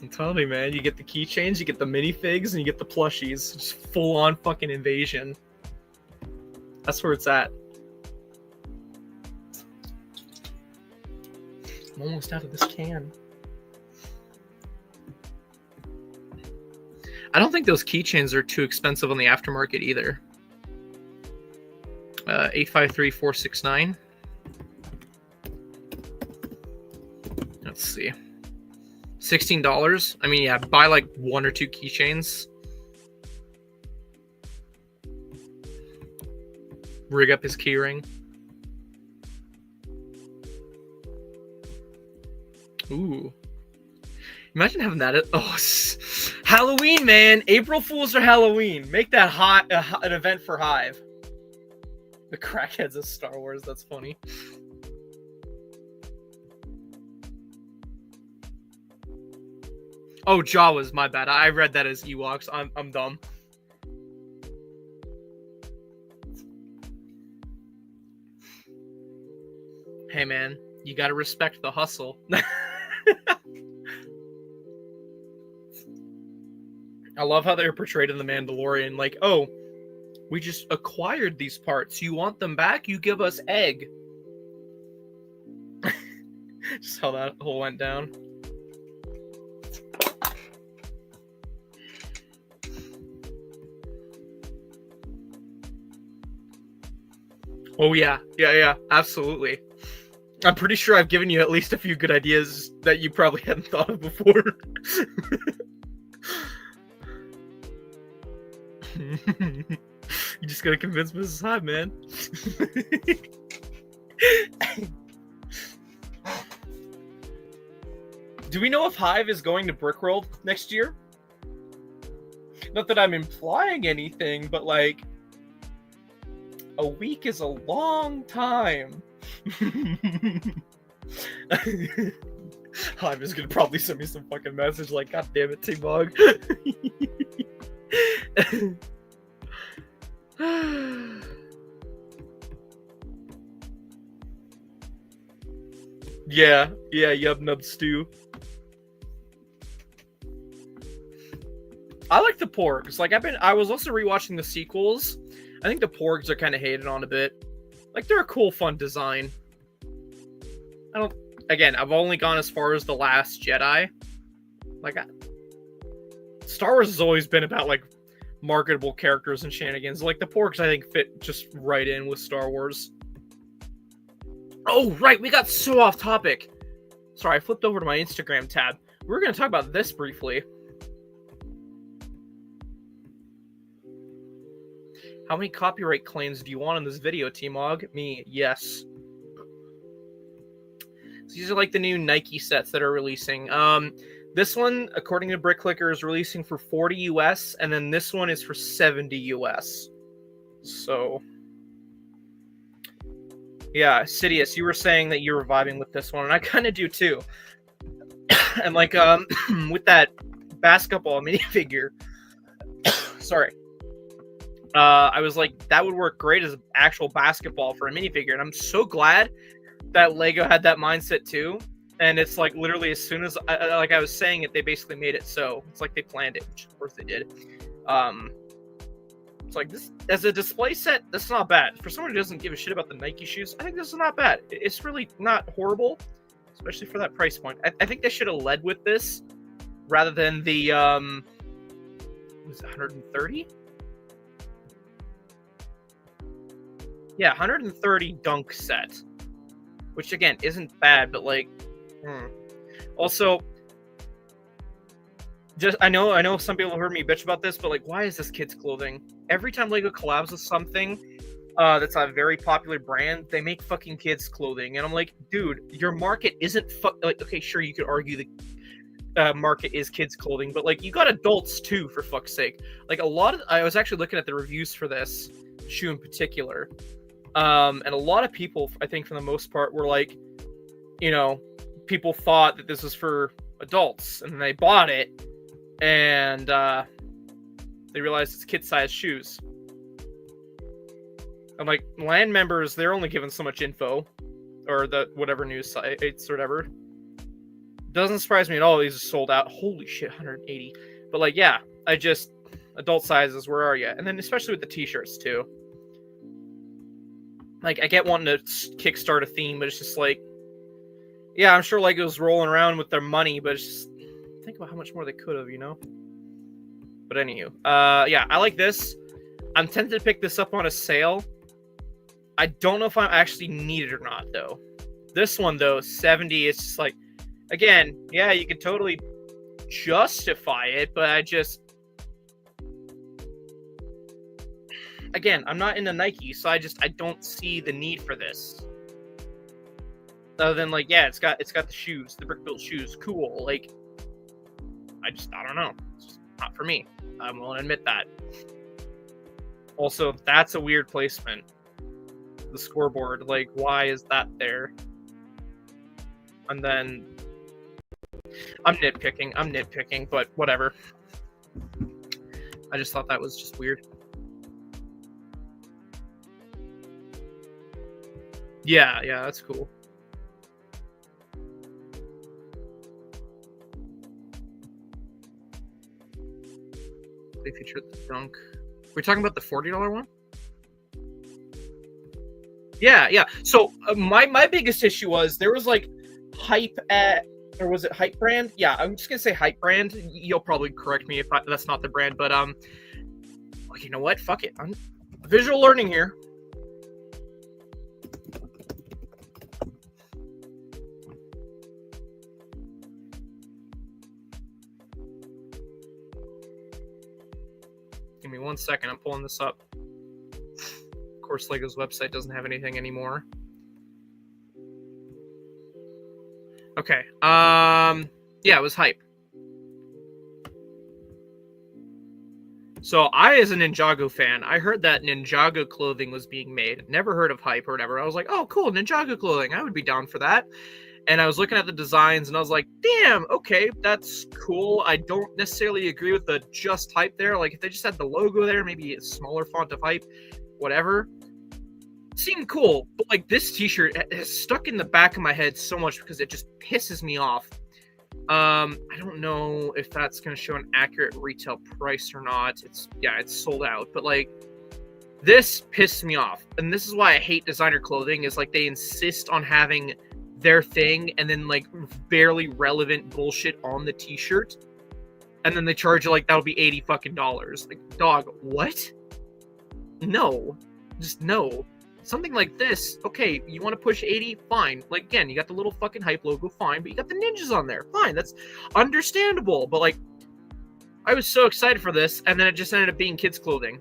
I'm telling you, man, you get the keychains, you get the minifigs, and you get the plushies. Just full on fucking invasion. That's where it's at. I'm almost out of this can. I don't think those keychains are too expensive on the aftermarket either. 853469. Let's see. $16. I mean, yeah, buy like 1 or 2 keychains. Rig up his keyring. Ooh. Imagine having that. Oh, Halloween, man. April Fools or Halloween. Make that an event for Hive. The crackheads of Star Wars. That's funny. Oh, Jawas. My bad. I read that as Ewoks. I'm dumb. Hey, man. You gotta respect the hustle. I love how they're portrayed in The Mandalorian. Like, oh, we just acquired these parts. You want them back? You give us egg. Just how that whole went down. Oh, yeah. Yeah, absolutely. I'm pretty sure I've given you at least a few good ideas that you probably hadn't thought of before. You just gotta convince Mrs. Hive, man. Do we know if Hive is going to Brickworld next year? Not that I'm implying anything, but like, a week is a long time. Hive is gonna probably send me some fucking message like, God damn it, TMOG. Yeah, yub nub stew. I like the porgs. Like I was also rewatching the sequels. I think the porgs are kind of hated on a bit. Like they're a cool, fun design. I've only gone as far as The Last Jedi. Like Star Wars has always been about like marketable characters and shenanigans. Like the porgs, I think fit just right in with Star Wars. Oh, right, we got so off topic. Sorry, I flipped over to my Instagram tab. We were going to talk about this briefly. How many copyright claims do you want in this video, TMOG? Me, yes. So these are like the new Nike sets that are releasing. This one, according to BrickClicker, is releasing for 40 US, and then this one is for 70 US. So, yeah, Sidious, you were saying that you were vibing with this one, and I kind of do too. And like, with that basketball minifigure, sorry, I was like, that would work great as actual basketball for a minifigure, and I'm so glad that Lego had that mindset too. And it's like literally as soon as I was saying it, they basically made it so. It's like they planned it, which of course they did. It's like this as a display set, that's not bad. For someone who doesn't give a shit about the Nike shoes, I think this is not bad. It's really not horrible, especially for that price point. I think they should have led with this rather than the was it 130? Yeah, 130 dunk set, which again isn't bad, but like, also, just I know some people have heard me bitch about this, but like, why is this kids' clothing? Every time Lego collabs with something that's a very popular brand, they make fucking kids' clothing, and I'm like, dude, your market isn't like, okay, sure, you could argue the market is kids' clothing, but like, you got adults too, for fuck's sake. Like, I was actually looking at the reviews for this shoe in particular, and a lot of people, I think for the most part, were like, people thought that this was for adults, and they bought it, and they realized it's kid-sized shoes. I'm like, LAN members, they're only given so much info, or the whatever news sites or whatever. Doesn't surprise me at all. These are sold out. Holy shit, 180. But like, yeah, adult sizes, where are you? And then especially with the t-shirts too. Like, I get wanting to kickstart a theme, but it's just like, yeah, I'm sure Lego's rolling around with their money, but it's just, think about how much more they could have, But anywho, yeah, I like this. I'm tempted to pick this up on a sale. I don't know if I actually need it or not, though. This one, though, 70, it's just like, again, yeah, you could totally justify it, but again, I'm not into Nike, so I don't see the need for this. Other than, like, yeah, it's got the shoes, the brick-built shoes, cool. Like, I don't know. It's just not for me. I'm willing to admit that. Also, that's a weird placement. The scoreboard, like, why is that there? And then I'm nitpicking, but whatever. I just thought that was just weird. Yeah, that's cool. They featured the dunk. We're talking about the $40 one? Yeah. So my biggest issue was there was like hype or was it Hype Brand? Yeah, I'm just gonna say Hype Brand. You'll probably correct me if that's not the brand, but you know what? Fuck it. I'm visual learning here. Give me 1 second. I'm pulling this up. Of course, Lego's website doesn't have anything anymore. Okay. Yeah, it was Hype. So I, as a Ninjago fan, I heard that Ninjago clothing was being made. Never heard of Hype or whatever. I was like, oh, cool, Ninjago clothing. I would be down for that. And I was looking at the designs, and I was like, damn, okay, that's cool. I don't necessarily agree with the just Hype there. Like, if they just had the logo there, maybe a smaller font of Hype, whatever. It seemed cool. But, like, this t-shirt has stuck in the back of my head so much because it just pisses me off. I don't know if that's going to show an accurate retail price or not. It's sold out. But, like, this pissed me off. And this is why I hate designer clothing, is, like, they insist on having their thing and then, like, barely relevant bullshit on the t-shirt. And then they charge you, like, that'll be $80 fucking dollars. Like, dog, what? No. Just no. Something like this, okay, you want to push 80? Fine. Like, again, you got the little fucking Hype logo, fine, but you got the ninjas on there. Fine, that's understandable. But, like, I was so excited for this, and then it just ended up being kids' clothing.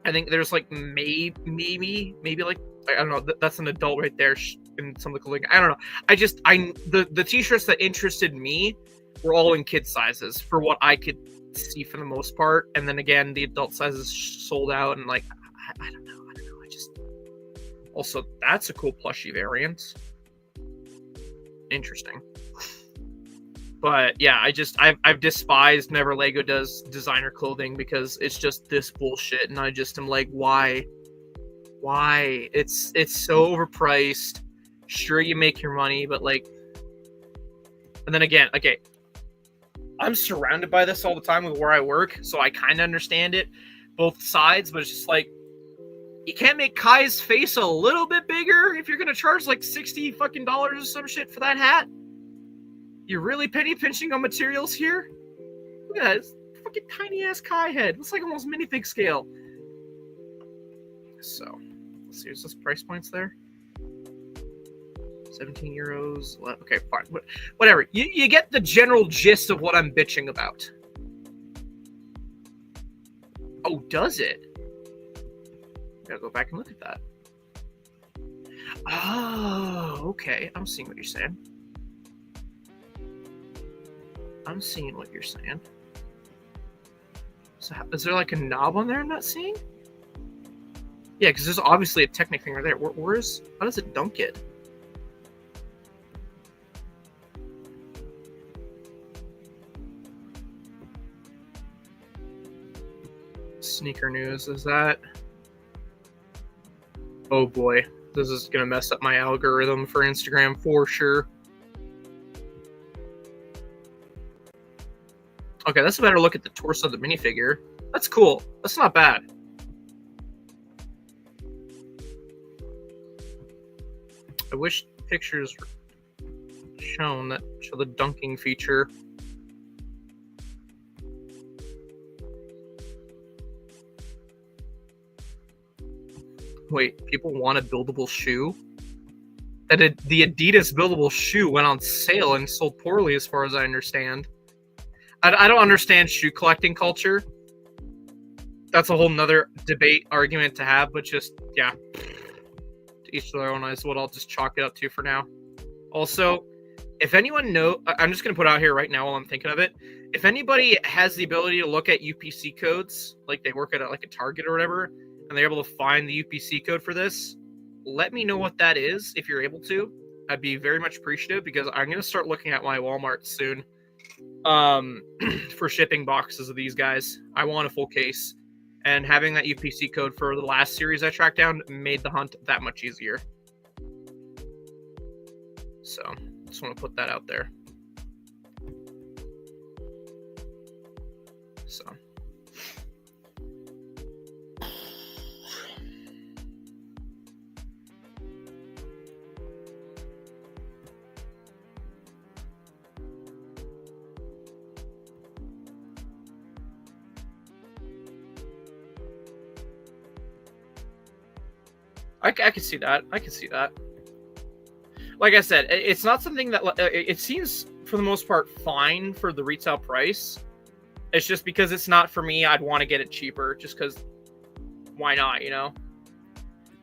I think there's, like, maybe, like, I don't know, that's an adult right there in some of the clothing. I don't know. The t-shirts that interested me were all in kid sizes, for what I could see for the most part. And then, again, the adult sizes sold out, and, like, I don't know. Also, that's a cool plushie variant. Interesting. But yeah, I've despised whenever Lego does designer clothing because it's just this bullshit, and I just am like, why? It's so overpriced. Sure, you make your money, but like, and then again, okay, I'm surrounded by this all the time with where I work, so I kind of understand it, both sides, but it's just like, you can't make Kai's face a little bit bigger if you're gonna charge like $60 fucking dollars or some shit for that hat? You're really penny pinching on materials here? Look at that, it's fucking tiny ass Kai head. Looks like almost minifig scale. So, Let's see, is this price points there? 17 euros. Okay, fine. Whatever. You get the general gist of what I'm bitching about. Oh, does it? Gotta go back and look at that. Oh, okay. I'm seeing what you're saying. I'm seeing what you're saying. So is there like a knob on there I'm not seeing? Yeah, because there's obviously a Technic thing right there. How does it dunk it? Sneaker news, is that? Oh boy, this is gonna mess up my algorithm for Instagram for sure. Okay, that's a better look at the torso of the minifigure. That's cool. That's not bad. I wish pictures were shown that show the dunking feature. Wait, people want a buildable shoe? The Adidas buildable shoe went on sale and sold poorly as far as I understand. I don't understand shoe collecting culture. That's a whole nother debate argument to have, but just, yeah. To each their own is what I'll just chalk it up to for now. Also, if anyone I'm just going to put out here right now while I'm thinking of it. If anybody has the ability to look at UPC codes, like they work at like a Target or whatever, and they're able to find the UPC code for this, let me know what that is if you're able to. I'd be very much appreciative because I'm going to start looking at my Walmart soon for shipping boxes of these guys. I want a full case. And having that UPC code for the last series I tracked down made the hunt that much easier. So, just want to put that out there. So. I can see that. I can see that. Like I said, it's not something that it seems for the most part fine for the retail price. It's just because it's not for me, I'd want to get it cheaper just because why not, you know?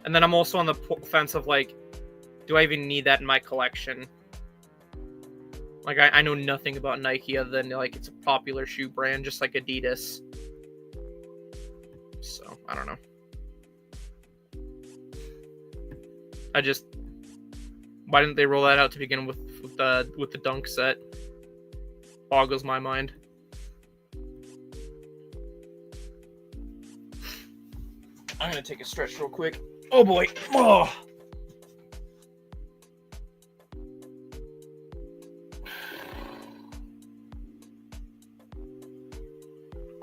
And then I'm also on the fence of like, do I even need that in my collection? Like I know nothing about Nike other than like it's a popular shoe brand just like Adidas. So, I don't know. Why didn't they roll that out to begin with the dunk set? Boggles my mind. I'm gonna take a stretch real quick. Oh boy. Oh.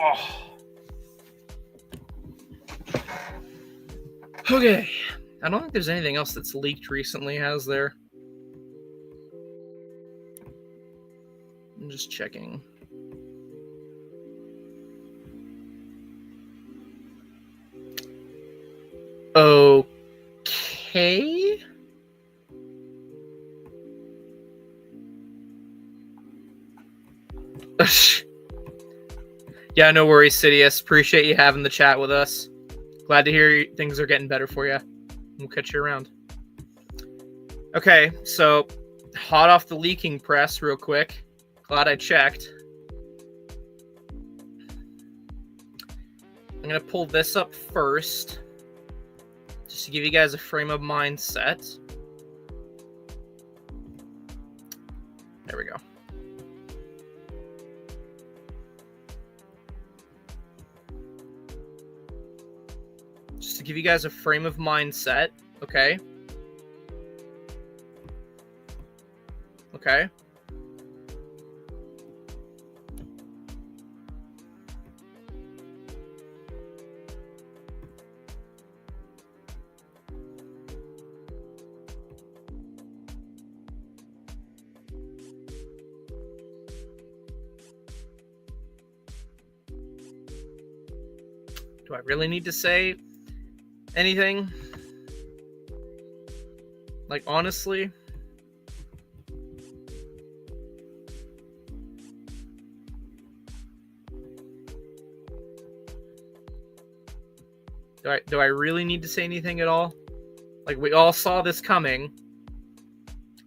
Oh. Okay. I don't think there's anything else that's leaked recently, has there? I'm just checking. Okay. Yeah, no worries, Sidious. Appreciate you having the chat with us. Glad to hear things are getting better for you. We'll catch you around. Okay, so hot off the leaking press real quick. Glad I checked. I'm going to pull this up first, just to give you guys a frame of mindset. There we go. Just to give you guys a frame of mindset, okay? Okay. Do I really need to say anything? Like, honestly, do I really need to say anything at all? Like, we all saw this coming.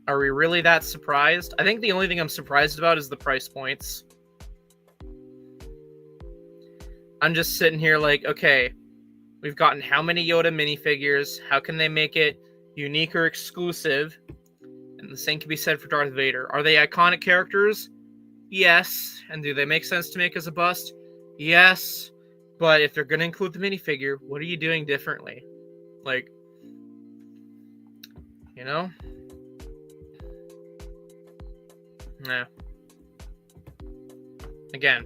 Are we really that surprised? I think the only thing I'm surprised about is the price points. I'm just sitting here like, okay, we've gotten how many Yoda minifigures? How can they make it unique or exclusive? And the same can be said for Darth Vader. Are they iconic characters? Yes. And do they make sense to make as a bust? Yes. But if they're going to include the minifigure, what are you doing differently? Like, you know? Nah. Again.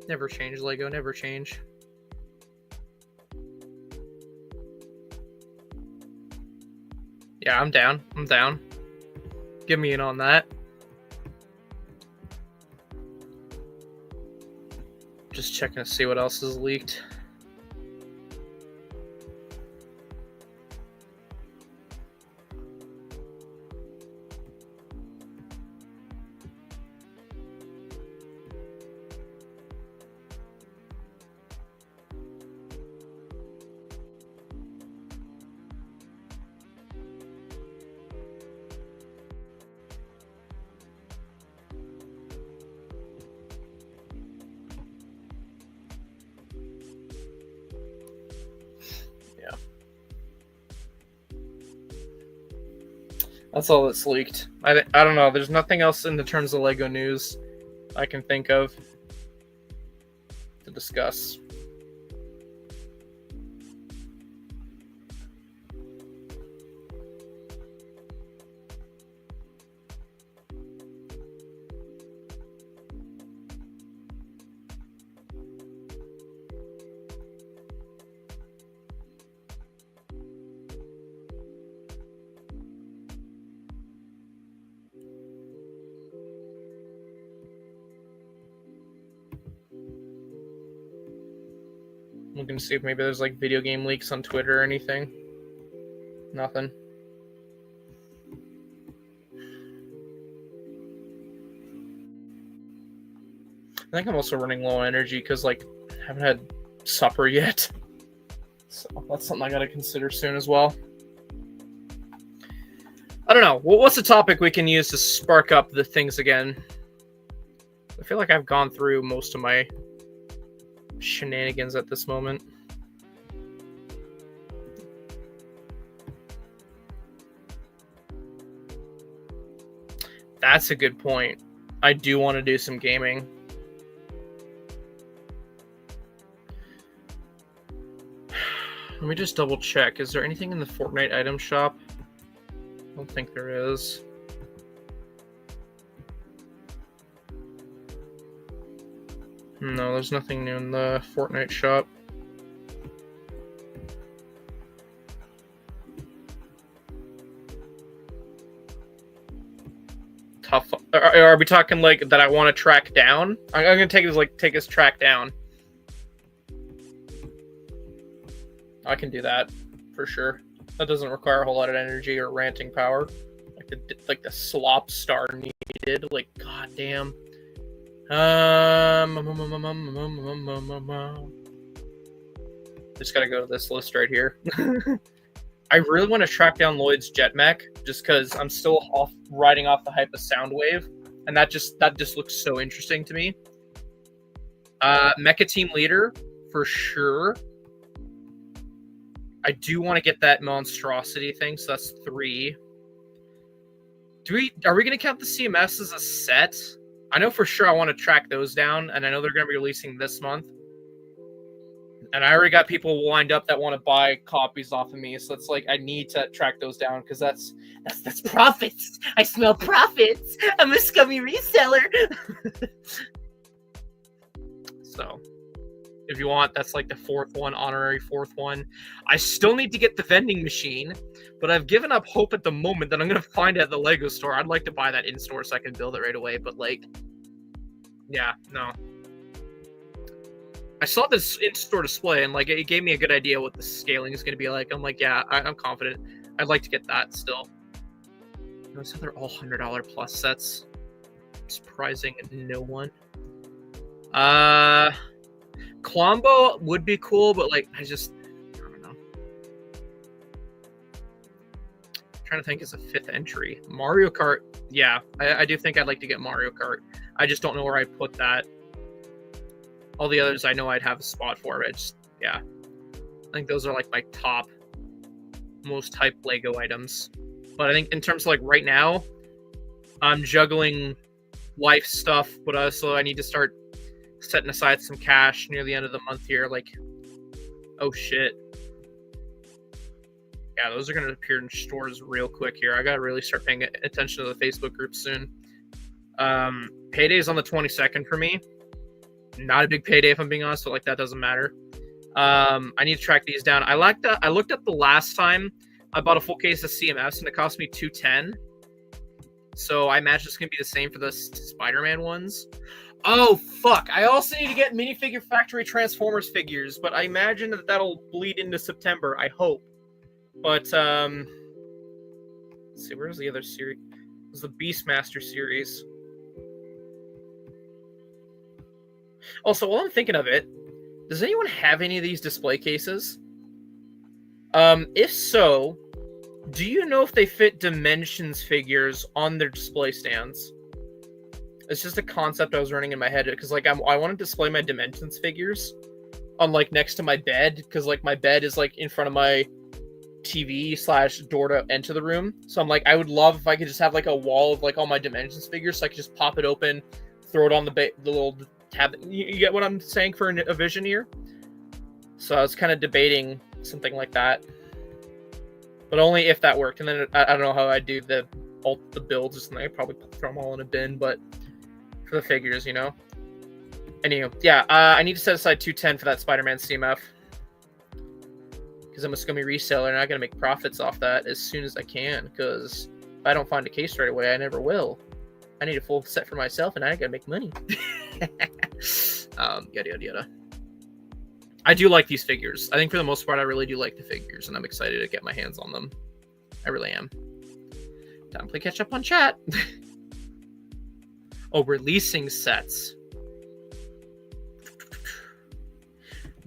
Never change, Lego. Never change. Yeah, I'm down. I'm down. Give me in on that. Just checking to see what else is leaked. That's all that's leaked. I don't know. There's nothing else in the terms of Lego news I can think of to discuss. Looking to see if maybe there's like video game leaks on Twitter or anything. Nothing. I think I'm also running low on energy because like I haven't had supper yet. So that's something I gotta consider soon as well. I don't know. What's a topic we can use to spark up the things again? I feel like I've gone through most of my shenanigans at this moment. That's a good point. I do want to do some gaming. Let me just double check. Is there anything in the Fortnite item shop? I don't think there is. No, there's nothing new in the Fortnite shop. Tough. Are we talking like that I want to track down? I'm gonna take his track down. I can do that for sure. That doesn't require a whole lot of energy or ranting power, like the SLOP STAR needed. Like, goddamn. Just gotta go to this list right here. I really want to track down Lloyd's jet mech just because I'm still riding off the hype of Soundwave, and that just looks so interesting to me. Mecha Team Leader for sure. I do want to get that monstrosity thing, so that's 3. Are we going to count the CMS as a set? I know for sure I want to track those down, and I know they're going to be releasing this month. And I already got people lined up that want to buy copies off of me, so it's like I need to track those down because that's profits. I smell profits. I'm a scummy reseller. So, if you want, that's like the 4th one, honorary 4th one. I still need to get the vending machine, but I've given up hope at the moment that I'm going to find it at the Lego store. I'd like to buy that in-store so I can build it right away, but like, yeah, no. I saw this in-store display, and like it gave me a good idea what the scaling is going to be like. I'm like, yeah, I'm confident. I'd like to get that still. Notice how they're all $100 plus sets. Surprising no one. Klombo would be cool, but like I don't know. I'm trying to think as a 5th entry. Mario Kart, yeah, I do think I'd like to get Mario Kart. I just don't know where I'd put that. All the others I know I'd have a spot for, but yeah. I think those are like my top most hype Lego items. But I think in terms of like right now, I'm juggling life stuff, but also I need to start setting aside some cash near the end of the month here. Like, oh shit. Yeah, those are going to appear in stores real quick here. I got to really start paying attention to the Facebook group soon. Payday is on the 22nd for me. Not a big payday if I'm being honest, but like that doesn't matter. I need to track these down. I looked up the last time I bought a full case of CMFs and it cost me $210. So I imagine it's gonna be the same for the Spider-Man ones. Oh fuck! I also need to get Minifigure Factory Transformers figures, but I imagine that that'll bleed into September. I hope. But let's see, where's the other series? It was the Beastmaster series. Also, while I'm thinking of it, does anyone have any of these display cases? If so, do you know if they fit Dimensions figures on their display stands? It's just a concept I was running in my head because like I want to display my Dimensions figures on like next to my bed because like my bed is like in front of my TV / door to enter the room. So I'm like, I would love if I could just have like a wall of like all my Dimensions figures so I could just pop it open, throw it on the little tab. You get what I'm saying for a vision here? So I was kind of debating something like that. But only if that worked. And then I don't know how I'd do the builds or something. I'd probably throw them all in a bin, but for the figures, you know? Anywho, yeah, I need to set aside $210 for that Spider-Man CMF. Because I'm a scummy reseller and I'm going to make profits off that as soon as I can. Because if I don't find a case right away, I never will. I need a full set for myself and I got to make money. Yada, yada, yada. I do like these figures. I think for the most part, I really do like the figures, and I'm excited to get my hands on them. I really am. Time to play catch up on chat. Oh, releasing sets.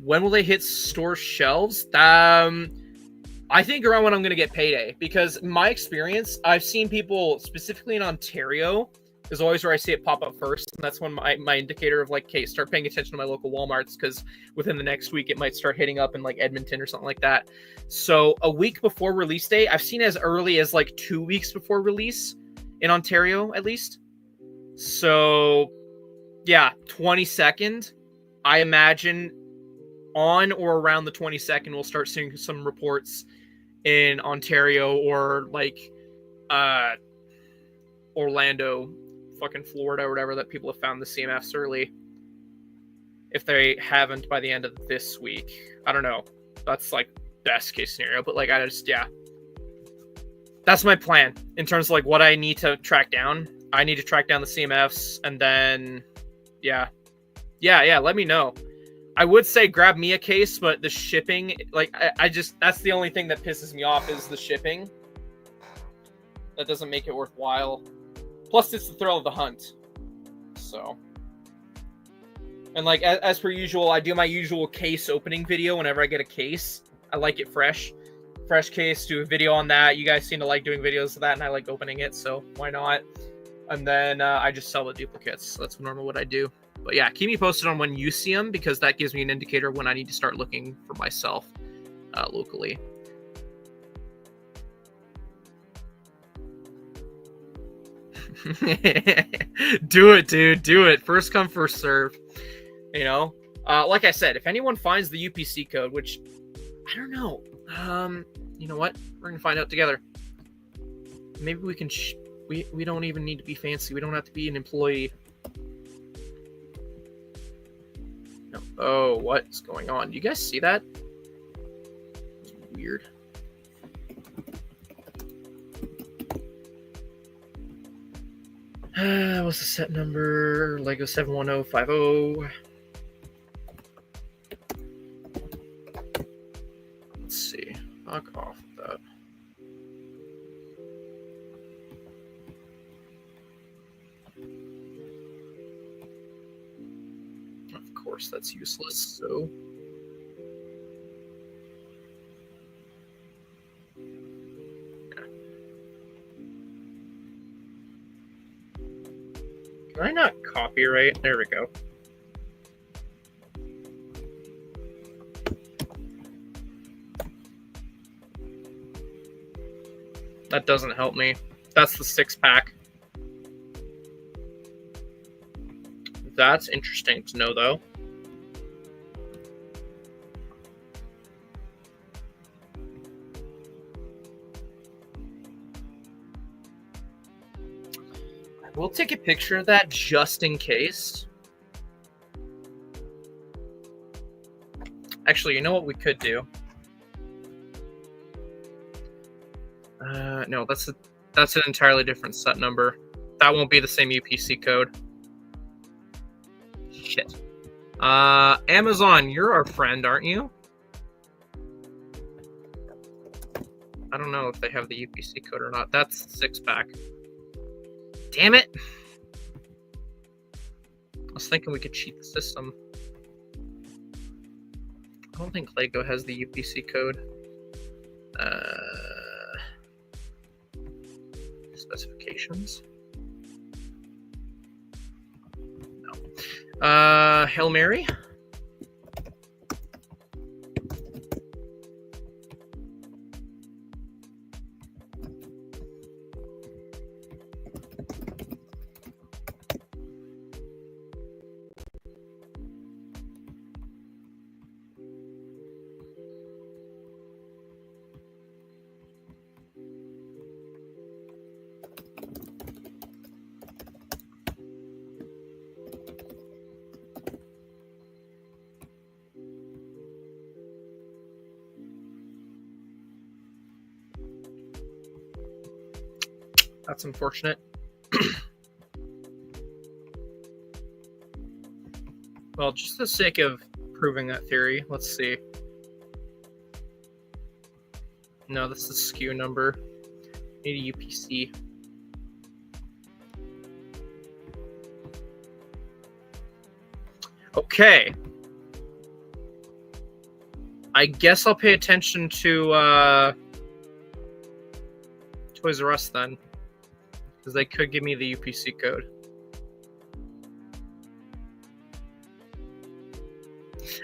When will they hit store shelves? I think around when I'm going to get Payday, because my experience, I've seen people specifically in Ontario is always where I see it pop up first. And that's when my indicator of like, okay, start paying attention to my local Walmarts, because within the next week, it might start hitting up in like Edmonton or something like that. So a week before release date, I've seen as early as like 2 weeks before release in Ontario, at least. So yeah, 22nd, I imagine on or around the 22nd, we'll start seeing some reports in Ontario or like Orlando, fucking Florida or whatever, that people have found the CMFs early. If they haven't by the end of this week, I don't know. That's like best case scenario, but like yeah. That's my plan in terms of like what I need to track down. I need to track down the CMFs and then yeah, let me know. I would say grab me a case, but the shipping, like I just, that's the only thing that pisses me off is the shipping. That doesn't make it worthwhile. Plus, it's the thrill of the hunt. So, and like as per usual, I do my usual case opening video whenever I get a case. I like it fresh case. Do a video on that. You guys seem to like doing videos of that, and I like opening it, so why not? And then I just sell the duplicates. So that's normally what I do. But yeah, keep me posted on when you see them, because that gives me an indicator when I need to start looking for myself locally. Do it, dude. Do it. First come, first serve. You know, like I said, if anyone finds the UPC code, which I don't know, you know what? We're gonna find out together. Maybe we can. We don't even need to be fancy. We don't have to be an employee. No. Oh, what's going on? Do you guys see that? It's weird. What's the set number? Lego 71050. Fuck off with that. Of course, that's useless, so... Can I not copyright? There we go. That doesn't help me. That's the 6-pack. That's interesting to know, though. We'll take a picture of that just in case. Actually, you know what we could do? No, that's an entirely different set number. That won't be the same UPC code. Shit. Amazon, you're our friend, aren't you? I don't know if they have the UPC code or not. That's 6-pack. Damn it! I was thinking we could cheat the system. I don't think Lego has the UPC code. Specifications? No. Hail Mary? That's unfortunate. Well, just for the sake of proving that theory, let's see. No, this is a SKU number. Need a UPC. Okay. I guess I'll pay attention to Toys R Us then. Because they could give me the UPC code.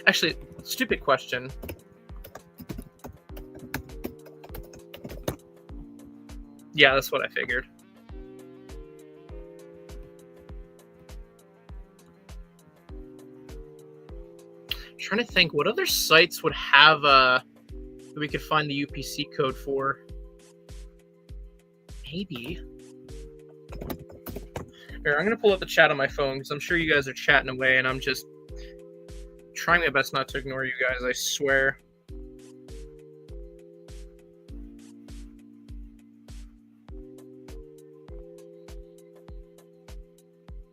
Actually, stupid question. Yeah, that's what I figured. I'm trying to think, what other sites would have that we could find the UPC code for? Maybe. Here, I'm going to pull up the chat on my phone because I'm sure you guys are chatting away and I'm just trying my best not to ignore you guys, I swear.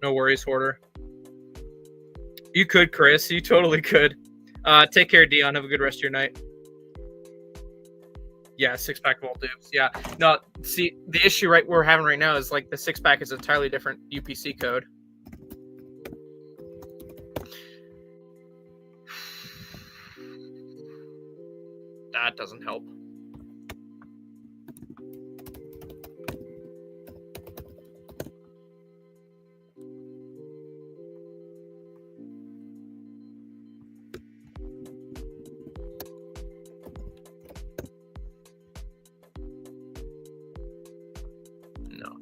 No worries, Hoarder. You could, Chris. You totally could. Take care, Dion. Have a good rest of your night. Yeah, 6-pack of all dupes. Yeah. No, see, the issue we're having right now is like the 6-pack is an entirely different UPC code. That doesn't help. No.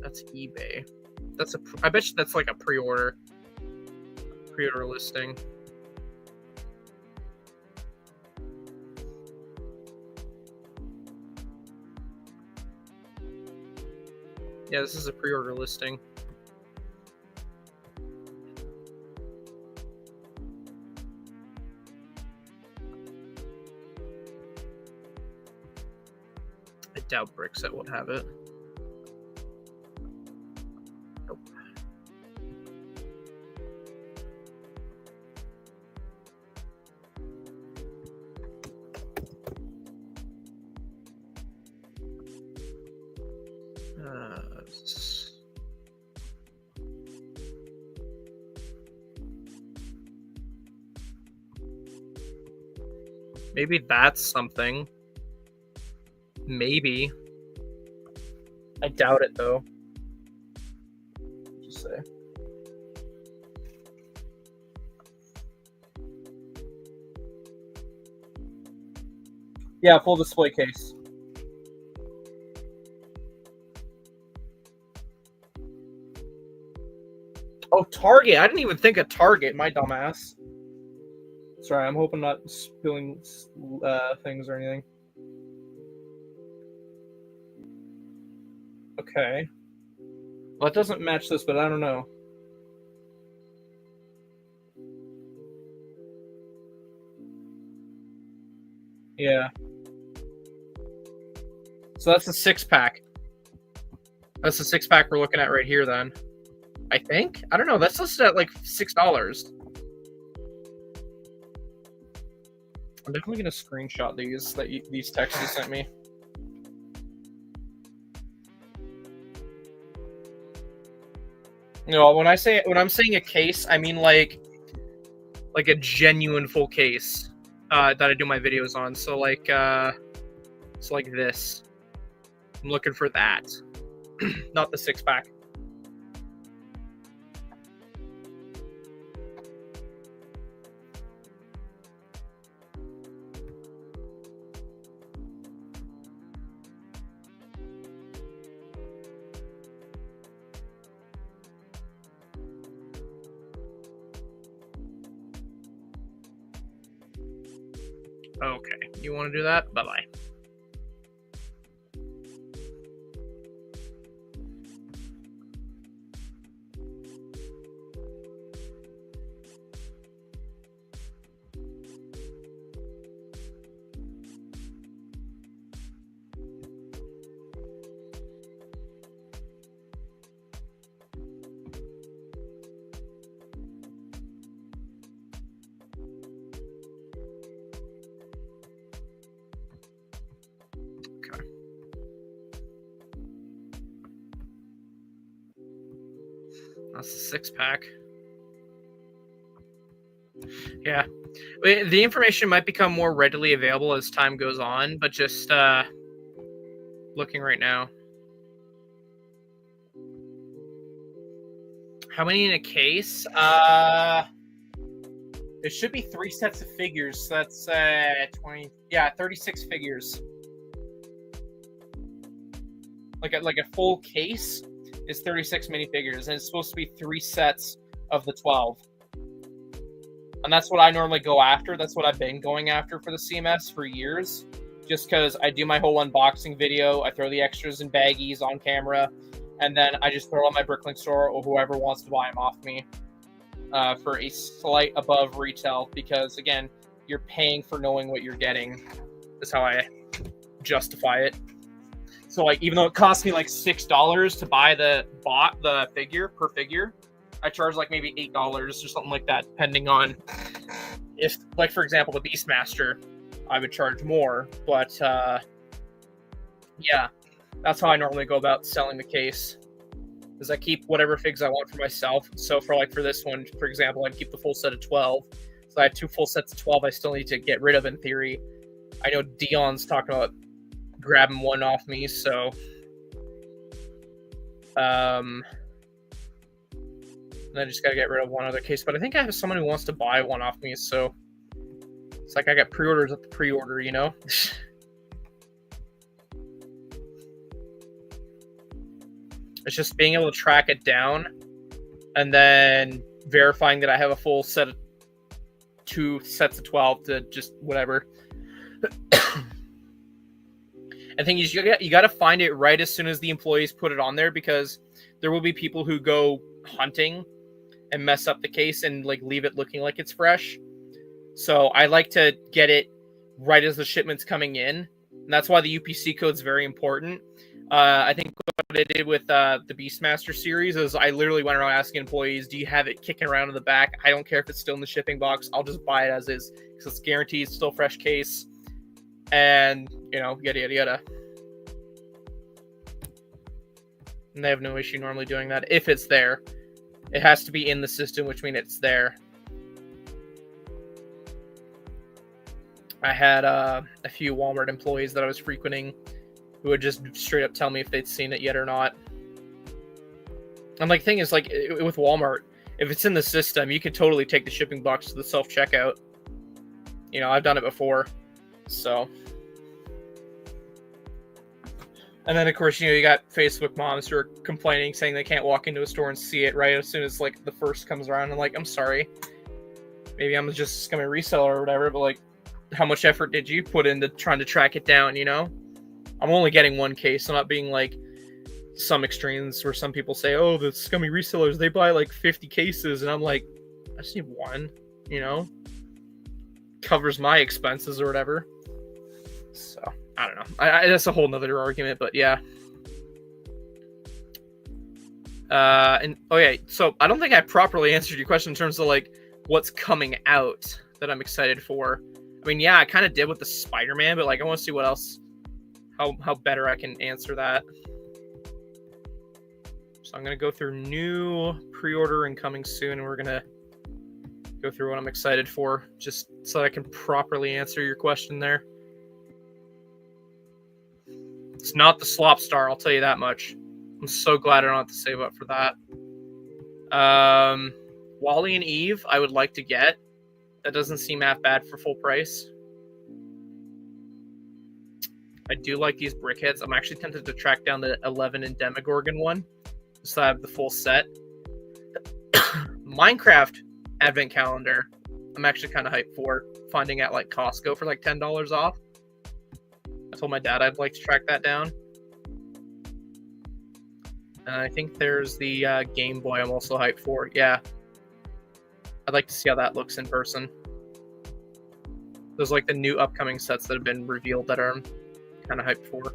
That's eBay. I bet you that's like a pre-order listing. Yeah, this is a pre-order listing. I doubt Brickset would have it. Nope. Maybe that's something. Maybe. I doubt it though. Just say. Yeah, full display case. Oh, Target. I didn't even think of Target, my dumbass. Sorry, I'm hoping not spilling things or anything. Okay. Well, it doesn't match this, but I don't know. Yeah. So that's the 6-pack. That's the 6-pack we're looking at right here, then. I think? I don't know. That's listed at like $6. I'm definitely going to screenshot these texts you sent me. No, when I'm saying a case, I mean like a genuine full case that I do my videos on. So like this. I'm looking for that, not the 6-pack. Okay, you want to do that? Bye-bye. That's the 6-pack. Yeah. The information might become more readily available as time goes on, but just looking right now. How many in a case? There should be 3 sets of figures. So that's 20. Yeah, 36 figures. Like a full case is 36 minifigures, and it's supposed to be 3 sets of the 12. And that's what I normally go after. That's what I've been going after for the CMS for years. Just because I do my whole unboxing video, I throw the extras in baggies on camera, and then I just throw it on my Bricklink store or whoever wants to buy them off me for a slight above retail. Because again, you're paying for knowing what you're getting. That's how I justify it. So like, even though it costs me like $6 to buy the figure per figure, I charge like maybe $8 or something like that, depending on if, like for example, the Beastmaster, I would charge more. But yeah, that's how I normally go about selling the case. Is I keep whatever figs I want for myself. So for this one, for example, I'd keep the full set of 12. So I have 2 full sets of 12 I still need to get rid of in theory. I know Dion's talking about grabbing one off me, so and I just gotta get rid of one other case. But I think I have someone who wants to buy one off me, so it's like I got pre-orders at the pre-order, you know. It's just being able to track it down and then verifying that I have a full set of 2 sets of 12 to just whatever. I think you got to find it right as soon as the employees put it on there, because there will be people who go hunting and mess up the case and like leave it looking like it's fresh. So I like to get it right as the shipment's coming in. And that's why the UPC code is very important. I think what I did with the Beastmaster series is I literally went around asking employees, do you have it kicking around in the back? I don't care if it's still in the shipping box. I'll just buy it as is, because it's guaranteed still fresh case. And, you know, yada, yada, yada. And they have no issue normally doing that if it's there. It has to be in the system, which means it's there. I had a few Walmart employees that I was frequenting who would just straight up tell me if they'd seen it yet or not. And like, thing is, like, with Walmart, if it's in the system, you could totally take the shipping box to the self-checkout. You know, I've done it before. So. And then, of course, you know, you got Facebook moms who are complaining, saying they can't walk into a store and see it right as soon as, like, the first comes around. And, like, I'm sorry. Maybe I'm just a scummy reseller or whatever, but, like, how much effort did you put into trying to track it down, you know? I'm only getting one case. I'm not being, like, some extremes where some people say, oh, the scummy resellers, they buy, like, 50 cases. And I'm like, I just need one, you know? Covers my expenses or whatever. So. I don't know. That's a whole nother argument, but yeah. And oh yeah, so I don't think I properly answered your question in terms of like what's coming out that I'm excited for. I mean, yeah, I kind of did with the Spider-Man, but like I want to see what else, how better I can answer that. So I'm gonna go through new pre-order and coming soon, and we're gonna go through what I'm excited for, just so that I can properly answer your question there. It's not the SLOP STAR, I'll tell you that much. I'm so glad I don't have to save up for that. Wally and Eve, I would like to get. That doesn't seem half bad for full price. I do like these brickheads. I'm actually tempted to track down the 11 and Demogorgon one, so I have the full set. Minecraft Advent Calendar, I'm actually kind of hyped for. Finding at like Costco for like $10 off. I told my dad I'd like to track that down. And I think there's the Game Boy I'm also hyped for. Yeah. I'd like to see how that looks in person. Those like the new upcoming sets that have been revealed that I'm kind of hyped for.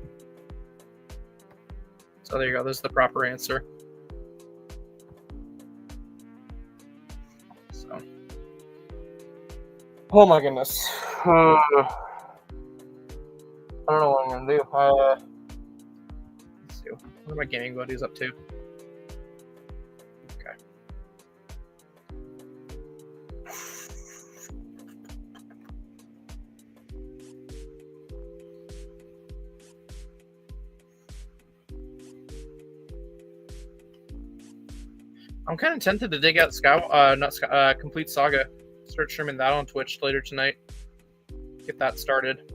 So there you go. This is the proper answer. So. Oh my goodness. I don't know what I'm gonna do. Let's see. What are my gaming buddies up to? Okay. I'm kind of tempted to dig out Complete Saga. Start streaming that on Twitch later tonight. Get that started.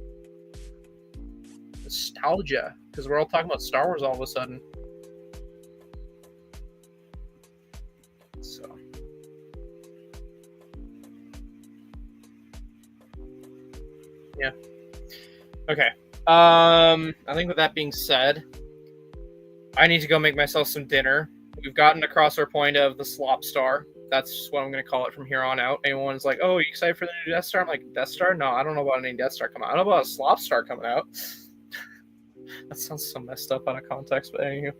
Nostalgia, because we're all talking about Star Wars all of a sudden. So, yeah. Okay. I think with that being said, I need to go make myself some dinner. We've gotten across our point of the SLOP STAR. That's what I'm going to call it from here on out. Anyone's like, oh, are you excited for the new Death Star? I'm like, Death Star? No, I don't know about any Death Star coming out. I don't know about a SLOP STAR coming out. That sounds so messed up out of context, but anyway.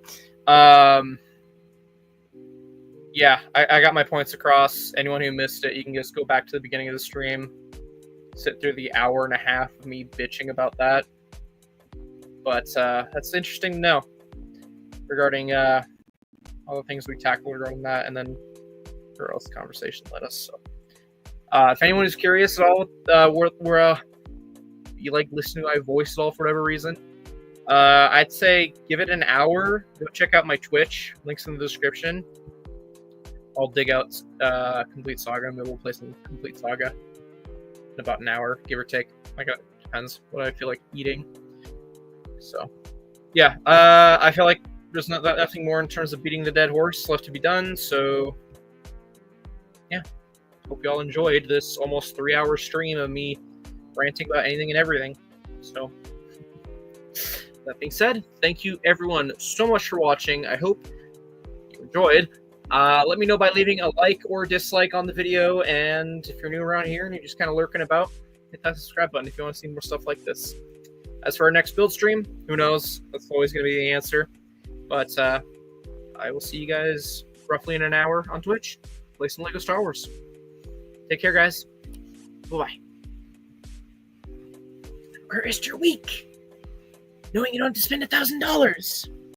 Yeah, I got my points across. Anyone who missed it, you can just go back to the beginning of the stream, sit through the hour and a half of me bitching about that. But that's interesting to know regarding all the things we tackled regarding that, and then where else the conversation led us. So, if anyone is curious at all, where you like listening to my voice at all for whatever reason, I'd say give it an hour. Go check out my Twitch. Links in the description. I'll dig out Complete Saga. Maybe we'll play some Complete Saga in about an hour, give or take. Like it depends what I feel like eating. So, yeah, I feel like there's nothing more in terms of beating the dead horse left to be done. So, yeah, hope y'all enjoyed this almost 3-hour stream of me ranting about anything and everything. So, that being said, thank you everyone so much for watching. I hope you enjoyed. Let me know by leaving a like or dislike on the video, and if you're new around here and you're just kind of lurking about, hit that subscribe button if you want to see more stuff like this. As for our next build stream, who knows? That's always going to be the answer. But I will see you guys roughly in an hour on Twitch. Play some LEGO Star Wars. Take care, guys. Bye-bye. Where is your week? Knowing you don't have to spend $1,000.